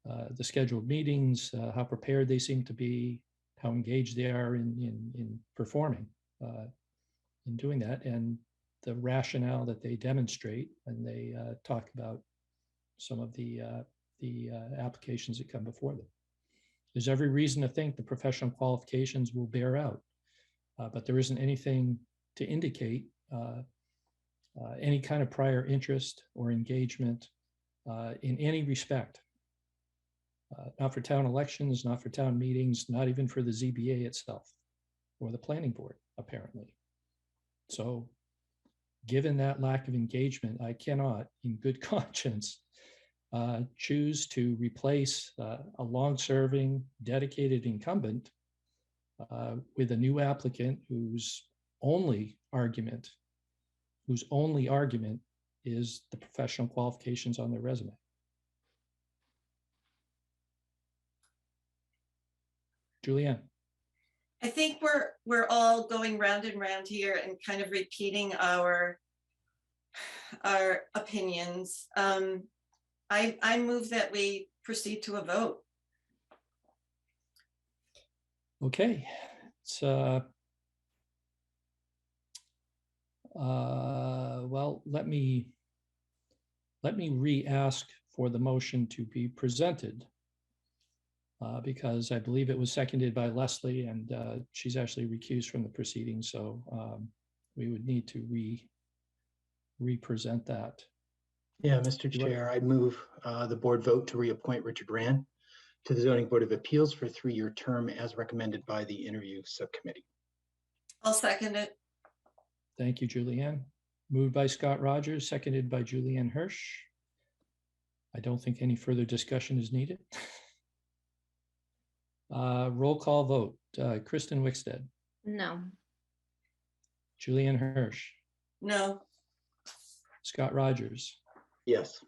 the scheduled meetings, how prepared they seem to be, how engaged they are in performing, in doing that, and the rationale that they demonstrate when they talk about some of the applications that come before them. There's every reason to think the professional qualifications will bear out, but there isn't anything to indicate any kind of prior interest or engagement in any respect. Not for town elections, not for town meetings, not even for the ZBA itself or the planning board, apparently. So given that lack of engagement, I cannot, in good conscience, choose to replace a long-serving, dedicated incumbent with a new applicant whose only argument is the professional qualifications on their resume. Julianne. I think we're all going round and round here and kind of repeating our opinions. I move that we proceed to a vote. Okay, it's well, let me let me re-ask for the motion to be presented because I believe it was seconded by Leslie and she's actually recused from the proceedings. So we would need to re-present that. Yeah, Mr. Chair, I move the board vote to reappoint Richard Rand to the Zoning Board of Appeals for a 3-year term as recommended by the interview subcommittee. I'll second it. Thank you, Julianne. Moved by Scott Rogers, seconded by Julianne Hirsch. I don't think any further discussion is needed. Roll call vote. Kristen Wickstead, No. Julianne Hirsch, No. Scott Rogers, Yes.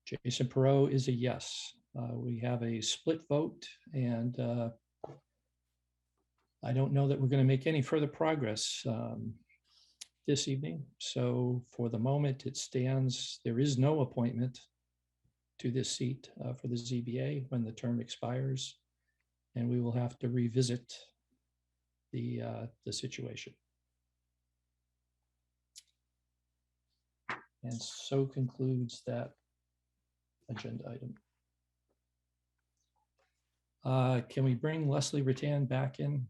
Jason Perot is a yes. We have a split vote and I don't know that we're going to make any further progress this evening. So for the moment, it stands, there is no appointment to this seat for the ZBA when the term expires. And we will have to revisit the situation. And so concludes that agenda item. Can we bring Leslie Rattan back in?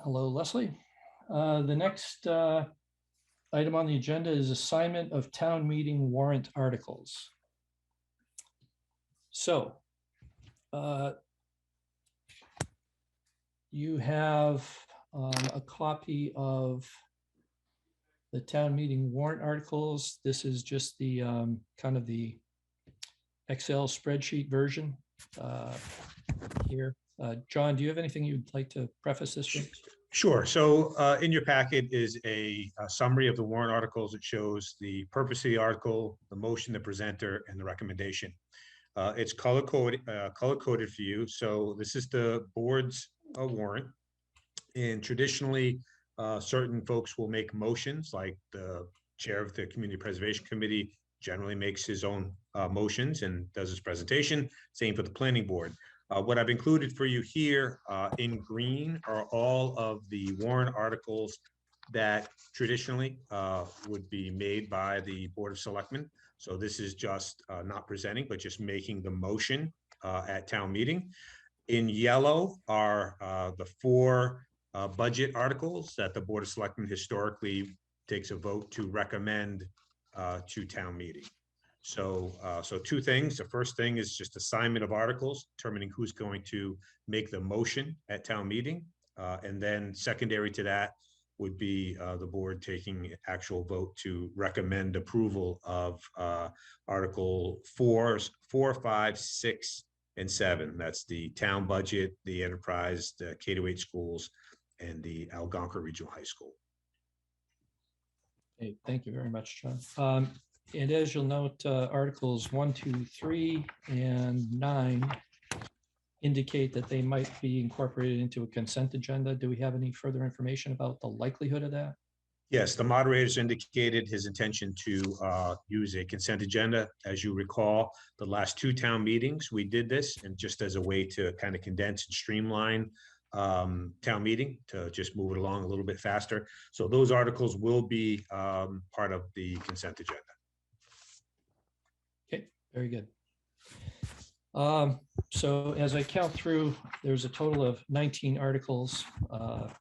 Hello, Leslie. The next item on the agenda is assignment of town meeting warrant articles. So you have a copy of the town meeting warrant articles. This is just the kind of the Excel spreadsheet version here. John, do you have anything you'd like to preface this with? Sure. So in your packet is a summary of the warrant articles. It shows the purpose of the article, the motion, the presenter, and the recommendation. It's color coded for you. So this is the board's warrant. And traditionally, certain folks will make motions, like the chair of the Community Preservation Committee generally makes his own motions and does his presentation. Same for the planning board. What I've included for you here in green are all of the warrant articles that traditionally would be made by the Board of Selectmen. So this is just not presenting, but just making the motion at town meeting. In yellow are the 4 budget articles that the Board of Selectmen historically takes a vote to recommend to town meeting. So 2 things. The first thing is just assignment of articles, determining who's going to make the motion at town meeting. And then secondary to that would be the board taking actual vote to recommend approval of Article 4, 5, 6, and 7. That's the town budget, the enterprise, the K-8 schools, and the Algonquin Regional High School. Okay, thank you very much, John. And as you'll note, Articles 1, 2, 3, and 9 indicate that they might be incorporated into a consent agenda. Do we have any further information about the likelihood of that? Yes, the moderator's indicated his intention to use a consent agenda. As you recall, the last 2 town meetings, we did this, and just as a way to kind of condense and streamline town meeting to just move it along a little bit faster. So those articles will be part of the consent agenda. Okay, very good. So as I count through, there's a total of 19 articles, of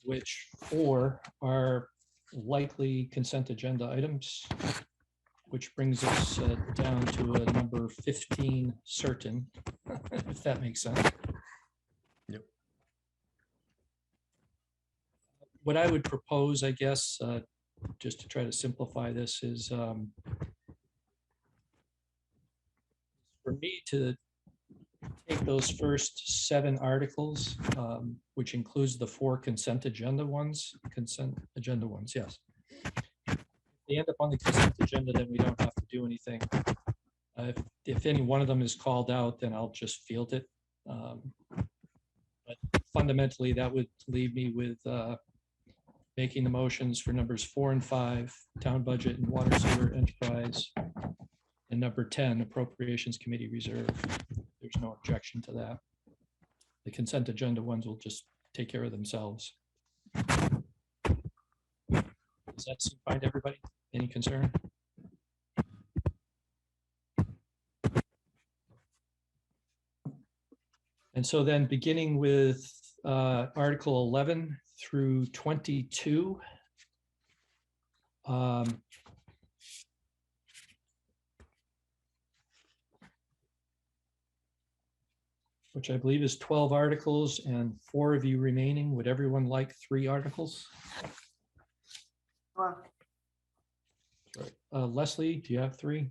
which 4 are likely consent agenda items, which brings us down to a number 15 certain, if that makes sense. Yep. What I would propose, I guess, just to try to simplify this is for me to take those first 7 articles, which includes the 4 consent agenda ones, yes. If they end up on the consent agenda, then we don't have to do anything. If any one of them is called out, then I'll just field it. But fundamentally, that would leave me with making the motions for numbers 4 and 5, town budget and water sewer enterprise, and number 10, appropriations committee reserve. There's no objection to that. The consent agenda ones will just take care of themselves. Does that seem fine to everybody? Any concern? And so then beginning with Article 11 through 22. Which I believe is 12 articles and 4 of you remaining. Would everyone like 3 articles? Sure. Right. Leslie, do you have 3?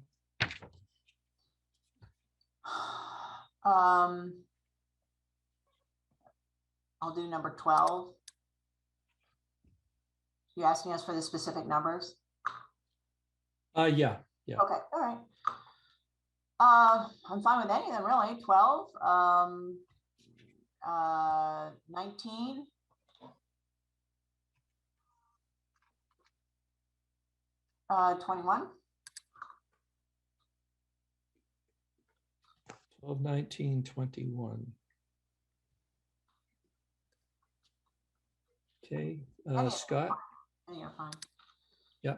I'll do number 12. You asking us for the specific numbers? Yeah. Okay, all right. I'm fine with any of them, really. 12, 19. 21. 12, 19, 21. Okay, Scott? Any are fine. Yeah.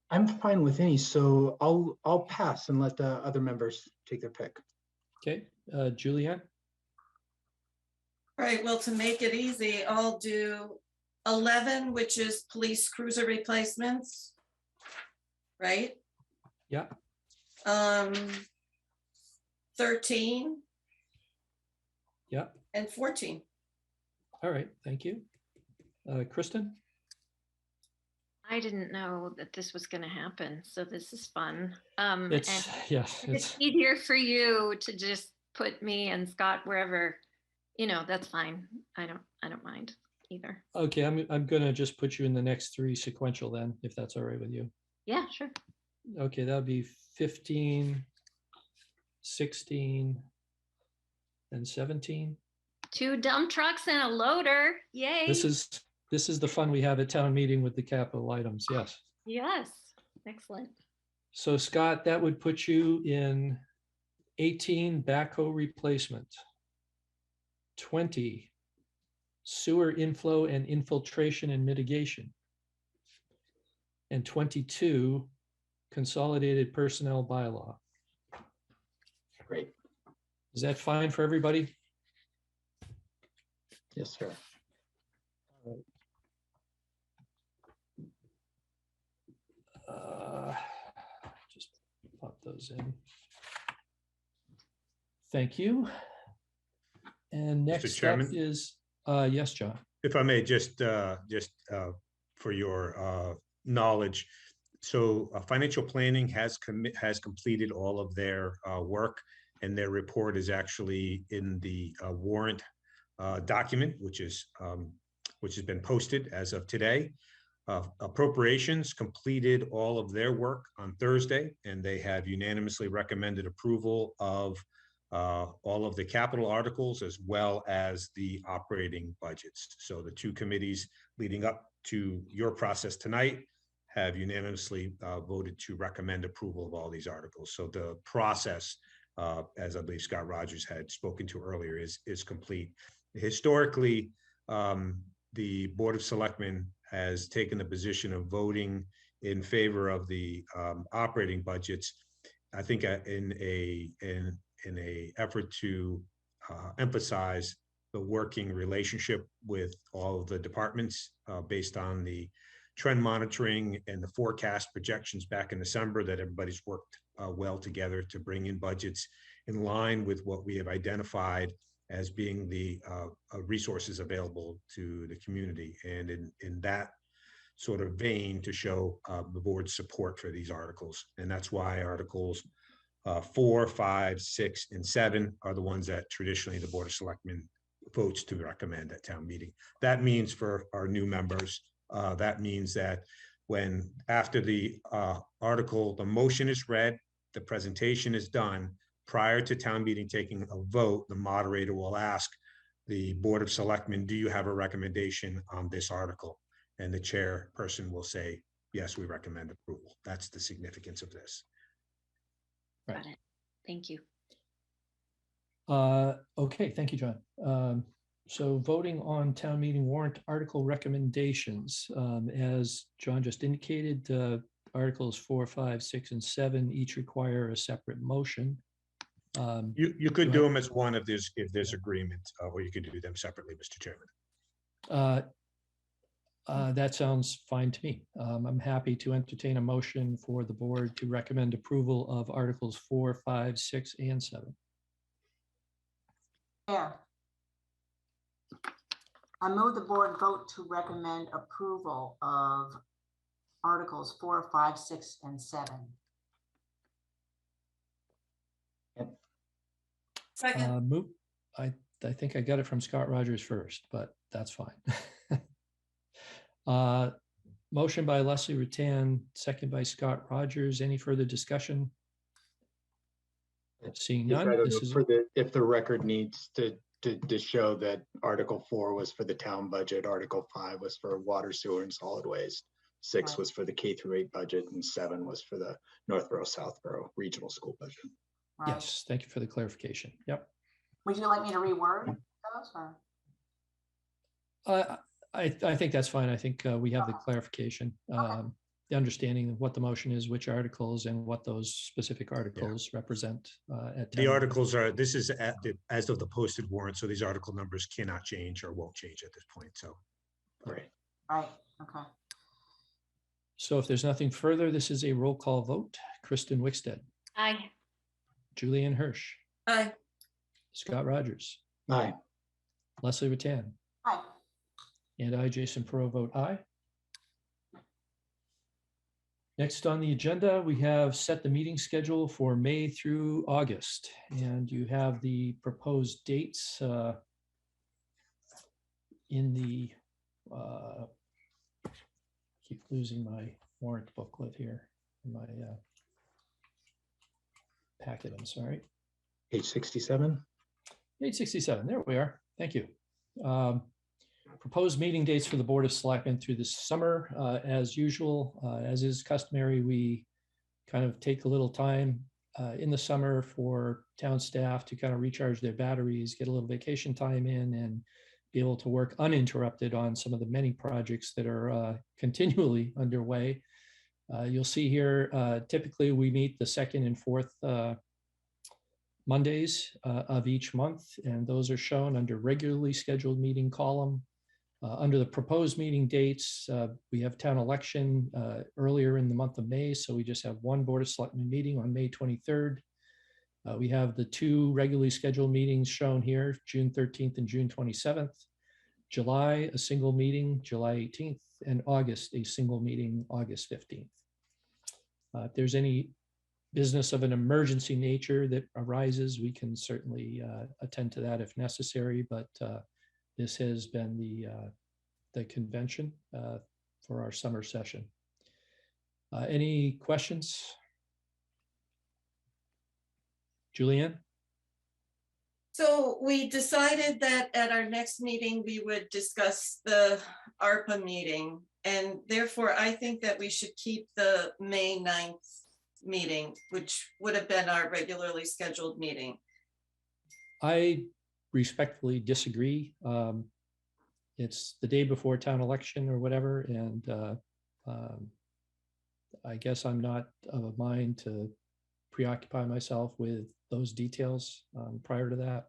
I'm fine with any, so I'll pass and let the other members take their pick. Okay, Julianne? All right, well, to make it easy, I'll do 11, which is police cruiser replacements. Right? Yeah. 13. Yeah. And 14. All right, thank you. Kristen? I didn't know that this was going to happen, so this is fun. It's, and yes, it's easier for you to just put me and Scott wherever, that's fine. I don't mind either. okay. I'm gonna just put you in the next 3 sequential then, if that's all right with you. Yeah, sure. Okay, that'll be 15, 16, and 17. 2 dump trucks and a loader. Yay. This is the fun we have at town meeting with the capital items. Yes. Yes. Excellent. So Scott, that would put you in 18 backhoe replacement, 20 sewer inflow and infiltration and mitigation, and 22 consolidated personnel bylaw. Great. Is that fine for everybody? Yes, sir. Just pop those in. Thank you. And next up Chairman? is, yes, John. If I may, just for your knowledge, so financial planning has completed all of their work, and their report is actually in the warrant document, which has been posted as of today. Appropriations completed all of their work on Thursday, and they have unanimously recommended approval of all of the capital articles as well as the operating budgets. So the 2 committees leading up to your process tonight have unanimously voted to recommend approval of all these articles. So the process, as I believe Scott Rogers had spoken to earlier, is complete. Historically, the Board of Selectmen has taken the position of voting in favor of the operating budgets. I think in a effort to emphasize the working relationship with all of the departments based on the trend monitoring and the forecast projections back in December, that everybody's worked well together to bring in budgets in line with what we have identified as being the resources available to the community. And in that sort of vein, to show the board's support for these articles. And that's why articles 4, 5, 6, and 7 are the ones that traditionally the Board of Selectmen votes to recommend at town meeting. That means for our new members, that means that when after the article, the motion is read, the presentation is done, prior to town meeting taking a vote, the moderator will ask the Board of Selectmen, do you have a recommendation on this article? And the chairperson will say, yes, we recommend approval. That's the significance of this. Got it. Thank you. Okay, thank you, John. So voting on town meeting warrant article recommendations, as John just indicated, articles 4, 5, 6, and 7 each require a separate motion. You could do them as one if there's agreement, or you could do them separately, Mr. Chairman. That sounds fine to me. I'm happy to entertain a motion for the board to recommend approval of articles 4, 5, 6, and 7. Chair. I move the board vote to recommend approval of articles 4, 5, 6, and 7. Second, Move. I think I got it from Scott Rogers first, but that's fine. Motion by Leslie Rattan, second by Scott Rogers. Any further discussion? Seeing Just none, I don't this know is, for the, if the record needs to show that Article 4 was for the town budget, Article 5 was for water, sewer, and solid waste, 6 Right. was for the K-8 budget, and 7 was for the Northborough, Southborough regional school budget. Right. yes, thank you for the clarification. Yep. Would you like me to reword those or? I think that's fine. I think we have the Okay. clarification, the understanding of what the motion is, which articles, and what those specific articles represent. At The town articles are, this is as of the posted warrant, so these article numbers cannot change or won't change at this point, so. Right. Right, okay. So if there's nothing further, this is a roll call vote. Kristen Wickstead, Aye. Julianne Hirsch, aye. Scott Rogers, Aye. Leslie Rattan, Hi. and I, Jason Perot, vote aye. Next on the agenda, we have set the meeting schedule for May through August, and you have the proposed dates in the, keep losing my warrant booklet here, in my packet, I'm sorry. Page 67. Page 67, there we are. Thank you. Proposed meeting dates for the Board of Selectmen through the summer. As usual, as is customary, we kind of take a little time in the summer for town staff to kind of recharge their batteries, get a little vacation time in, and be able to work uninterrupted on some of the many projects that are continually underway. You'll see here, typically we meet the second and fourth Mondays of each month, and those are shown under regularly scheduled meeting column. Under the proposed meeting dates, we have town election earlier in the month of May, so we just have one Board of Selectmen meeting on May 23rd. We have the two regularly scheduled meetings shown here, June 13th and June 27th. July, a single meeting, July 18th, and August, a single meeting, August 15th. If there's any business of an emergency nature that arises, we can certainly attend to that if necessary, but this has been the convention for our summer session. Any questions? Julianne? So we decided that at our next meeting, we would discuss the ARPA meeting. And therefore, I think that we should keep the May 9th meeting, which would have been our regularly scheduled meeting. I respectfully disagree. It's the day before town election or whatever, and I guess I'm not of a mind to preoccupy myself with those details prior to that.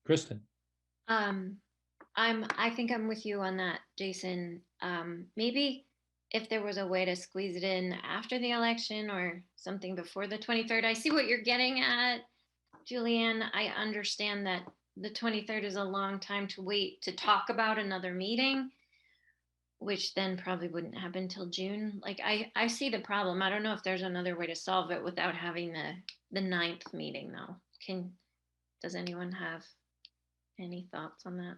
Kristen? I think I'm with you on that, Jason. Maybe if there was a way to squeeze it in after the election or something before the 23rd. I see what you're getting at, Julianne. I understand that the 23rd is a long time to wait to talk about another meeting, which then probably wouldn't happen till June. Like I see the problem. I don't know if there's another way to solve it without having the 9th meeting though. Does anyone have any thoughts on that?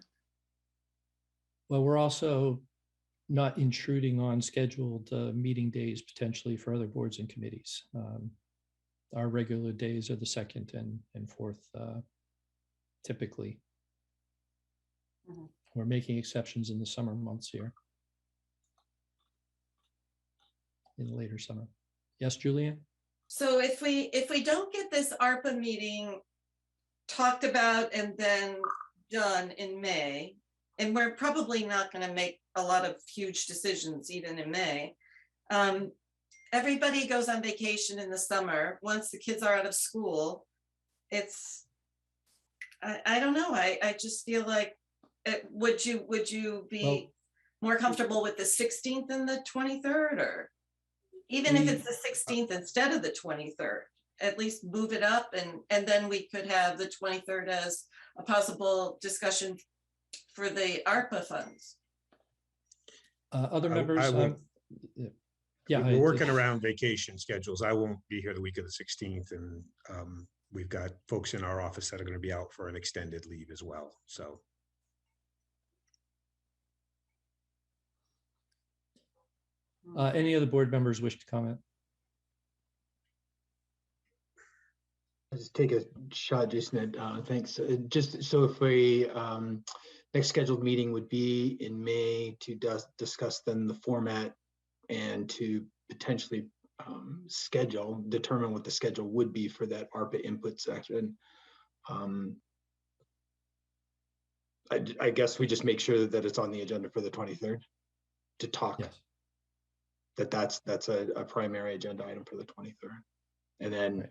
Well, we're also not intruding on scheduled meeting days potentially for other boards and committees. our regular days are the second and fourth, typically. Mhm. We're making exceptions in the summer months here. In the later summer. Yes, Julian? So if we don't get this ARPA meeting talked about and then done in May, and we're probably not going to make a lot of huge decisions even in May. Everybody goes on vacation in the summer. Once the kids are out of school, it's, I don't know. I just feel like, would you be more comfortable with the 16th and the 23rd, or even if it's the 16th instead of the 23rd, at least move it up, and then we could have the 23rd as a possible discussion for the ARPA funds. Other I members? won't- Yeah. We're working around vacation schedules. I won't be here the week of the 16th, and we've got folks in our office that are going to be out for an extended leave as well. So Any other board members wish to comment? I'll just take a shot, Jason. Thanks. Just so if we, next scheduled meeting would be in May to discuss then the format and to potentially determine what the schedule would be for that ARPA input section. I guess we just make sure that it's on the agenda for the 23rd to talk. Yes. That's a primary agenda item for the 23rd. And then Right.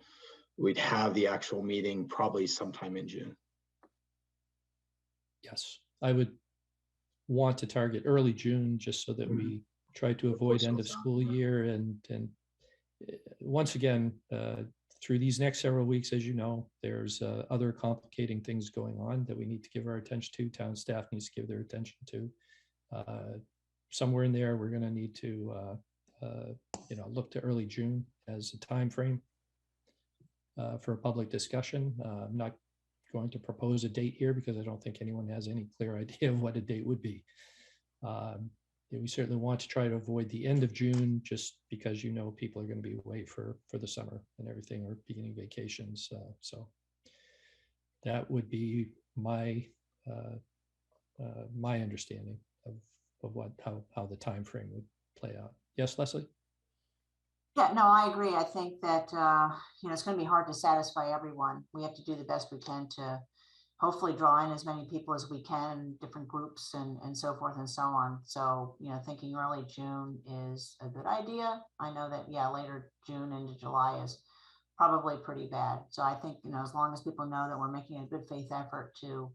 We'd have the actual meeting probably sometime in June. Yes, I would want to target early June just so that we try to avoid Before end of school's out, school yeah. year. And once again, through these next several weeks, as you know, there's other complicating things going on that we need to give our attention to. Town staff needs to give their attention to. Somewhere in there, we're going to need to look to early June as a time frame for a public discussion. I'm not going to propose a date here because I don't think anyone has any clear idea of what a date would be. We certainly want to try to avoid the end of June just because people are going to be away for the summer and everything, or beginning vacations. So that would be my my understanding of how the time frame would play out. Yes, Leslie? Yeah, no, I agree. I think that, it's going to be hard to satisfy everyone. We have to do the best we can to hopefully draw in as many people as we can, different groups and so forth and so on. So, thinking early June is a good idea. I know that, later June into July is probably pretty bad. So I think, as long as people know that we're making a good faith effort to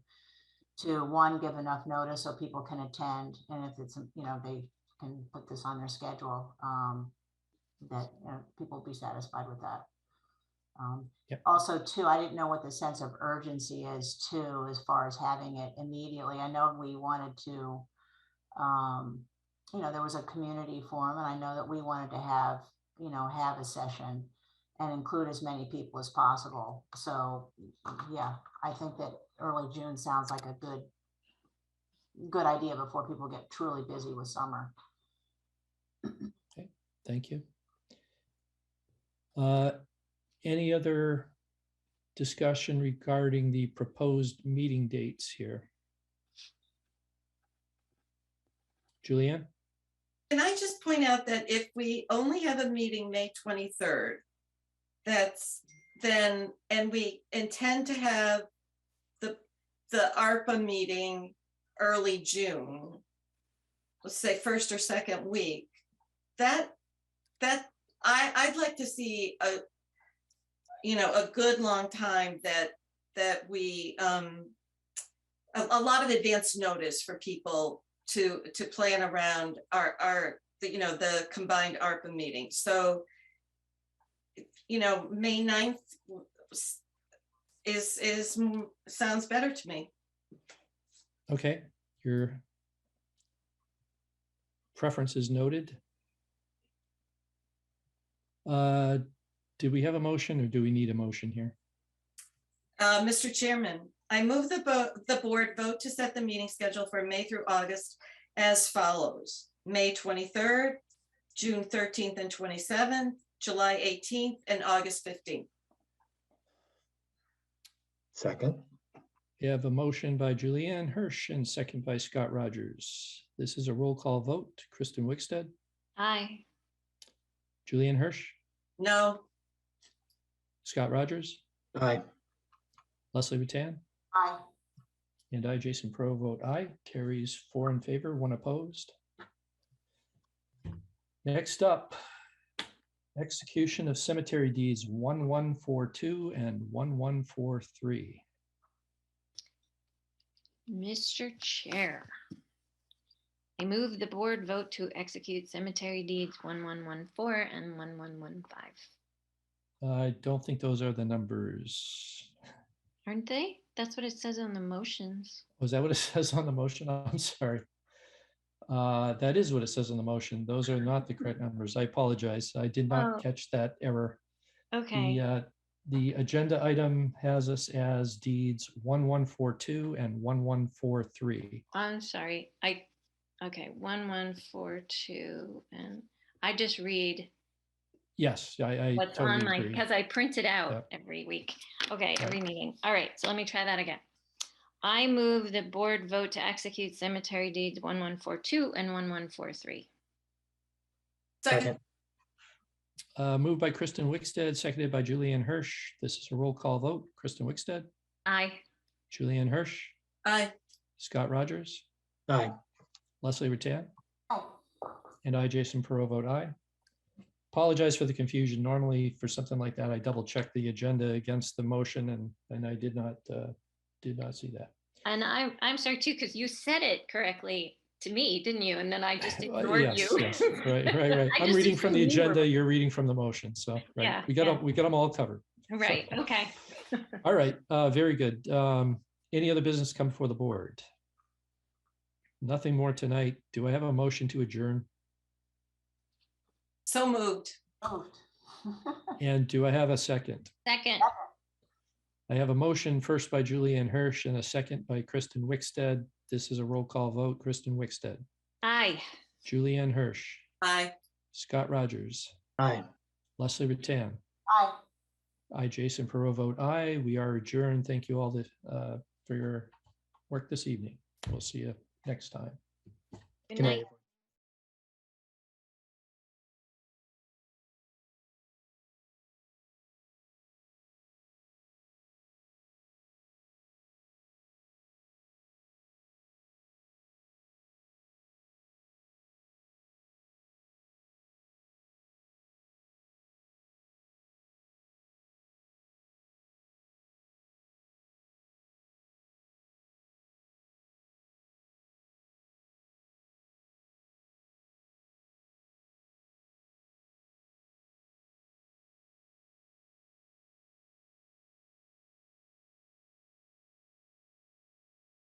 one, give enough notice so people can attend. And if it's, they can put this on their schedule, that people will be satisfied with that. Yep. Also, too, I didn't know what the sense of urgency is, too, as far as having it immediately. I know we wanted to, there was a community forum, and I know that we wanted to have a session and include as many people as possible. So, yeah, I think that early June sounds like a good idea before people get truly busy with summer. Okay, thank you. Any other discussion regarding the proposed meeting dates here? Julianne? Can I just point out that if we only have a meeting May 23rd, and we intend to have the ARPA meeting early June, let's say first or second week, I'd like to see a good long time that we a lot of advance notice for people to plan around the combined ARPA meeting. So May 9th sounds better to me. Okay, your preference is noted. Do we have a motion, or do we need a motion here? Mr. Chairman, I move the board vote to set the meeting schedule for May through August as follows: May 23rd, June 13th and 27th, July 18th, and August 15th. Second. We have a motion by Julianne Hirsch and second by Scott Rogers. This is a roll call vote. Kristen Wickstead, Aye. Julianne Hirsch, No, Scott Rogers, Aye. Leslie Ratan, Aye. and I, Jason Pro, vote aye. Carries 4 in favor, 1 opposed. Next up, execution of cemetery deeds 1142 and 1143. Mr. Chair, I move the board vote to execute cemetery deeds 1114 and 1115. I don't think those are the numbers. Aren't they? That's what it says on the motions. Was that what it says on the motion? I'm sorry. That is what it says on the motion. Those are not the correct numbers. I apologize. I did not Oh. catch that error. Okay. The agenda item has us as deeds 1142 and 1143. I'm sorry. Okay, 1142, and I just read Yes, I what's on totally my, agree. because I print it out Yep. every week. Okay, Right. every meeting. All right, so let me try that again. I move the board vote to execute cemetery deeds 1142 and 1143. second, Moved by Kristen Wickstead, seconded by Julianne Hirsch. This is a roll call vote. Kristen Wickstead, Aye. Julianne Hirsch, aye, Scott Rogers, Aye. Leslie Ratan, Aye. and I, Jason Perot, vote aye. Apologize for the confusion. Normally for something like that, I double check the agenda against the motion and I did not see that. And I'm sorry too, because you said it correctly to me, didn't you? And then I just ignored Yes, you. yes, right. I I'm just reading from the assumed you were- agenda, you're reading from the motion, so, right. Yeah, We got yeah. them, we got them all covered. Right, okay. All right, very good. Any other business come before the board? Nothing more tonight. Do I have a motion to adjourn? so moved. Moved. And do I have a second? Second. I have a motion first by Julianne Hirsch and a second by Kristen Wickstead. This is a roll call vote. Kristen Wickstead, Aye. Julianne Hirsch, Aye. Scott Rogers, Aye. Leslie Ratan, Aye. I, Jason Perot, vote aye. We are adjourned. Thank you all for your work this evening. We'll see you next time. Good Good night, night. everyone.